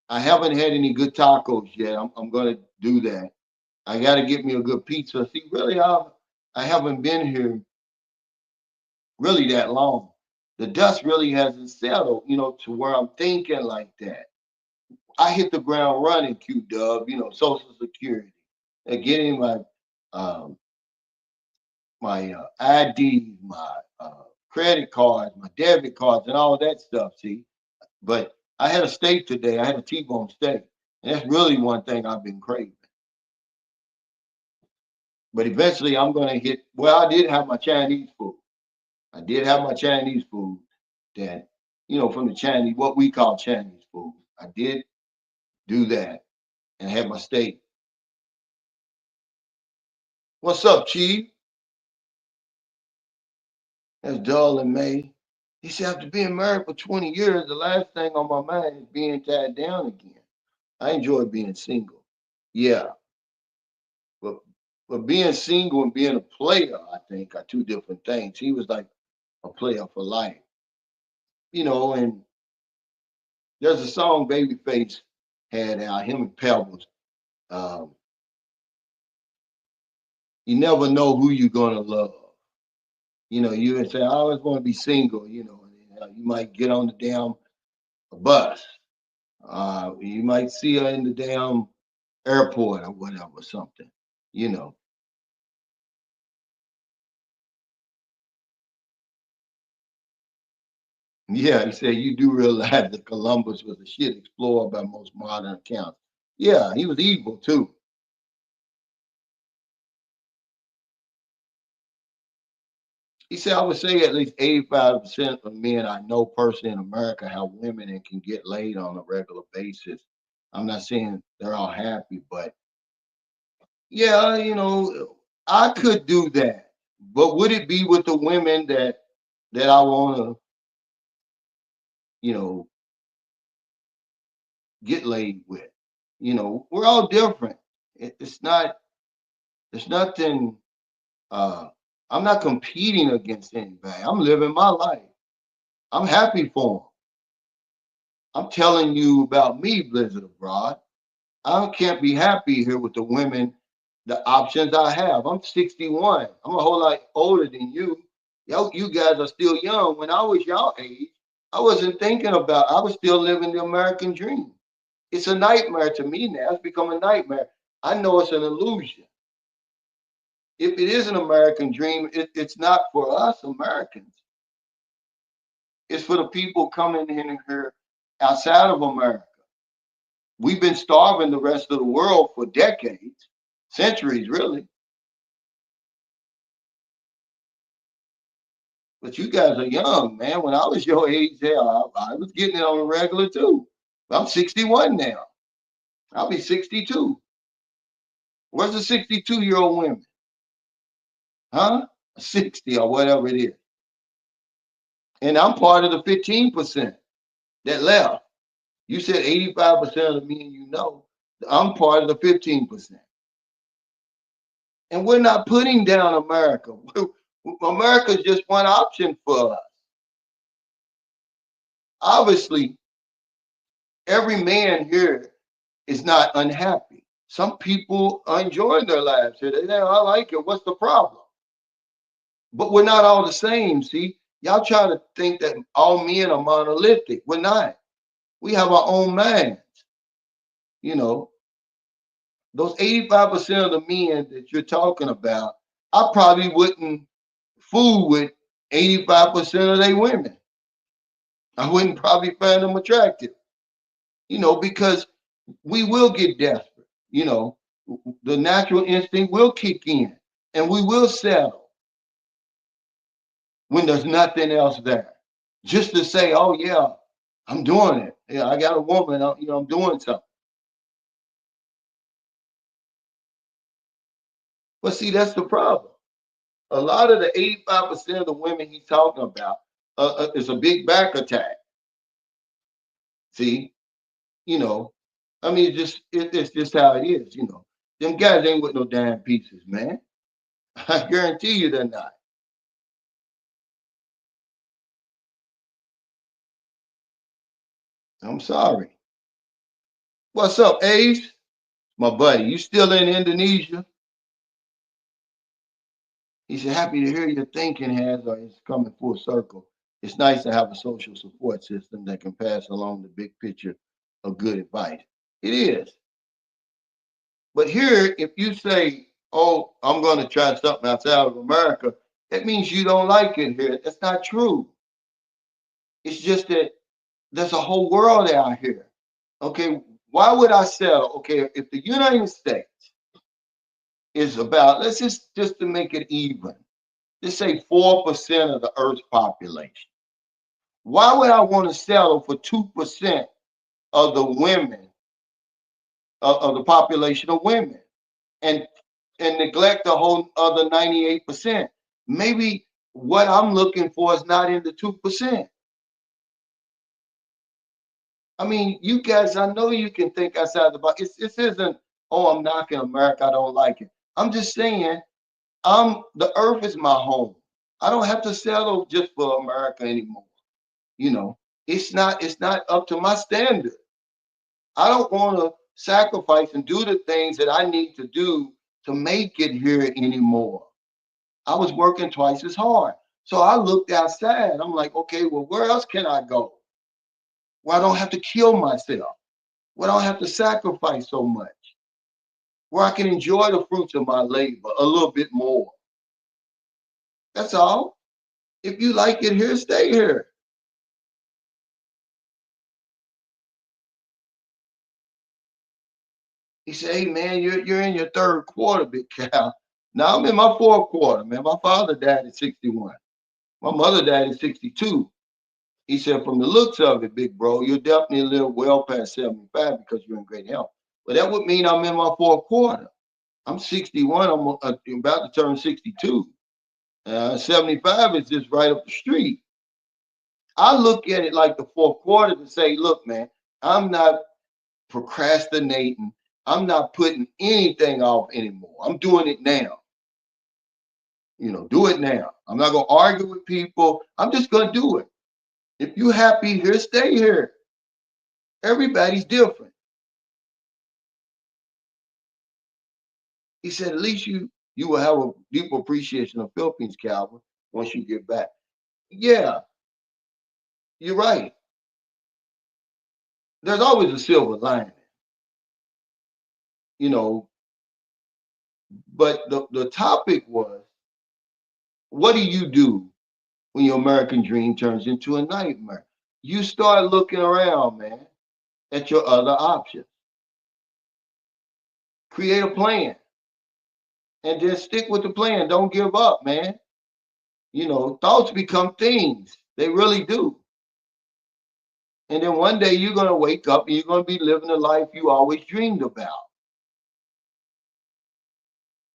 I haven't had any good tacos yet. I'm going to do that. I got to get me a good pizza. See, really, I haven't been here really that long. The dust really hasn't settled, to where I'm thinking like that. I hit the ground running, Q Dub, Social Security, and getting um, my ID, my credit cards, my debit cards, and all that stuff. See, but I had a steak today. I had a T-bone steak, and that's really one thing I've been craving. But eventually, I'm going to hit. Well, I did have my Chinese food. I did have my Chinese food that, from the Chinese, what we call Chinese food. I did do that and had my steak. What's up, Chief? That's dull in May. He said, after being married for 20 years, the last thing on my mind is being tied down again. I enjoy being single. Yeah, but being single and being a player, I think, are two different things. He was like a player for life, and there's a song Babyface had out, him and Pebbles. Um, you never know who you're gonna love. You would say, I always want to be single, you might get on the damn bus. You might see her in the damn airport or whatever, something, you know. Yeah, he said you do realize that Columbus was a shit explorer by most modern accounts. Yeah, he was evil too. He said I would say at least 85% of men I know personally in America have women and can get laid on a regular basis. I'm not saying they're all happy, but yeah, I could do that. But would it be with the women that I want to, you know, get laid with? We're all different. It's not. There's nothing. Uh, I'm not competing against anybody. I'm living my life. I'm happy for them. I'm telling you about me, Blizzard Abroad. I can't be happy here with the women, the options I have. I'm 61. I'm a whole lot older than you. You guys are still young. When I was y'all age, I wasn't thinking about. I was still living the American dream. It's a nightmare to me now. It's become a nightmare. I know it's an illusion. If it is an American dream, it's not for us Americans. It's for the people coming in here outside of America. We've been starving the rest of the world for decades, centuries, really. But you guys are young, man. When I was your age, I was getting it on the regular too. I'm 61 now. I'll be 62. Where's the 62-year-old women? Huh? 60 or whatever it is. And I'm part of the 15% that left. You said 85% of the men you know. I'm part of the 15%. And we're not putting down America. America is just one option for us. Obviously, every man here is not unhappy. Some people are enjoying their lives here. They say, I like it. What's the problem? But we're not all the same. See, y'all try to think that all men are monolithic. We're not. We have our own minds. You know, those 85% of the men that you're talking about, I probably wouldn't fool with 85% of their women. I wouldn't probably find them attractive, because we will get desperate. The natural instinct will kick in and we will settle when there's nothing else there. Just to say, oh, yeah, I'm doing it. Yeah, I got a woman, I'm doing something. But see, that's the problem. A lot of the 85% of the women he's talking about is a big back attack. See, I mean, it's just how it is. Them guys ain't with no damn pieces, man. I guarantee you they're not. I'm sorry. What's up, Ace? My buddy, you still in Indonesia? He said, happy to hear your thinking is coming full circle. It's nice to have a social support system that can pass along the big picture of good advice. It is. But here, if you say, oh, I'm going to try something outside of America, that means you don't like it here. That's not true. It's just that there's a whole world out here. Okay, why would I settle? Okay, if the United States is about, let's just to make it even, let's say 4% of the Earth's population. Why would I want to settle for 2% of the women, of the population of women, and neglect the whole other 98%? Maybe what I'm looking for is not in the 2%. I mean, you guys, I know you can think outside the box. This isn't, oh, I'm knocking America, I don't like it. I'm just saying, the earth is my home. I don't have to settle just for America anymore. It's not up to my standard. I don't want to sacrifice and do the things that I need to do to make it here anymore. I was working twice as hard. So I looked outside. I'm like, okay, well, where else can I go? Where I don't have to kill myself, where I don't have to sacrifice so much, where I can enjoy the fruits of my labor a little bit more. That's all. If you like it here, stay here. He said, hey, man, you're in your third quarter, Big Cal. Now I'm in my fourth quarter, man. My father died at 61. My mother died at 62. He said, from the looks of it, big bro, you're definitely live well past 75 because you're in great health. But that would mean I'm in my fourth quarter. I'm 61. I'm about to turn 62. 75 is just right up the street. I look at it like the fourth quarter to say, look, man, I'm not procrastinating. I'm not putting anything off anymore. I'm doing it now. Do it now. I'm not going to argue with people. I'm just going to do it. If you're happy here, stay here. Everybody's different. He said, at least you will have a deep appreciation of Philippines, Calvin, once you get back. Yeah, you're right. There's always a silver lining, you know. But the topic was, what do you do when your American dream turns into a nightmare. You start looking around, man, at your other options. Create a plan and then stick with the plan. Don't give up, man. Thoughts become things. They really do. And then one day you're going to wake up and you're going to be living the life you always dreamed about.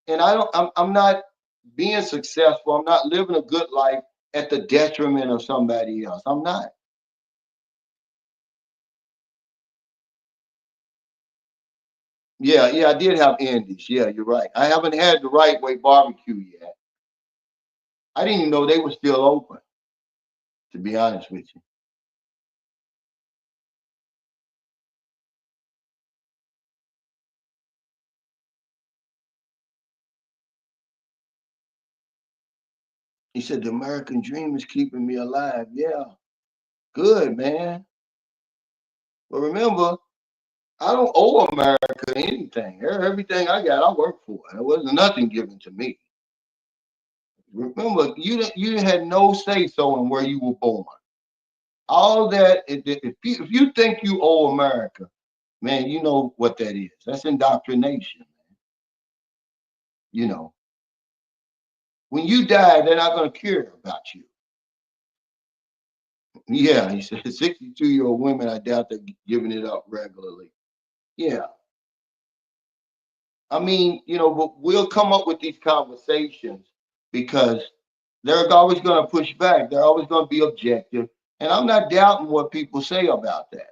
And I'm not being successful. I'm not living a good life at the detriment of somebody else. I'm not. Yeah, I did have Andy's. Yeah, you're right. I haven't had the right way barbecue yet. I didn't even know they were still open, to be honest with you. He said, the American dream is keeping me alive. Yeah, good, man. But remember, I don't owe America anything. Everything I got, I worked for. There wasn't nothing given to me. Remember, you had no say so in where you were born. All that, if you think you owe America, man, you know what that is. That's indoctrination. You know, when you die, they're not going to care about you. Yeah, he said 62-year-old women, I doubt they're giving it up regularly. Yeah. I mean, but we'll come up with these conversations because they're always going to push back. They're always going to be objective. And I'm not doubting what people say about that.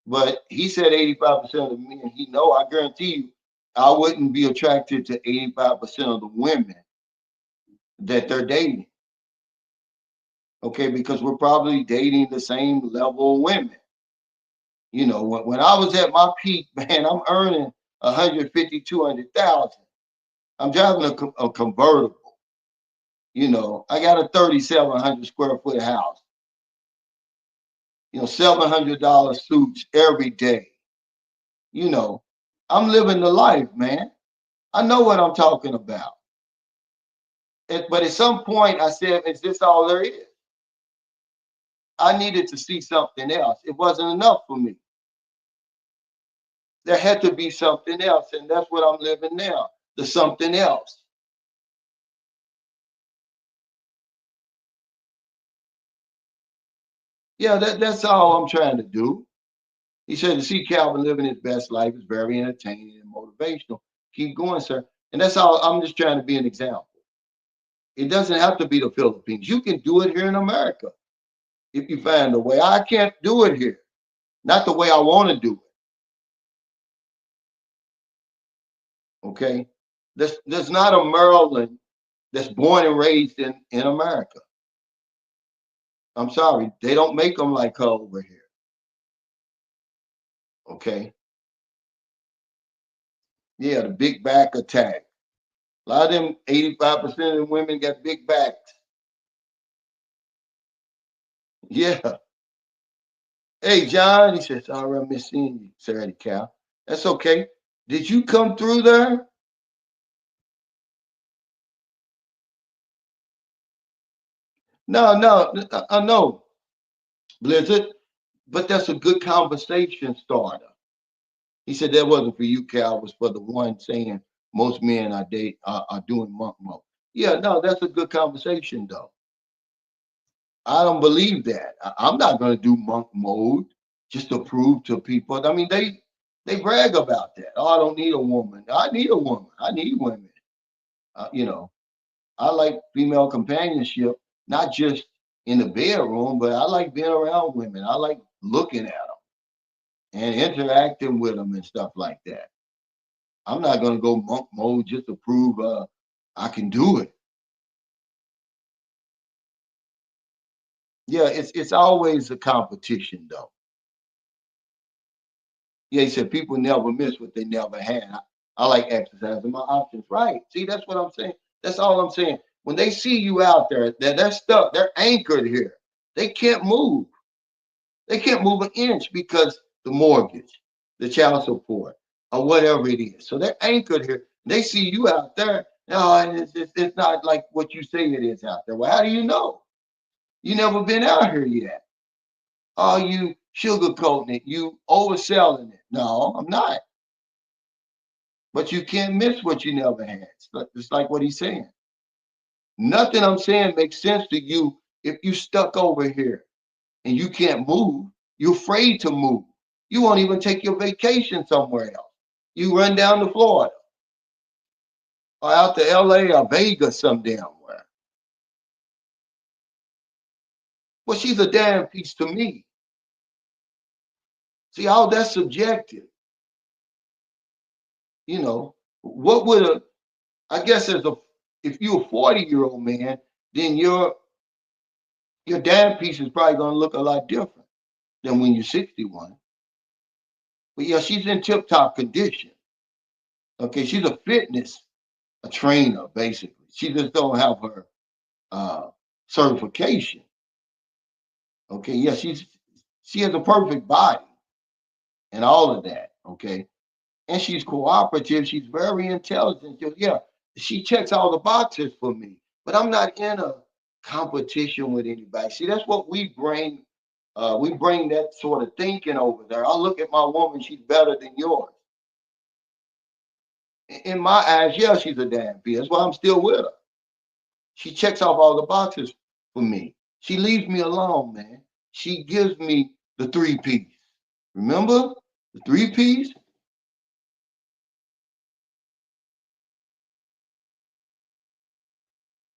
But he said 85% of the men he know, I guarantee you, I wouldn't be attracted to 85% of the women that they're dating. Okay, because we're probably dating the same level of women. When I was at my peak, man, I'm earning 150, 200,000. I'm driving a convertible. I got a 3,700 square foot house. $700 suits every day. I'm living the life, man. I know what I'm talking about. But at some point, I said, is this all there is? I needed to see something else. It wasn't enough for me. There had to be something else, and that's what I'm living now. The something else. Yeah, that's all I'm trying to do. He said to see Calvin living his best life is very entertaining and motivational. Keep going, sir. And that's all. I'm just trying to be an example. It doesn't have to be the Philippines. You can do it here in America if you find a way. I can't do it here. Not the way I want to do it. Okay. There's not a Maryland that's born and raised in America. I'm sorry. They don't make them like her over here. Okay. Yeah, the big back attack. A lot of them, 85% of the women got big backs. Yeah. Hey, John, he says, sorry, I miss seeing you, Saturday, Cal. That's okay. Did you come through there? No, no, I know, Blizzard, but that's a good conversation starter. He said that wasn't for you, Cal, it was for the one saying most men I date are doing monk mode. Yeah, no, that's a good conversation, though. I don't believe that. I'm not going to do monk mode just to prove to people. I mean, they brag about that. Oh, I don't need a woman. I need a woman. I need women. Uh, you know, I like female companionship, not just in the bedroom, but I like being around women. I like looking at them and interacting with them and stuff like that. I'm not going to go monk mode just to prove I can do it. Yeah, it's always a competition though. Yeah, he said people never miss what they never had. I like exercising my options. Right. See, that's what I'm saying. That's all I'm saying. When they see you out there, they're stuck. They're anchored here. They can't move. They can't move an inch because the mortgage, the child support, or whatever it is. So they're anchored here. They see you out there. No, it's not like what you say it is out there. Well, how do you know? You never been out here yet. Oh, you sugarcoating it, you overselling it. No, I'm not. But you can't miss what you never had. It's like what he's saying. Nothing I'm saying makes sense to you if you stuck over here and you can't move. You're afraid to move. You won't even take your vacation somewhere else. You run down to Florida or out to LA or Vegas some damn where. Well, she's a damn piece to me. See, all that's subjective. You know, what would a, I guess as a, if you're a 40-year-old man, then your damn piece is probably gonna look a lot different than when you're 61. But yeah, she's in tip-top condition. Okay, she's a fitness, a trainer, basically. She just don't have her uh certification. Okay, yeah, she has a perfect body and all of that. Okay. And she's cooperative. She's very intelligent. So, yeah, she checks all the boxes for me. But I'm not in a competition with anybody. See, that's what we bring. We bring that sort of thinking over there. I look at my woman; she's better than yours. In my eyes, yeah, she's a damn bitch. That's why I'm still with her. She checks off all the boxes for me. She leaves me alone, man. She gives me the three P's. Remember the three P's?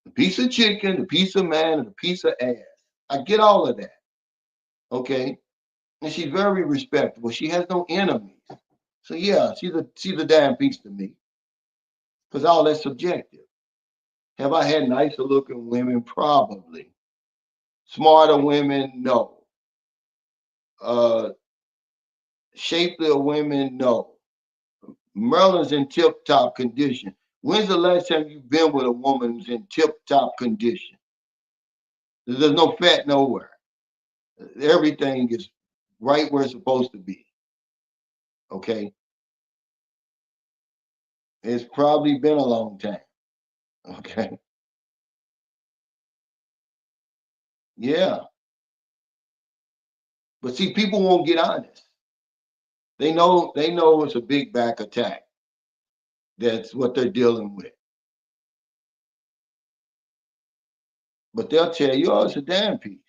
The piece of chicken, the piece of man, and the piece of ass. I get all of that. Okay. And she's very respectable. She has no enemies. So yeah, she's a damn piece to me. Because all that's subjective. Have I had nicer looking women? Probably. Smarter women? No. Uh Shapelier women? No. Merlin's in tip top condition. When's the last time you've been with a woman who's in tip top condition? There's no fat nowhere. Everything is right where it's supposed to be. Okay. It's probably been a long time. Okay. Yeah. But see, people won't get honest. They know it's a big back attack. That's what they're dealing with. But they'll tell you, oh, it's a damn piece.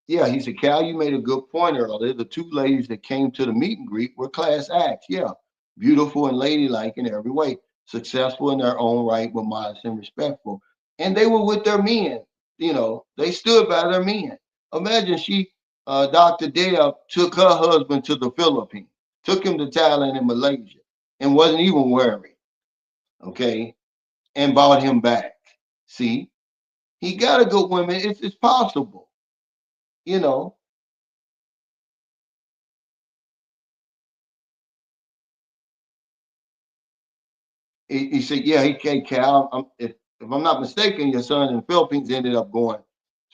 Yeah, he said, Cal, you made a good point earlier. The two ladies that came to the meet and greet were class acts. Yeah. Beautiful and ladylike in every way. Successful in their own right, but modest and respectful. And they were with their men. They stood by their men. Imagine Dr. Dale took her husband to the Philippines, took him to Thailand and Malaysia, and wasn't even worried. Okay. And bought him back. See, he got a good woman. It's possible. You know, he said, yeah, he came, Cal. If I'm not mistaken, your son in the Philippines ended up going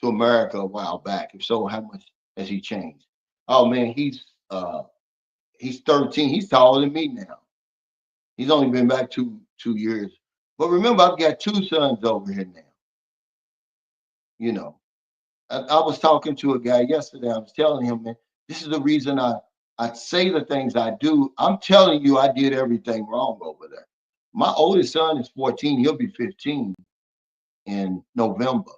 to America a while back. If so, how much has he changed? Oh man, he's 13. He's taller than me now. He's only been back two years. But remember, I've got two sons over here now. You know, I was talking to a guy yesterday. I was telling him, man, this is the reason I say the things I do. I'm telling you, I did everything wrong over there. My oldest son is 14. He'll be 15 in November.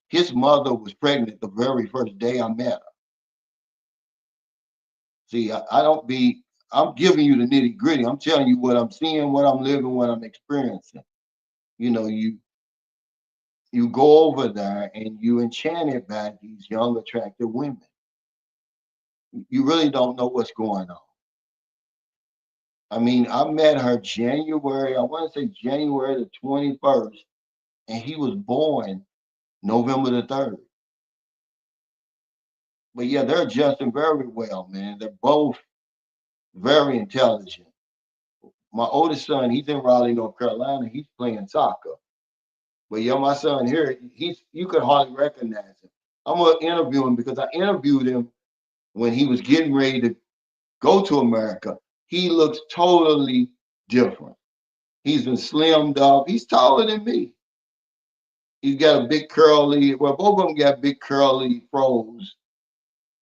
His mother was pregnant the very first day I met her. See, I don't be, I'm giving you the nitty gritty. I'm telling you what I'm seeing, what I'm living, what I'm experiencing. You know, you go over there and you enchanted by these young, attractive women. You really don't know what's going on. I mean, I met her January, I want to say January the 21st, and he was born November the 3rd. But yeah, they're adjusting very well, man. They're both very intelligent. My oldest son, he's in Raleigh, North Carolina. He's playing soccer. But yeah, my son here, you could hardly recognize him. I'm gonna interview him because I interviewed him when he was getting ready to go to America. He looks totally different. He's been slimmed up. He's taller than me. He's got a big curly, well, both of them got big curly froze.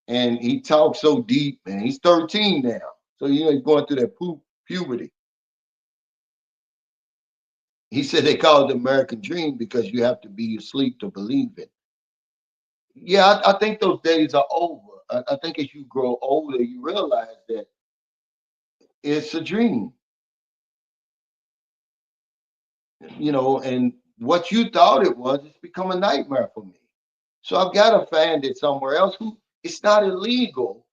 And he talks so deep, and he's 13 now. So, he's going through that puberty. He said they call it the American dream because you have to be asleep to believe it. Yeah, I think those days are over. I think as you grow older, you realize that it's a dream, and what you thought it was, it's become a nightmare for me. So I've got to find it somewhere else. It's not illegal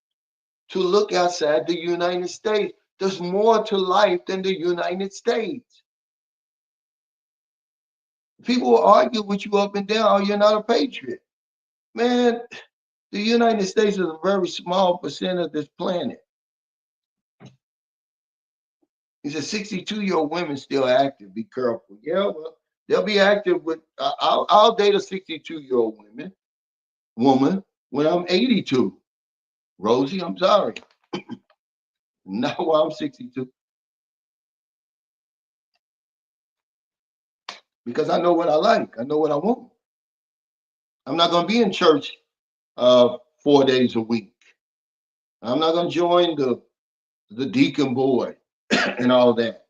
to look outside the United States. There's more to life than the United States. People will argue with you up and down, oh, you're not a patriot. Man, the United States is a very small percent of this planet. He said 62-year-old women still active. Be careful. Yeah, well, they'll be active with, I'll date a 62-year-old woman when I'm 82. Rosie, I'm sorry. Not while I'm 62. Because I know what I like. I know what I want. I'm not going to be in church 4 days a week. I'm not going to join the deacon board and all that.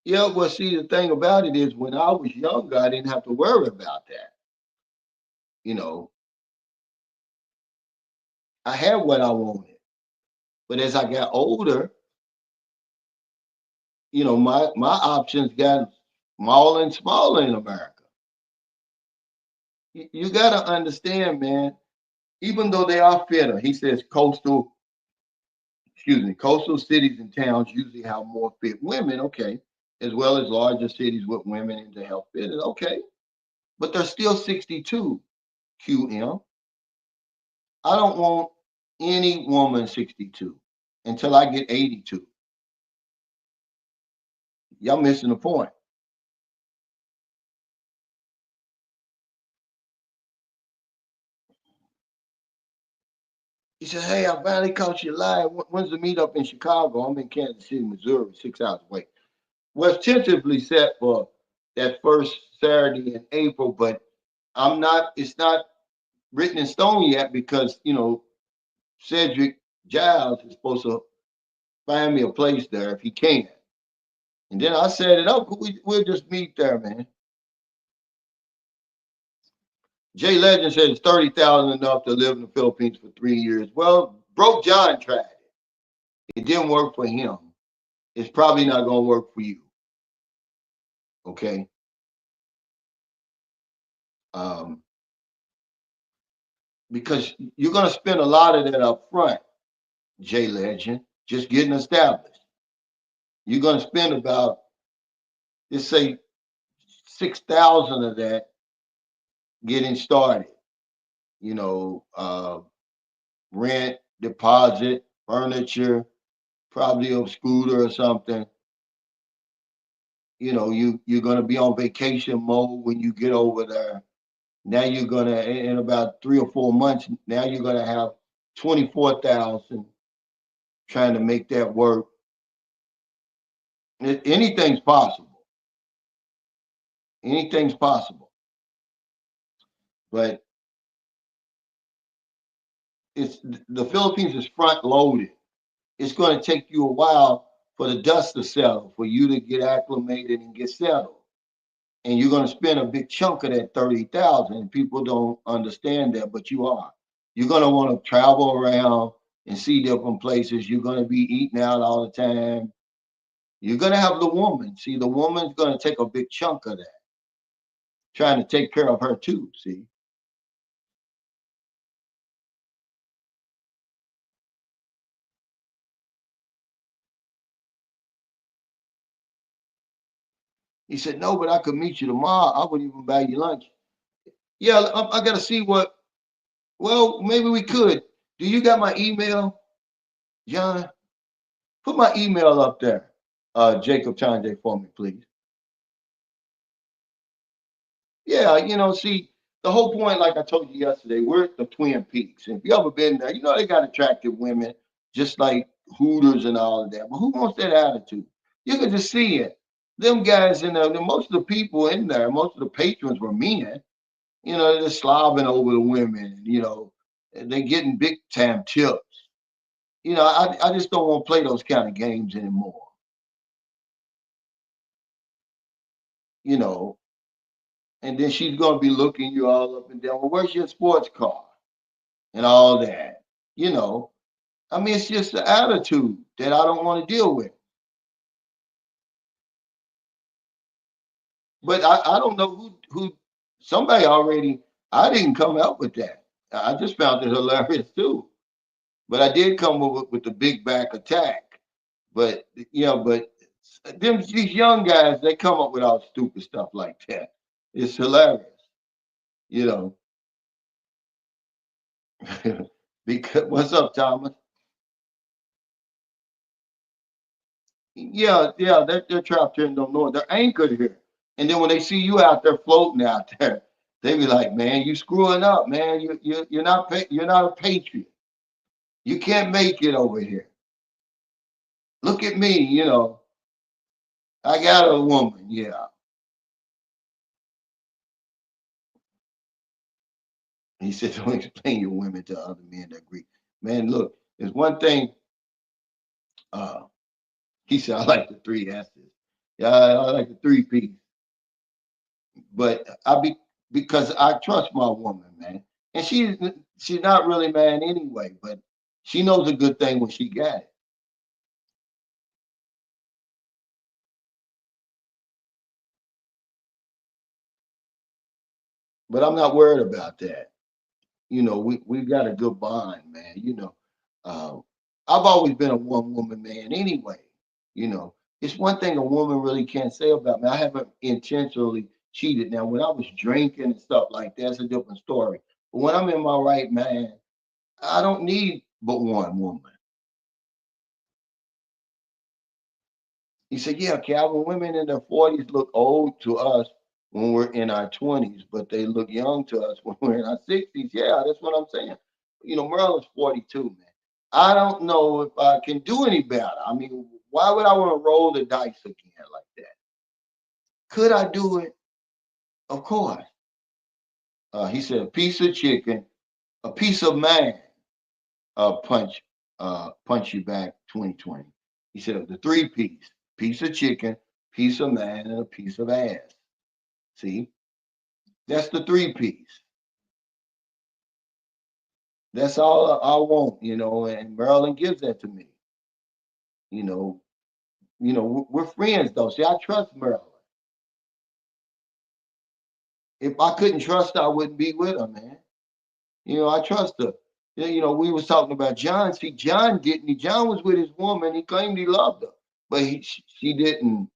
Yeah, well, see, the thing about it is when I was younger, I didn't have to worry about that. You know, I had what I wanted. But as I got older, my options got smaller and smaller in America. You got to understand, man, even though they are fitter, he says coastal cities and towns usually have more fit women, okay, as well as larger cities with women into health fitness, okay. But they're still 62, QM. I don't want any woman 62 until I get 82. Y'all missing the point. He said, hey, I finally caught you live. When's the meetup in Chicago? I'm in Kansas City, Missouri, 6 hours away. Well, it's tentatively set for that first Saturday in April, but it's not written in stone yet because, Cedric Giles is supposed to find me a place there if he can. And then I set it up. We'll just meet there, man. Jay Legend said it's 30,000 enough to live in the Philippines for 3 years. Well, Broke John tried it. It didn't work for him. It's probably not going to work for you. Okay. Um, because you're going to spend a lot of that up front, Jay Legend, just getting established. You're going to spend about, let's say, 6,000 of that getting started. Rent, deposit, furniture, probably a scooter or something. You're gonna be on vacation mode when you get over there. Now you're gonna in about 3 or 4 months. Now you're gonna have 24,000 trying to make that work. Anything's possible. Anything's possible. But it's the Philippines is front loaded. It's going to take you a while for the dust to settle, for you to get acclimated and get settled. And you're going to spend a big chunk of that 30,000. People don't understand that, but you are. You're going to want to travel around and see different places. You're going to be eating out all the time. You're going to have the woman. See, the woman's going to take a big chunk of that, trying to take care of her too. See, he said, no, but I could meet you tomorrow. I would even buy you lunch. Yeah, I got to see what. Well, maybe we could. Do you got my email, John? Put my email up there. Jacob Chande for me, please. Yeah, see, the whole point, like I told you yesterday, we're at the Twin Peaks. If you ever been there, they got attractive women, just like Hooters and all of that. But who wants that attitude? You can just see it. Them guys in there, most of the people in there, most of the patrons were men. They're slobbing over the women, and they getting big time tips. I just don't want to play those kind of games anymore. You know, and then she's gonna be looking you all up and down. Well, where's your sports car and all that? You know, I mean, it's just the attitude that I don't want to deal with. But I don't know who somebody already. I didn't come up with that. I just found it hilarious too. But I did come up with the big back attack. But but these young guys, they come up with all stupid stuff like that. It's hilarious, you know. Because what's up, Thomas? Yeah, they're trapped here and don't know it. They're anchored here. And then when they see you out there floating out there, they be like, "Man, you screwing up, man. You're not a patriot. You can't make it over here. Look at me, I got a woman. Yeah." He said, "Don't explain your women to other men that agree." Man, look, there's one thing. Uh, he said, "I like the three S's. Yeah, I like the three P's." But because I trust my woman, man, and she's not really mad anyway, but she knows a good thing when she got it. But I'm not worried about that. We got a good bond, man. Um, I've always been a one woman man anyway. It's one thing a woman really can't say about me. I haven't intentionally cheated. Now, when I was drinking and stuff like that, that's a different story. But when I'm in my right man, I don't need but one woman. He said, "Yeah, Calvin, women in their 40s look old to us when we're in our 20s, but they look young to us when we're in our 60s." Yeah, that's what I'm saying. Merlin's 42, man. I don't know if I can do any better. I mean, why would I want to roll the dice again like that? Could I do it? Of course. He said, a piece of chicken, a piece of man, punch you back 2020. He said, the three piece of chicken, piece of man, and a piece of ass. See, that's the three piece. That's all I want, and Maryland gives that to me. You know, we're friends though. See, I trust Maryland. If I couldn't trust her, I wouldn't be with her, man. I trust her. Yeah, we was talking about John. See, John didn't. John was with his woman. He claimed he loved her, but she didn't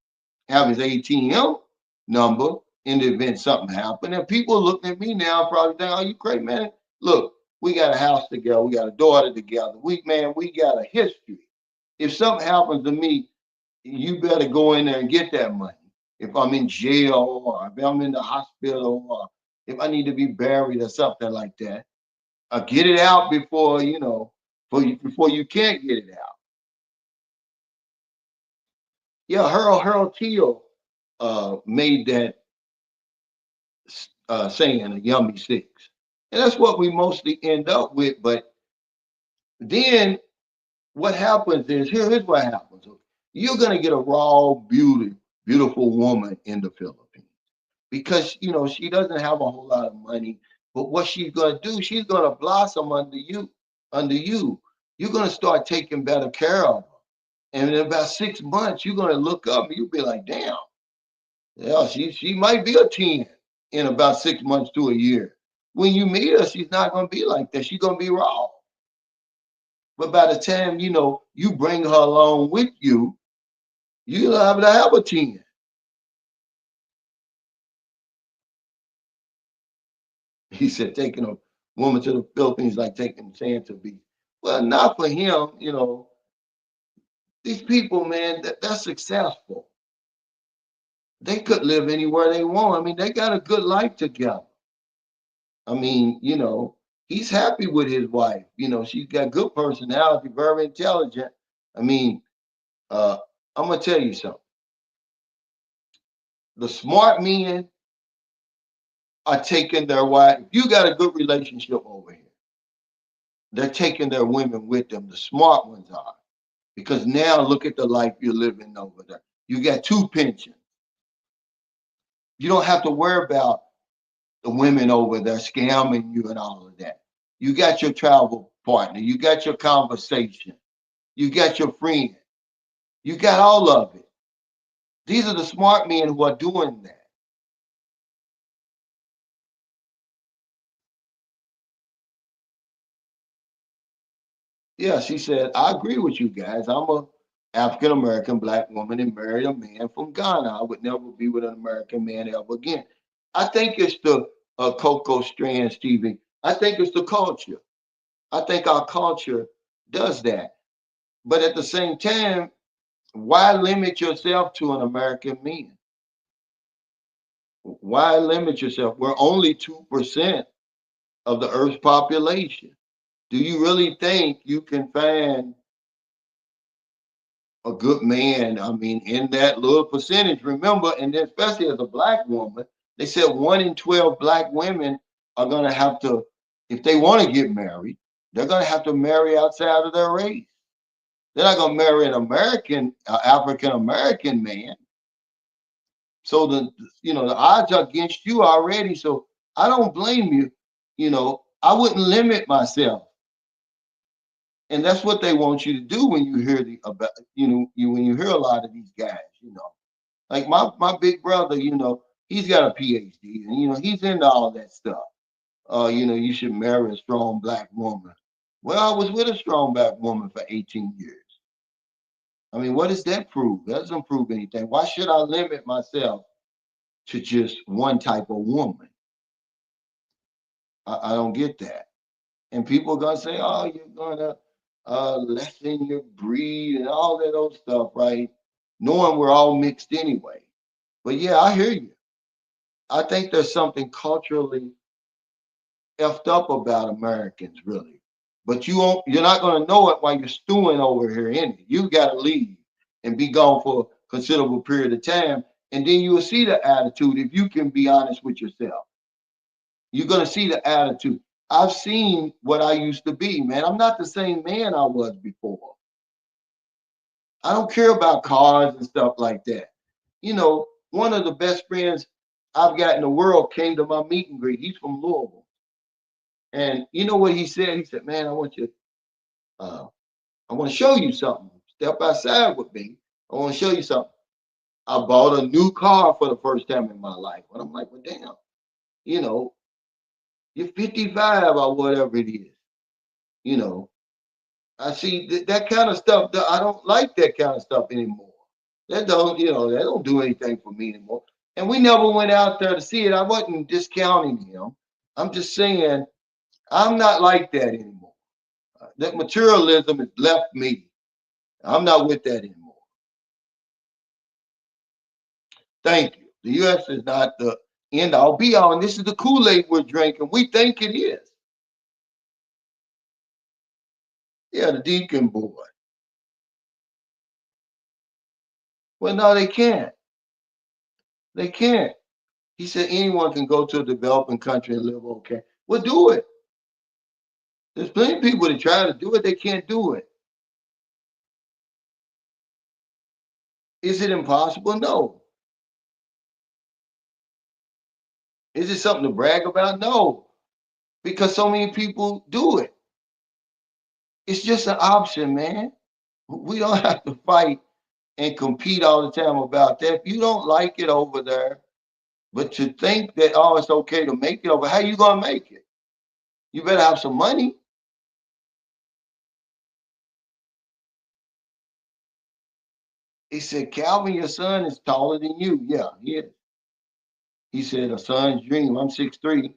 have his ATM number in the event something happened. And people looking at me now probably think, "Oh, you crazy, man. Look, we got a house together. We got a daughter together. We got a history. If something happens to me, you better go in there and get that money. If I'm in jail or if I'm in the hospital or if I need to be buried or something like that, get it out before, before you can't get it out." Yeah, Harold Teal made that saying, a yummy six. And that's what we mostly end up with. But then what happens is, here's what happens. You're going to get a raw, beautiful woman in the Philippines because, she doesn't have a whole lot of money. But what she's going to do, she's going to blossom under you. Under you. You're going to start taking better care of her. And in about 6 months, you're going to look up and you'll be like, damn, yeah, she might be a 10 in about 6 months to a year. When you meet her, she's not going to be like that. She's going to be raw. But by the time, you bring her along with you, you'll have a 10. He said, taking a woman to the Philippines like taking sand to the beach. Well, not for him, These people, man, that's successful. They could live anywhere they want. I mean, they got a good life together. I mean, he's happy with his wife. She's got good personality, very intelligent. I mean, uh, I'm gonna tell you something. The smart men are taking their wife. If you got a good relationship over here, they're taking their women with them. The smart ones are. Because now look at the life you're living over there. You got two pensions. You don't have to worry about the women over there scamming you and all of that. You got your travel partner. You got your conversation. You got your friend. You got all of it. These are the smart men who are doing that. Yeah, she said, I agree with you guys. I'm a African American black woman and married a man from Ghana. I would never be with an American man ever again. I think it's the Coco Strand, Stevie. I think it's the culture. I think our culture does that. But at the same time, why limit yourself to an American man? Why limit yourself? We're only 2% of the Earth's population. Do you really think you can find a good man? I mean, in that little percentage, remember, and especially as a black woman, they said 1 in 12 black women are going to have to, if they want to get married, they're going to have to marry outside of their race. They're not going to marry an American, African American man. So the odds are against you already. So I don't blame you. I wouldn't limit myself, and that's what they want you to do when you hear when you hear a lot of these guys. Like my big brother. He's got a PhD, and he's into all that stuff. You should marry a strong black woman. Well, I was with a strong black woman for 18 years. I mean, what does that prove? That doesn't prove anything. Why should I limit myself to just one type of woman? I don't get that. And people are gonna say, "Oh, you're gonna lessen your breed and all that old stuff," right? Knowing we're all mixed anyway. But yeah, I hear you. I think there's something culturally effed up about Americans, really. But you're not gonna know it while you're stewing over here in it. You gotta leave and be gone for a considerable period of time, and then you will see the attitude if you can be honest with yourself. You're gonna see the attitude. I've seen what I used to be, man. I'm not the same man I was before. I don't care about cars and stuff like that. One of the best friends I've got in the world came to my meet and greet. He's from Louisville. And you know what he said? He said, "Man, uh, I want to show you something. Step outside with me. I want to show you something." I bought a new car for the first time in my life. And I'm like, well, damn, you know, you're 55 or whatever it is. You know, I see that kind of stuff. I don't like that kind of stuff anymore. That don't do anything for me anymore. And we never went out there to see it. I wasn't discounting him. I'm just saying I'm not like that anymore. That materialism has left me. I'm not with that anymore. Thank you. The U.S. is not the end all be all, and this is the Kool-Aid we're drinking. We think it is. Yeah, the deacon board. Well, no, they can't. They can't. He said anyone can go to a developing country and live okay. Well, do it. There's plenty of people that try to do it. They can't do it. Is it impossible? No. Is it something to brag about? No. Because so many people do it. It's just an option, man. We don't have to fight and compete all the time about that. If you don't like it over there, but to think that, oh, it's okay to make it over, how you gonna make it? You better have some money. He said, Calvin, your son is taller than you. Yeah, he is. He said, a son's dream. I'm 6'3",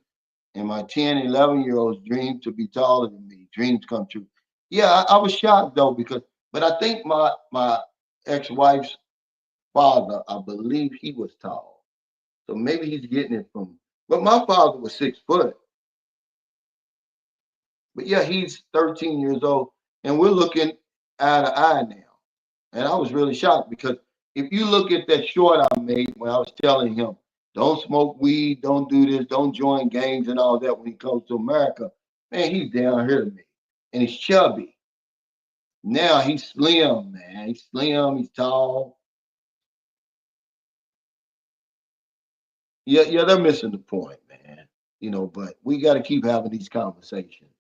and my 10, 11-year-olds dream to be taller than me. Dreams come true. Yeah, I was shocked though, because But I think my ex-wife's father, I believe he was tall. So maybe he's getting it from, but my father was 6 foot. But yeah, he's 13 years old, and we're looking eye to eye now. And I was really shocked because if you look at that short I made when I was telling him, don't smoke weed, don't do this, don't join gangs and all that when he comes to America, man, he's down here to me. And he's chubby. Now he's slim, man. He's slim, he's tall. Yeah, they're missing the point, man. But we got to keep having these conversations.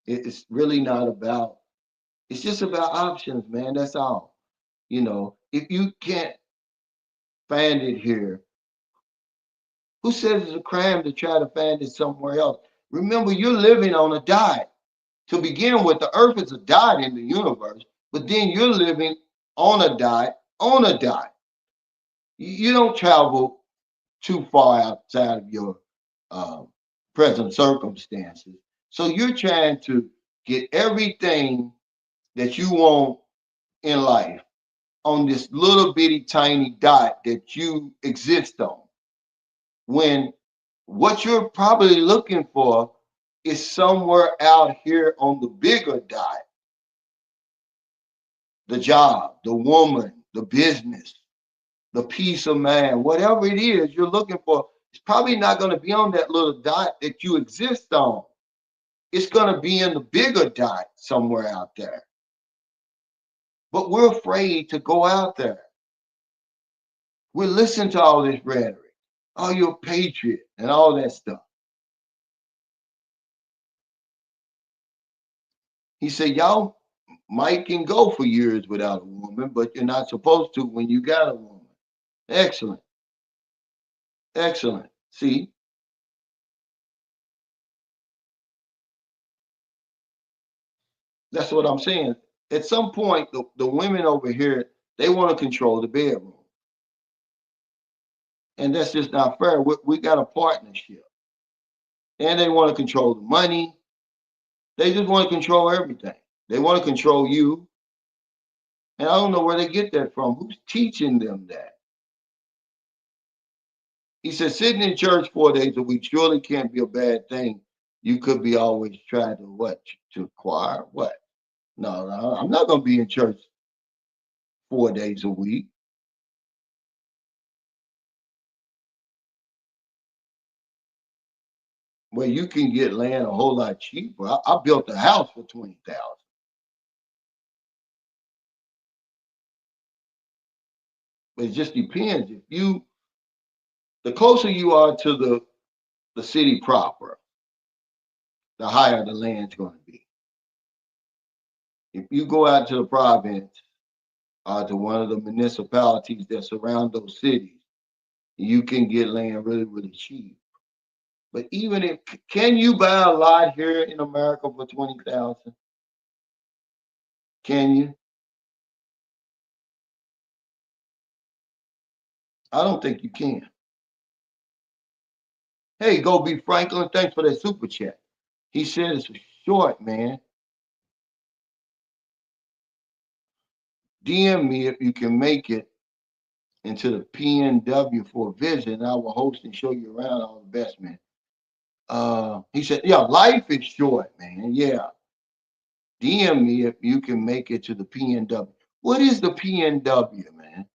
It's really not about, it's just about options, man. That's all. If you can't find it here, who says it's a crime to try to find it somewhere else? Remember, you're living on a diet. To begin with, the earth is a diet in the universe, but then you're living on a diet. You don't travel too far outside of your um, present circumstances. So you're trying to get everything that you want in life on this little bitty tiny dot that you exist on. When what you're probably looking for is somewhere out here on the bigger dot, the job, the woman, the business, the peace of mind, whatever it is you're looking for, it's probably not going to be on that little dot that you exist on. It's going to be in the bigger dot somewhere out there. But we're afraid to go out there. We listen to all this rhetoric. Oh, you're a patriot and all that stuff. He said, y'all might can go for years without a woman, but you're not supposed to when you got a woman. Excellent. Excellent. See, that's what I'm saying. At some point, the women over here, they want to control the bedroom. And that's just not fair. We got a partnership. And they want to control the money. They just want to control everything. They want to control you. And I don't know where they get that from. Who's teaching them that? He said, sitting in church 4 days a week surely can't be a bad thing. You could be always trying to what? To acquire what? No, I'm not going to be in church 4 days a week. Where you can get land a whole lot cheaper. I built a house for 20,000. But it just depends. The closer you are to the city proper, the higher the land's going to be. If you go out to the province or to one of the municipalities that surround those cities, you can get land really, really cheap. But even if can you buy a lot here in America for 20,000? Can you? I don't think you can. Hey, go be Franklin. Thanks for that super chat. He said it's short, man. DM me if you can make it into the PNW for a visit, and I will host and show you around all the best, man. He said, yeah, life is short, man. Yeah. DM me if you can make it to the PNW. What is the PNW, man?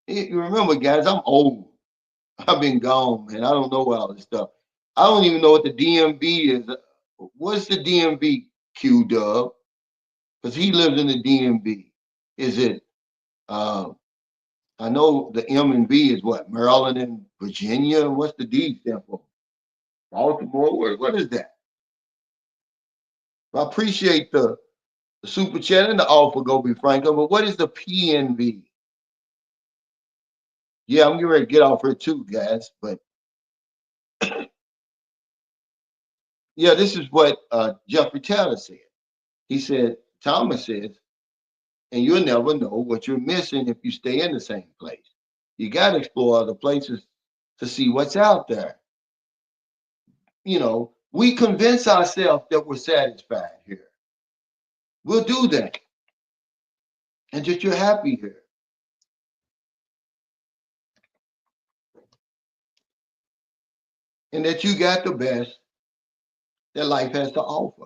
You remember, guys, I'm old. I've been gone, man. I don't know all this stuff. I don't even know what the DMV is. What's the DMV, Q Dub? Because he lives in the DMV. Is it, uh, I know the M and V is what, Maryland and Virginia? What's the D stand for? Baltimore? What is that? I appreciate the super chat and the offer, Go Be Franco, but what is the PNV? Yeah, I'm getting ready to get off here too, guys. But yeah, this is what Jeffrey Taylor said. He said, Thomas says, and you'll never know what you're missing if you stay in the same place. You got to explore other places to see what's out there. We convince ourselves that we're satisfied here. We'll do that. And that you're happy here. And that you got the best that life has to offer.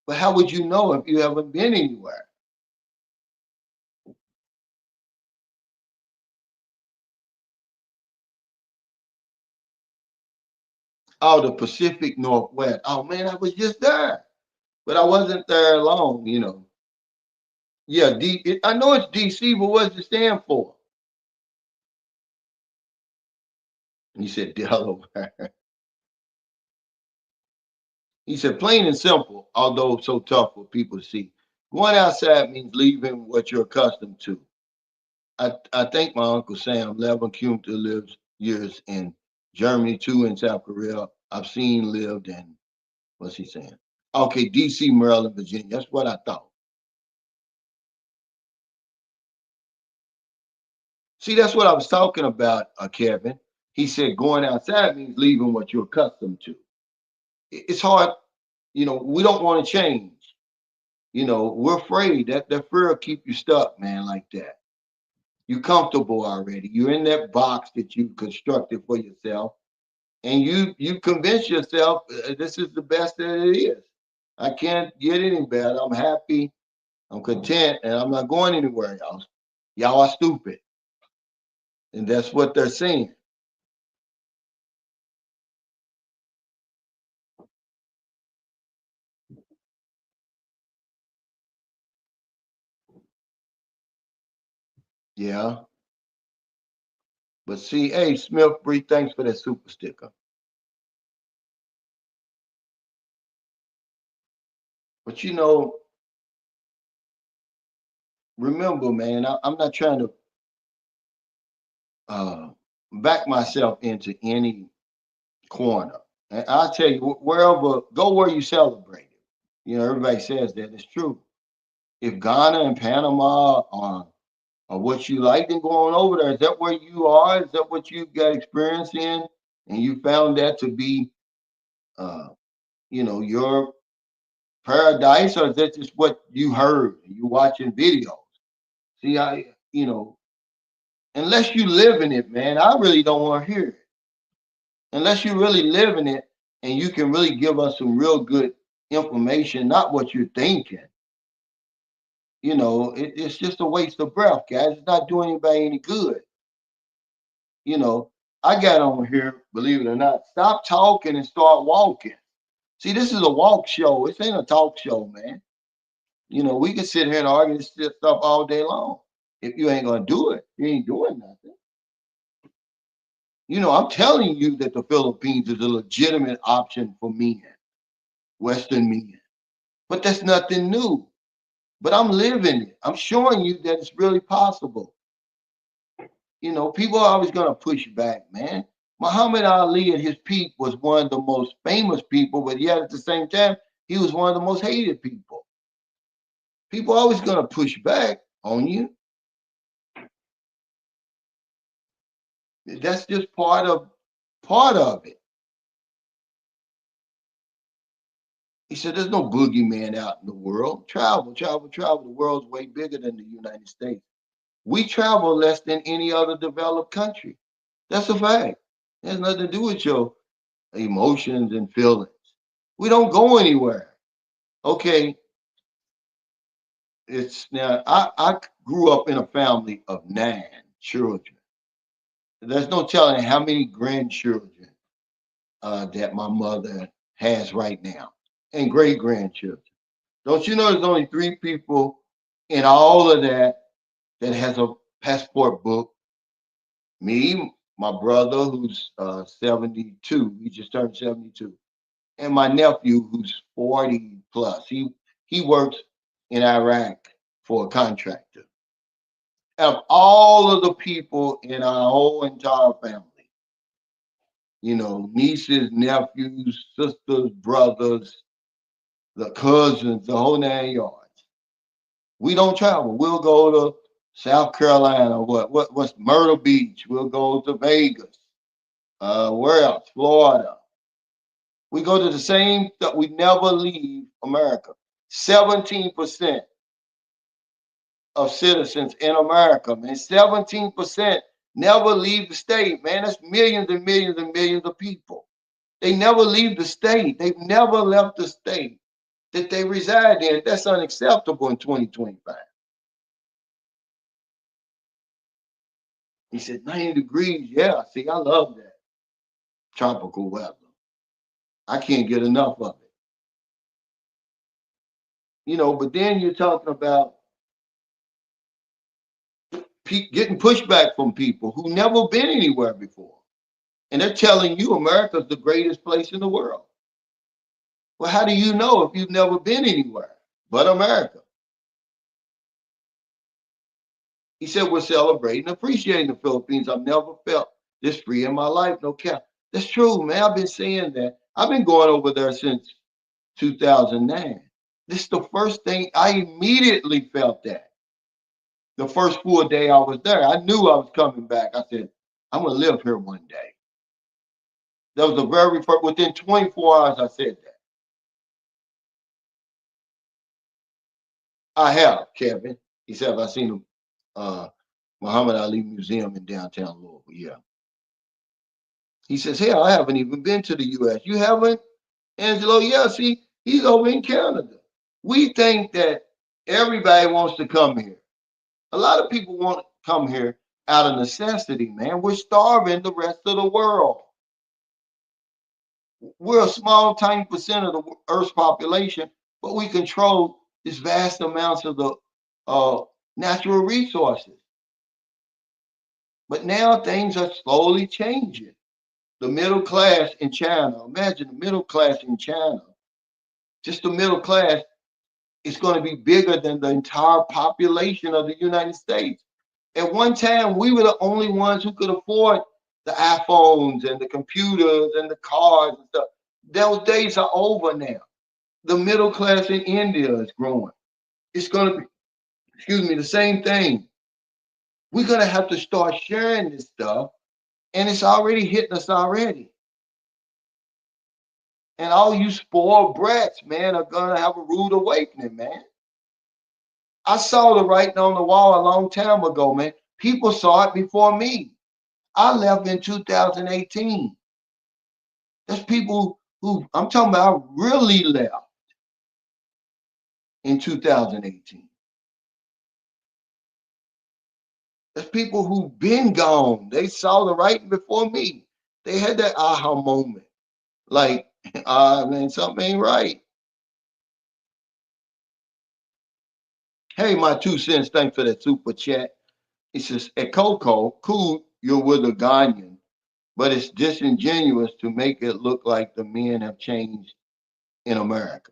But how would you know if you haven't been anywhere? Oh, the Pacific Northwest. Oh man, I was just there, but I wasn't there long. Yeah, I know it's DC, but what does it stand for? And he said Delaware. He said plain and simple, although so tough for people to see. Going outside means leaving what you're accustomed to. I think my Uncle Sam, 11 cumulative lives years in Germany, 2 in South Korea. I've seen lived in, what's he saying? Okay, DC, Maryland, Virginia. That's what I thought. See, that's what I was talking about, Kevin. He said going outside means leaving what you're accustomed to. It's hard, we don't want to change. We're afraid that fear will keep you stuck, man, like that. You're comfortable already. You're in that box that you constructed for yourself, and you convince yourself this is the best that it is. I can't get any better. I'm happy. I'm content, and I'm not going anywhere else. Y'all are stupid, and that's what they're saying. Yeah. But see, hey, Smith Bree, thanks for that super sticker. But remember, man, I'm not trying to uh, back myself into any corner. And I'll tell you, wherever, go where you celebrate it. Everybody says that. It's true. If Ghana and Panama are what you like, then go on over there. Is that where you are? Is that what you got experience in? And you found that to be, uh, your paradise, or is that just what you heard? You watching videos? See, unless you live in it, man, I really don't want to hear it. Unless you really live in it and you can really give us some real good information, not what you're thinking. It's just a waste of breath, guys. It's not doing anybody any good. You know, I got on here, believe it or not. Stop talking and start walking. See, this is a walk show. This ain't a talk show, man. We can sit here and argue this stuff all day long. If you ain't gonna do it, you ain't doing nothing. I'm telling you that the Philippines is a legitimate option for men, Western men. But that's nothing new. But I'm living it. I'm showing you that it's really possible. People are always gonna push back, man. Muhammad Ali at his peak was one of the most famous people, but yet at the same time, he was one of the most hated people. People are always gonna push back on you. That's just part of it. He said, "There's no boogeyman out in the world. Travel, travel, travel. The world's way bigger than the United States. We travel less than any other developed country. That's a fact. It has nothing to do with your emotions and feelings. We don't go anywhere. Okay, it's now. I grew up in a family of 9 children. There's no telling how many grandchildren that my mother has right now, and great grandchildren. Don't you know there's only 3 people in all of that has a passport book? Me, my brother who's 72, he just turned 72, and my nephew who's 40 plus. He works in Iraq for a contractor. Of all of the people in our whole entire family, nieces, nephews, sisters, brothers, the cousins, the whole 9 yards. We don't travel. We'll go to South Carolina, what's Myrtle Beach. We'll go to Vegas. Where else? Florida. We go to the same. We never leave America. 17% of citizens in America, man. 17% never leave the state, man. That's millions and millions and millions of people. They never leave the state. They've never left the state that they reside in. That's unacceptable in 2025. He said 90 degrees. Yeah, see, I love that tropical weather. I can't get enough of it. You know, but then you're talking about getting pushback from people who never been anywhere before. And they're telling you America's the greatest place in the world. Well, how do you know if you've never been anywhere but America? He said, we're celebrating, appreciating the Philippines. I've never felt this free in my life, no cap. That's true, man. I've been saying that. I've been going over there since 2009. This is the first thing I immediately felt that. The first full day I was there, I knew I was coming back. I said, I'm going to live here one day. That was the very first, within 24 hours, I said that. I have, Kevin. He said, I've seen the Muhammad Ali Museum in downtown Louisville. Yeah. He says, hell, I haven't even been to the U.S. You haven't, Angelo? Yeah, see, he's over in Canada. We think that everybody wants to come here. A lot of people want to come here out of necessity, man. We're starving the rest of the world. We're a small, tiny percent of the Earth's population, but we control this vast amounts of the natural resources. But now things are slowly changing. The middle class in China, imagine the middle class in China, just the middle class is going to be bigger than the entire population of the United States. At one time, we were the only ones who could afford the iPhones and the computers and the cars and stuff. Those days are over now. The middle class in India is growing. It's going to be, excuse me, the same thing. We're going to have to start sharing this stuff, and it's already hitting us already. And all you spoiled brats, man, are going to have a rude awakening, man. I saw the writing on the wall a long time ago, man. People saw it before me. I left in 2018. There's people who I'm talking about really left in 2018. There's people who've been gone. They saw the writing before me. They had that aha moment. Like, man, something ain't right. Hey, my 2 cents. Thanks for that super chat. He says, at Coco, cool, you're with a Ghanaian, but it's disingenuous to make it look like the men have changed in America.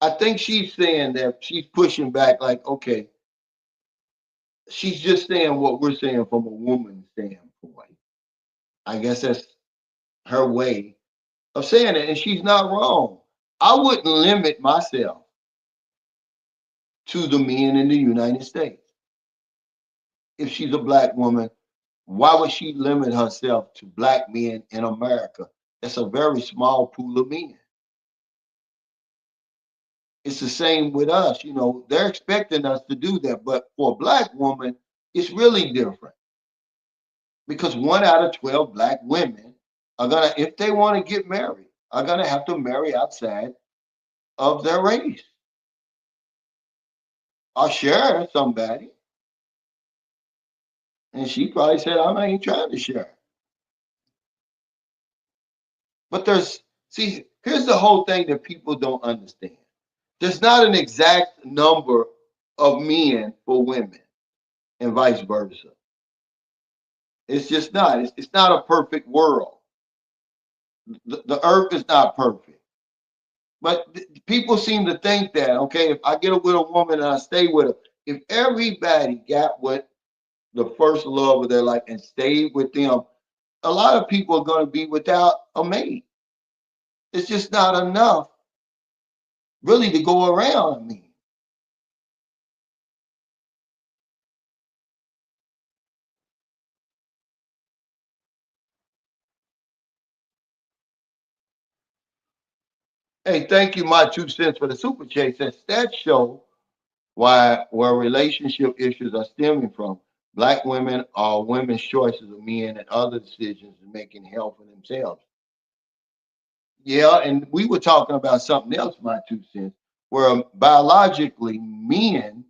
I think she's saying that she's pushing back, like, okay, she's just saying what we're saying from a woman's standpoint. I guess that's her way of saying it, and she's not wrong. I wouldn't limit myself to the men in the United States. If she's a black woman, why would she limit herself to black men in America? That's a very small pool of men. It's the same with us. You know, they're expecting us to do that. But for a black woman, it's really different because 1 out of 12 black women are going to, if they want to get married, are going to have to marry outside of their race or share somebody. And she probably said, I ain't trying to share. But see, here's the whole thing that people don't understand. There's not an exact number of men for women and vice versa. It's just not. It's not a perfect world. The earth is not perfect. But people seem to think that, okay, if I get with a woman and I stay with her, if everybody got what the first love of their life and stayed with them, a lot of people are going to be without a mate. It's just not enough really to go around. I mean, Hey, thank you, my 2 cents for the super chat. Says that show why where relationship issues are stemming from. Black women are women's choices of men and other decisions in making health for themselves. Yeah, and we were talking about something else, my 2 cents, where biologically men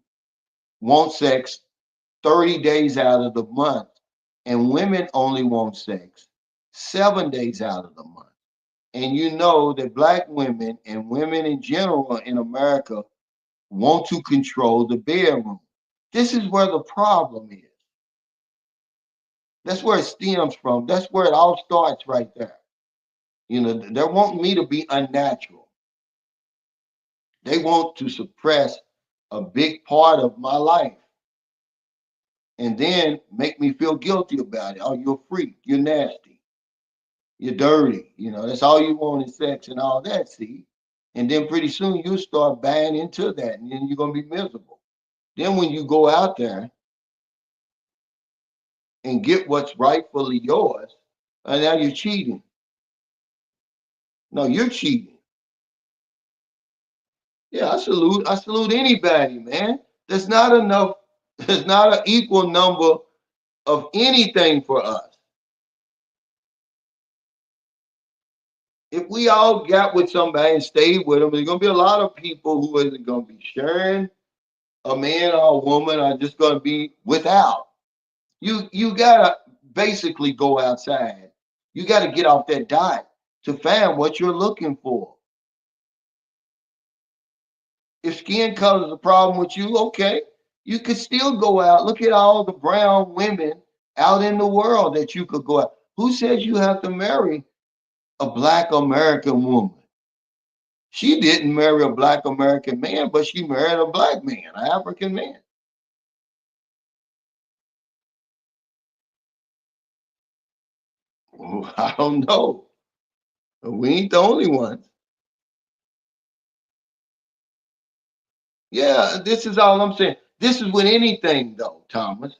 want sex 30 days out of the month, and women only want sex 7 days out of the month. And you know that black women and women in general in America want to control the bedroom. This is where the problem is. That's where it stems from. That's where it all starts right there. You know, they want me to be unnatural. They want to suppress a big part of my life and then make me feel guilty about it. Oh, you're a freak. You're nasty. You're dirty. You know, that's all you want is sex and all that, see? And then pretty soon you start buying into that and then you're going to be miserable. Then when you go out there and get what's rightfully yours, and now you're cheating. No, you're cheating. Yeah, I salute anybody, man. There's not enough, there's not an equal number of anything for us. If we all got with somebody and stayed with them, there's gonna be a lot of people who isn't gonna be sharing a man or a woman are just gonna be without. You gotta basically go outside. You gotta get off that diet to find what you're looking for. If skin color is a problem with you, okay, you could still go out. Look at all the brown women out in the world that you could go out. Who says you have to marry a black American woman? She didn't marry a black American man, but she married a black man, an African man. Well, I don't know. We ain't the only ones. Yeah, this is all I'm saying. This is with anything, though, Thomas.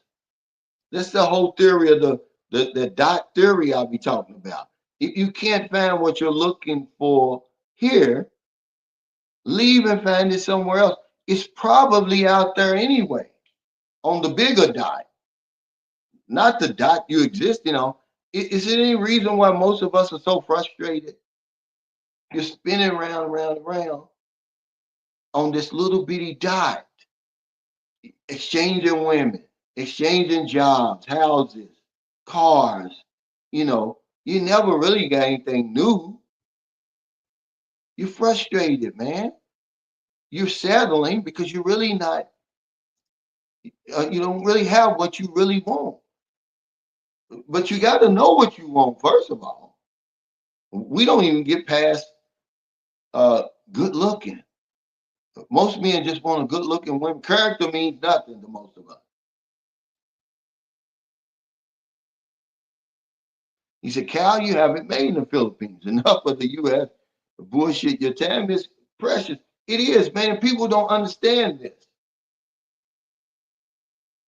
That's the whole theory of the dot theory I'll be talking about. If you can't find what you're looking for here, leave and find it somewhere else. It's probably out there anyway, on the bigger dot, not the dot you existing on. Is there any reason why most of us are so frustrated? You're spinning round, round, round on this little bitty dot, exchanging women, exchanging jobs, houses, cars. You know, you never really got anything new. You're frustrated, man. You're settling because you're really not, you don't really have what you really want. But you got to know what you want, first of all. We don't even get past uh, good looking. Most men just want a good looking woman. Character means nothing to most of us. He said, Cal, you haven't made in the Philippines. Enough of the U.S. bullshit. Your time is precious. It is, man. People don't understand this.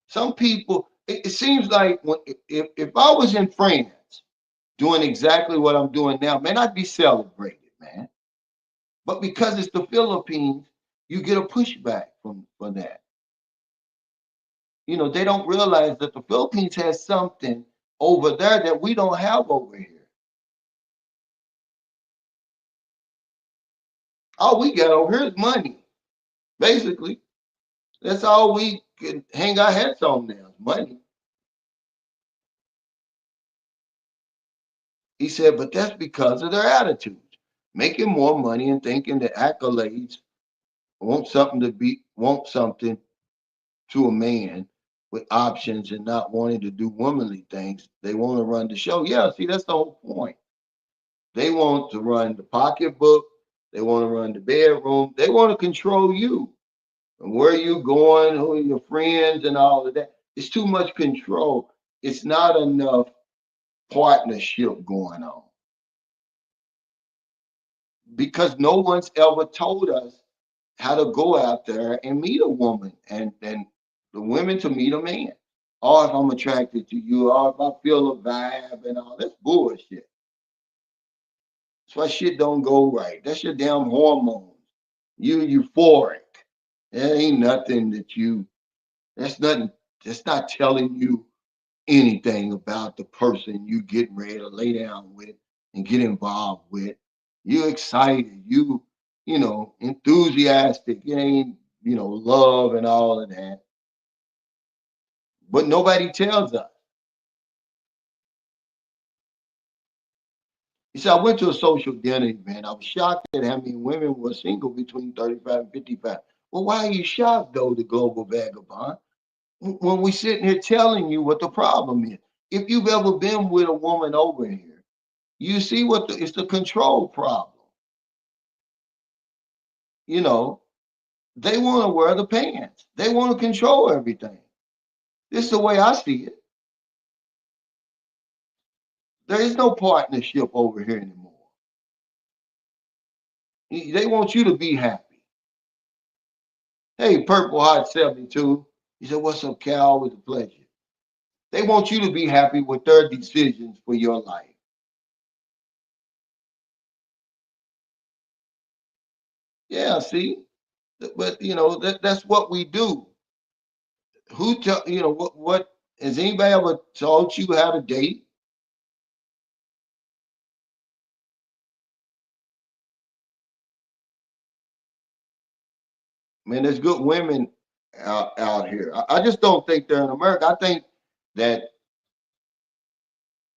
Some people, it seems like if I was in France doing exactly what I'm doing now, man, I'd be celebrated, man. But because it's the Philippines, you get a pushback from that. You know, they don't realize that the Philippines has something over there that we don't have over here. All we got over here is money, basically. That's all we can hang our hats on now, money. He said, but that's because of their attitudes. Making more money and thinking that accolades want something to a man with options and not wanting to do womanly things. They want to run the show. Yeah, see, that's the whole point. They want to run the pocketbook. They want to run the bedroom. They want to control you and where you going, who are your friends, and all of that. It's too much control. It's not enough partnership going on because no one's ever told us how to go out there and meet a woman and the women to meet a man. Or if I'm attracted to you, or if I feel a vibe and all that's bullshit. That's why shit don't go right. That's your damn hormones. You euphoric. There ain't nothing that you. That's nothing. That's not telling you anything about the person you getting ready to lay down with and get involved with. You excited. You know, enthusiastic. It ain't love and all of that. But nobody tells us. He said, I went to a social dinner event. I was shocked at how many women were single between 35 and 55. Well, why are you shocked, though, the global vagabond? When we sitting here telling you what the problem is. If you've ever been with a woman over here, you see it's the control problem. You know, they want to wear the pants. They want to control everything. This is the way I see it. There is no partnership over here anymore. They want you to be happy. Hey, Purple Heart 72. He said, what's up, Cal? Always a pleasure. They want you to be happy with their decisions for your life. Yeah, see? But that's what we do. Who tell what has anybody ever taught you how to date? Man, there's good women out here. I just don't think they're in America. I think that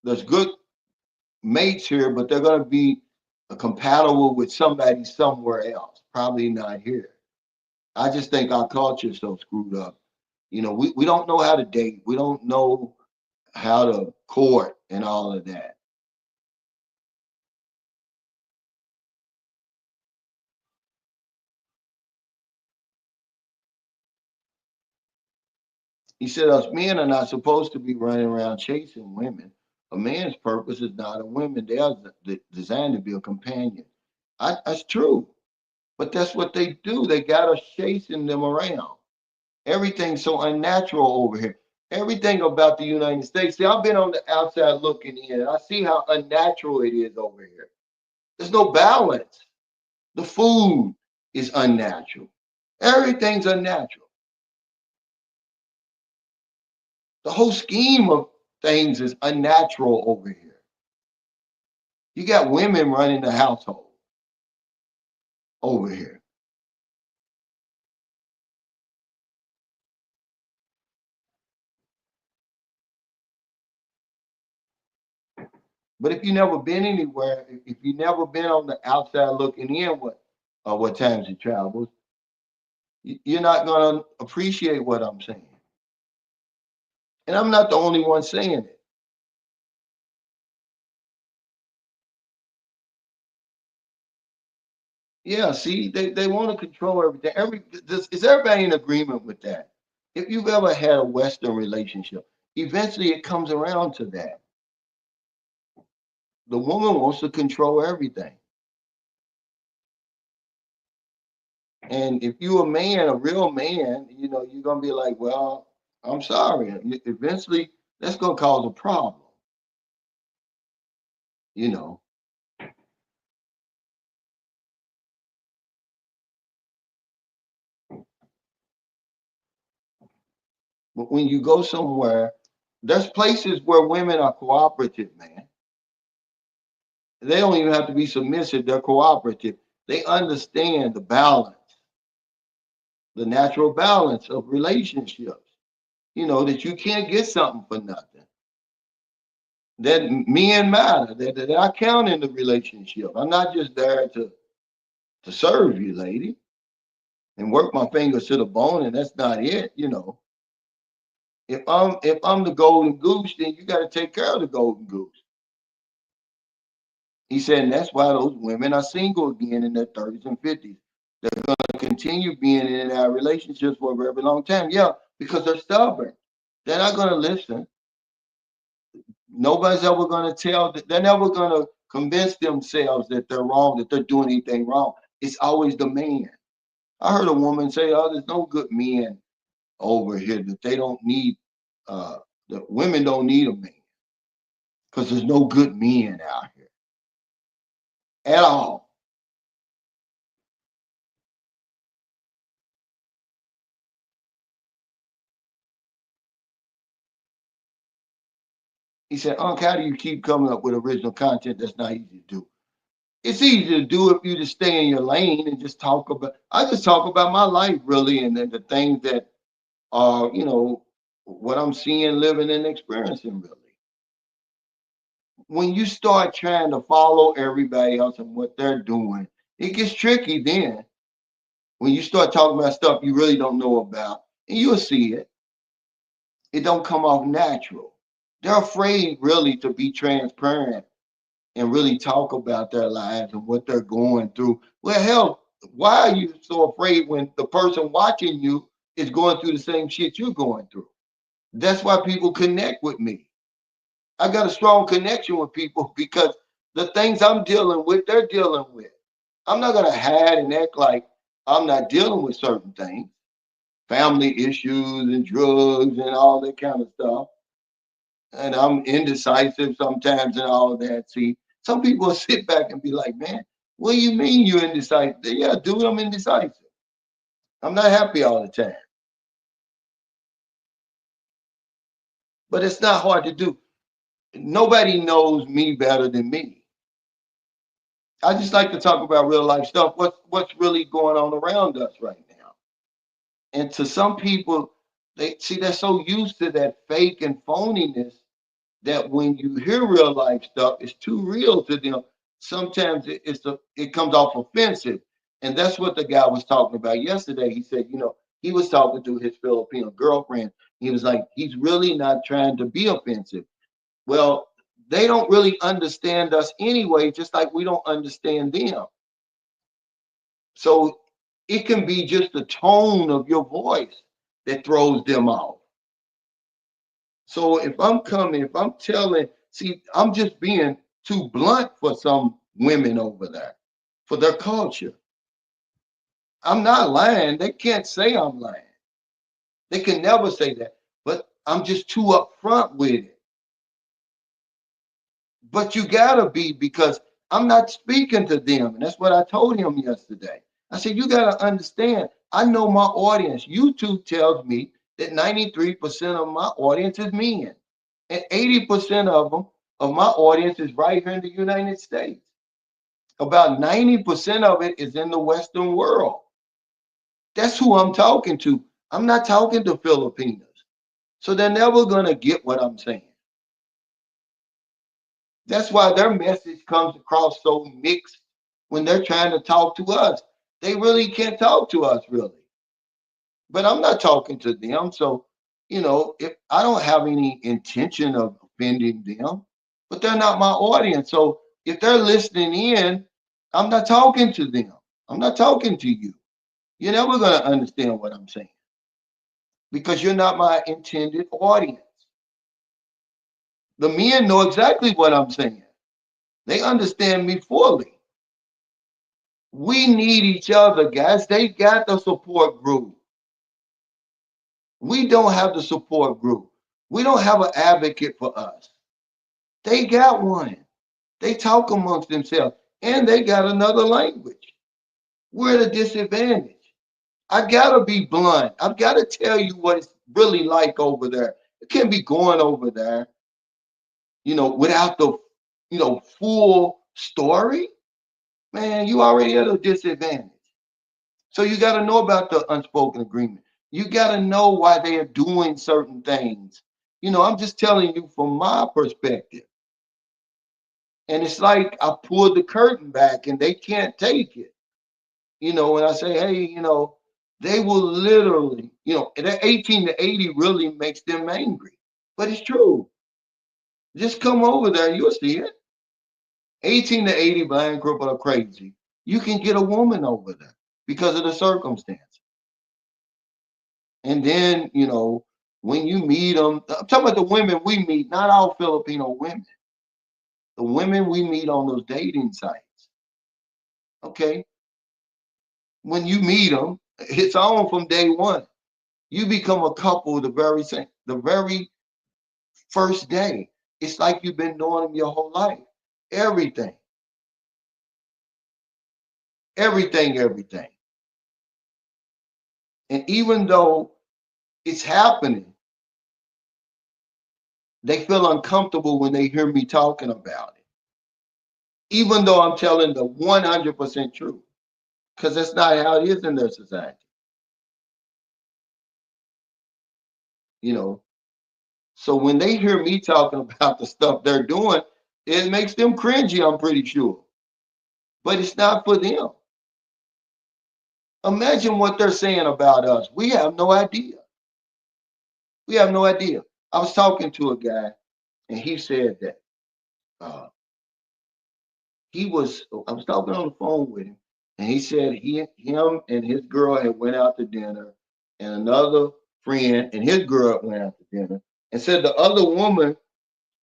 there's good mates here, but they're going to be compatible with somebody somewhere else. Probably not here. I just think our culture is so screwed up. We don't know how to date. We don't know how to court and all of that. He said us men are not supposed to be running around chasing women. A man's purpose is not a woman. They are designed to be a companion. That's true. But that's what they do. They got us chasing them around. Everything's so unnatural over here. Everything about the United States. See, I've been on the outside looking in, and I see how unnatural it is over here. There's no balance. The food is unnatural. Everything's unnatural. The whole scheme of things is unnatural over here. You got women running the household over here. But if you never been anywhere, if you never been on the outside looking in, what times you travel, you're not gonna appreciate what I'm saying. And I'm not the only one saying it. Yeah, see, they want to control everything. Is everybody in agreement with that? If you've ever had a Western relationship, eventually it comes around to that. The woman wants to control everything. And if you're a man, a real man, you're gonna be like, well, I'm sorry. Eventually, that's gonna cause a problem. You know, but when you go somewhere, there's places where women are cooperative, man. They don't even have to be submissive. They're cooperative. They understand the balance, the natural balance of relationships. That you can't get something for nothing. That men matter. That I count in the relationship. I'm not just there to serve you, lady, and work my fingers to the bone, and that's not it. If I'm the golden goose, then you got to take care of the golden goose. He said, and that's why those women are single again in their 30s and 50s. They're going to continue being in our relationships for a very long time. Yeah, because they're stubborn. They're not going to listen. Nobody's ever going to tell that. They're never going to convince themselves that they're wrong, that they're doing anything wrong. It's always the man. I heard a woman say, oh, there's no good men over here, that they don't need, that women don't need a man because there's no good men out here. at all. He said, Uncle, how do you keep coming up with original content that's not easy to do? It's easy to do if you just stay in your lane and just talk about, I just talk about my life really, and then the things that are, what I'm seeing, living, and experiencing really. When you start trying to follow everybody else and what they're doing, it gets tricky then. When you start talking about stuff you really don't know about, and you'll see it, it don't come off natural. They're afraid really to be transparent and really talk about their lives and what they're going through. Well, hell, why are you so afraid when the person watching you is going through the same shit you're going through? That's why people connect with me. I got a strong connection with people because the things I'm dealing with, they're dealing with. I'm not going to hide and act like I'm not dealing with certain things, family issues and drugs and all that kind of stuff. And I'm indecisive sometimes and all of that. See, some people sit back and be like, man, what do you mean you're indecisive? Yeah, dude, I'm indecisive. I'm not happy all the time. But it's not hard to do. Nobody knows me better than me. I just like to talk about real life stuff. What's really going on around us right now? And to some people, they're so used to that fake and phoniness that when you hear real life stuff, it's too real to them. Sometimes it comes off offensive, and that's what the guy was talking about yesterday. He said, he was talking to his Filipino girlfriend. He was like, he's really not trying to be offensive. Well, they don't really understand us anyway, just like we don't understand them. So it can be just the tone of your voice that throws them off. So if I'm telling, see, I'm just being too blunt for some women over there, for their culture. I'm not lying. They can't say I'm lying. They can never say that. But I'm just too upfront with it. But you gotta be because I'm not speaking to them. And that's what I told him yesterday. I said, you gotta understand, I know my audience. YouTube tells me that 93% of my audience is men. And 80% of them, of my audience, is right here in the United States. About 90% of it is in the Western world. That's who I'm talking to. I'm not talking to Filipinos. So they're never gonna get what I'm saying. That's why their message comes across so mixed when they're trying to talk to us. They really can't talk to us, really. But I'm not talking to them. So, if I don't have any intention of offending them, but they're not my audience. So if they're listening in, I'm not talking to them. I'm not talking to you. You're never going to understand what I'm saying because you're not my intended audience. The men know exactly what I'm saying. They understand me fully. We need each other, guys. They got the support group. We don't have the support group. We don't have an advocate for us. They got one. They talk amongst themselves and they got another language. We're at a disadvantage. I gotta be blunt. I've got to tell you what it's really like over there. It can't be going over there, without the, full story. Man, you already at a disadvantage. So you got to know about the unspoken agreement. You got to know why they are doing certain things. I'm just telling you from my perspective. And it's like I pulled the curtain back and they can't take it. And I say, hey, they will literally, that 18 to 80 really makes them angry. But it's true. Just come over there and you'll see it. 18 to 80 blind, crippled, or crazy. You can get a woman over there because of the circumstance. And then, when you meet them, I'm talking about the women we meet, not all Filipino women. The women we meet on those dating sites. Okay. When you meet them, it's on from day one. You become a couple the very first day. It's like you've been knowing them your whole life. Everything. everything, everything. And even though it's happening, they feel uncomfortable when they hear me talking about it, even though I'm telling the 100% truth, because that's not how it is in their society. You know, so when they hear me talking about the stuff they're doing, it makes them cringy, I'm pretty sure. But it's not for them. Imagine what they're saying about us. We have no idea. We have no idea. I was talking to a guy, and he said that uh, I was talking on the phone with him, and he said him and his girl had went out to dinner, and another friend and his girl went out to dinner, and said the other woman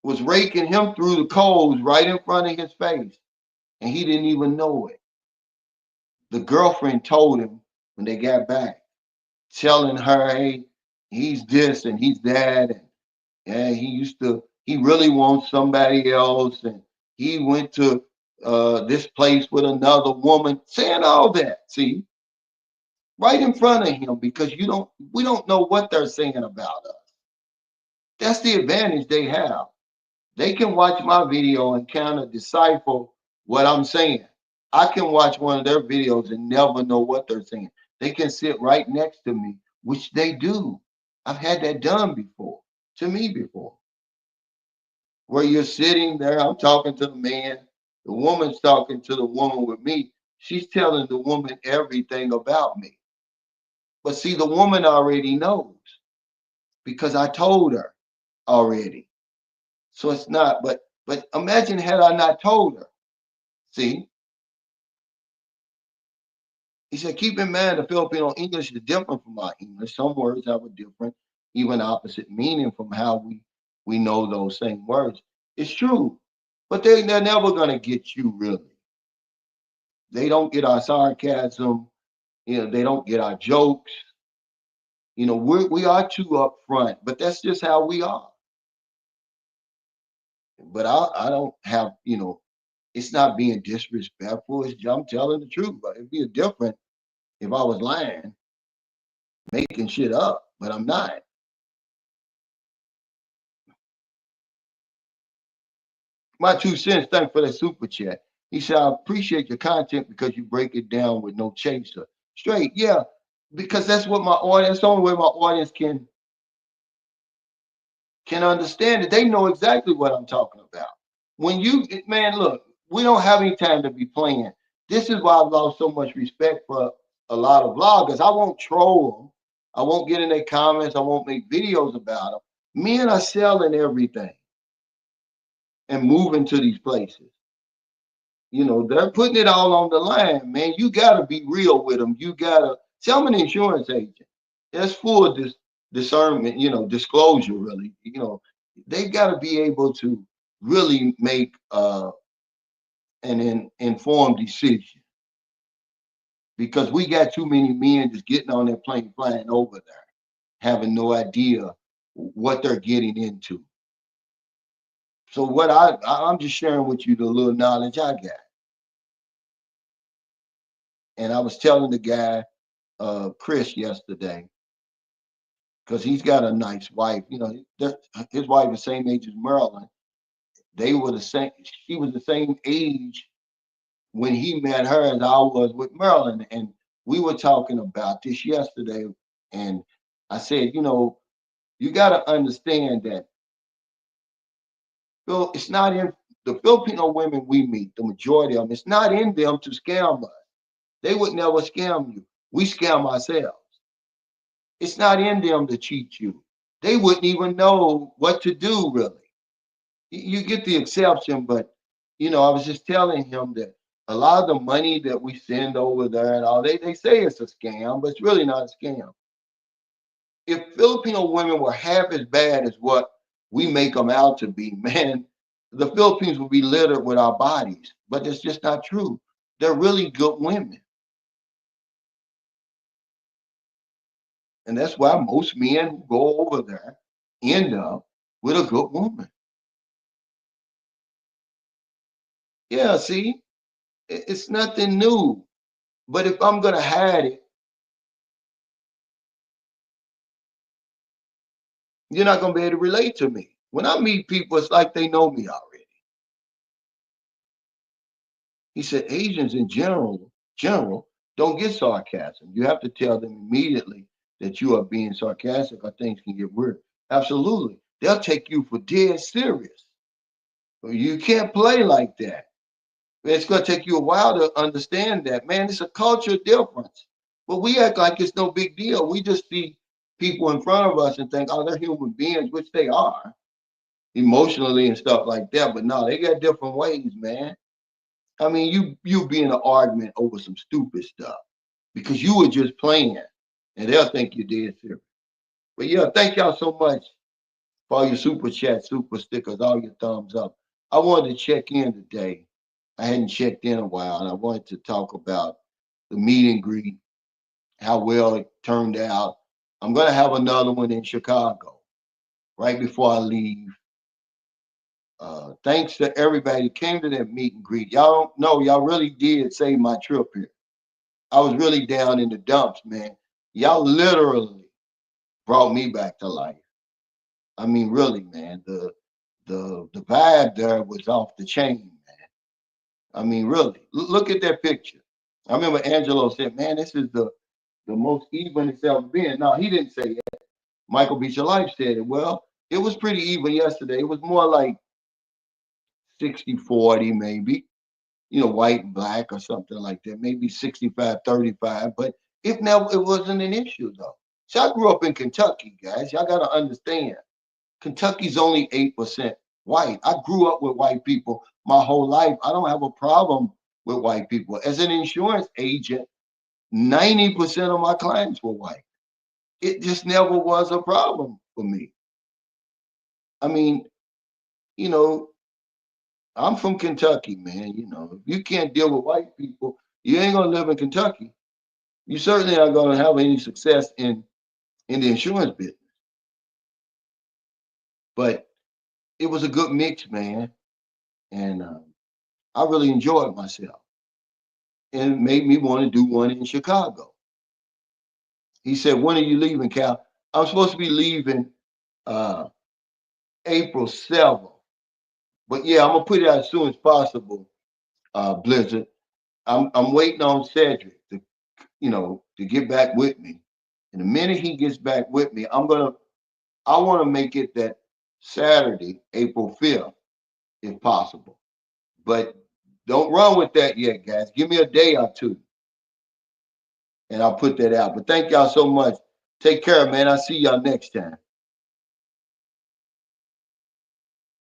was raking him through the coals right in front of his face, and he didn't even know it. The girlfriend told him when they got back, telling her, "Hey, he's this and he's that, and yeah, he really wants somebody else, and he went to this place with another woman," saying all that. See, right in front of him, because we don't know what they're saying about us. That's the advantage they have. They can watch my video and kind of decipher what I'm saying. I can watch one of their videos and never know what they're saying. They can sit right next to me, which they do. I've had that done before, to me before, where you're sitting there, I'm talking to the man, the woman's talking to the woman with me. She's telling the woman everything about me. But see, the woman already knows because I told her already. So it's not, but imagine had I not told her. See, he said, keep in mind the Filipino English is different from our English. Some words have a different, even opposite meaning from how we know those same words. It's true, but they're never gonna get you really. They don't get our sarcasm. They don't get our jokes. We are too upfront, but that's just how we are. But I don't have, it's not being disrespectful. I'm telling the truth. But it'd be different if I was lying, making shit up, but I'm not. My 2 cents, thanks for that super chat. He said, I appreciate your content because you break it down with no chaser. Straight, yeah, because that's what my audience, the only way my audience can understand it. They know exactly what I'm talking about. Man, look, we don't have any time to be playing. This is why I've lost so much respect for a lot of vloggers. I won't troll them. I won't get in their comments. I won't make videos about them. Men are selling everything and moving to these places. They're putting it all on the line, man. You got to be real with them. You got to tell them an insurance agent. That's full discernment, disclosure, really. They got to be able to really make an informed decision because we got too many men just getting on their plane flying over there, having no idea what they're getting into. So what I'm just sharing with you the little knowledge I got. And I was telling the guy, Chris, yesterday, because he's got a nice wife. His wife is the same age as Marilyn. They were the same. She was the same age when he met her as I was with Marilyn, and we were talking about this yesterday. And I said, you got to understand that, Phil, it's not in the Filipino women we meet. The majority of them, it's not in them to scam us. They would never scam you. We scam ourselves. It's not in them to cheat you. They wouldn't even know what to do, really. You get the exception, but I was just telling him that a lot of the money that we send over there and all, they say it's a scam, but it's really not a scam. If Filipino women were half as bad as what we make them out to be, man, the Philippines would be littered with our bodies. But it's just not true. They're really good women. And that's why most men who go over there end up with a good woman. Yeah, see, it's nothing new. But if I'm gonna hide it, you're not gonna be able to relate to me. When I meet people, it's like they know me already. He said Asians in general don't get sarcasm. You have to tell them immediately that you are being sarcastic or things can get weird. Absolutely. They'll take you for dead serious. You can't play like that. It's going to take you a while to understand that, man. It's a culture difference. But we act like it's no big deal. We just see people in front of us and think, oh, they're human beings, which they are emotionally and stuff like that. But no, they got different ways, man. I mean, you be in an argument over some stupid stuff because you were just playing, and they'll think you're dead serious. But yeah, thank y'all so much for all your super chats, super stickers, all your thumbs up. I wanted to check in today. I hadn't checked in a while, and I wanted to talk about the meet and greet, how well it turned out. I'm gonna have another one in Chicago right before I leave. Thanks to everybody who came to that meet and greet. Y'all don't know, y'all really did save my trip here. I was really down in the dumps, man. Y'all literally brought me back to life. I mean, really, man. The vibe there was off the chain, man. I mean, really. Look at that picture. I remember Angelo said, "Man, this is the most even it's ever been." No, he didn't say that. Michael Beach Life said it. Well, it was pretty even yesterday. It was more like 60-40, maybe. White and black or something like that, maybe 65-35. But it wasn't an issue though. See, I grew up in Kentucky, guys. Y'all gotta understand. Kentucky's only 8% white. I grew up with white people my whole life. I don't have a problem with white people. As an insurance agent, 90% of my clients were white. It just never was a problem for me. I mean, you know, I'm from Kentucky, man. If you can't deal with white people, you ain't gonna live in Kentucky. You certainly aren't gonna have any success in the insurance business. But it was a good mix, man, and I really enjoyed myself, and it made me want to do one in Chicago. He said, "When are you leaving, Cal?" I'm supposed to be leaving uh, April 7th, but yeah, I'm gonna put it out as soon as possible. Blizzard, I'm waiting on Cedric to get back with me. And the minute he gets back with me, I want to make it that Saturday, April 5th, if possible. But don't run with that yet, guys. Give me a day or two, and I'll put that out. But thank y'all so much. Take care, man. I'll see y'all next time.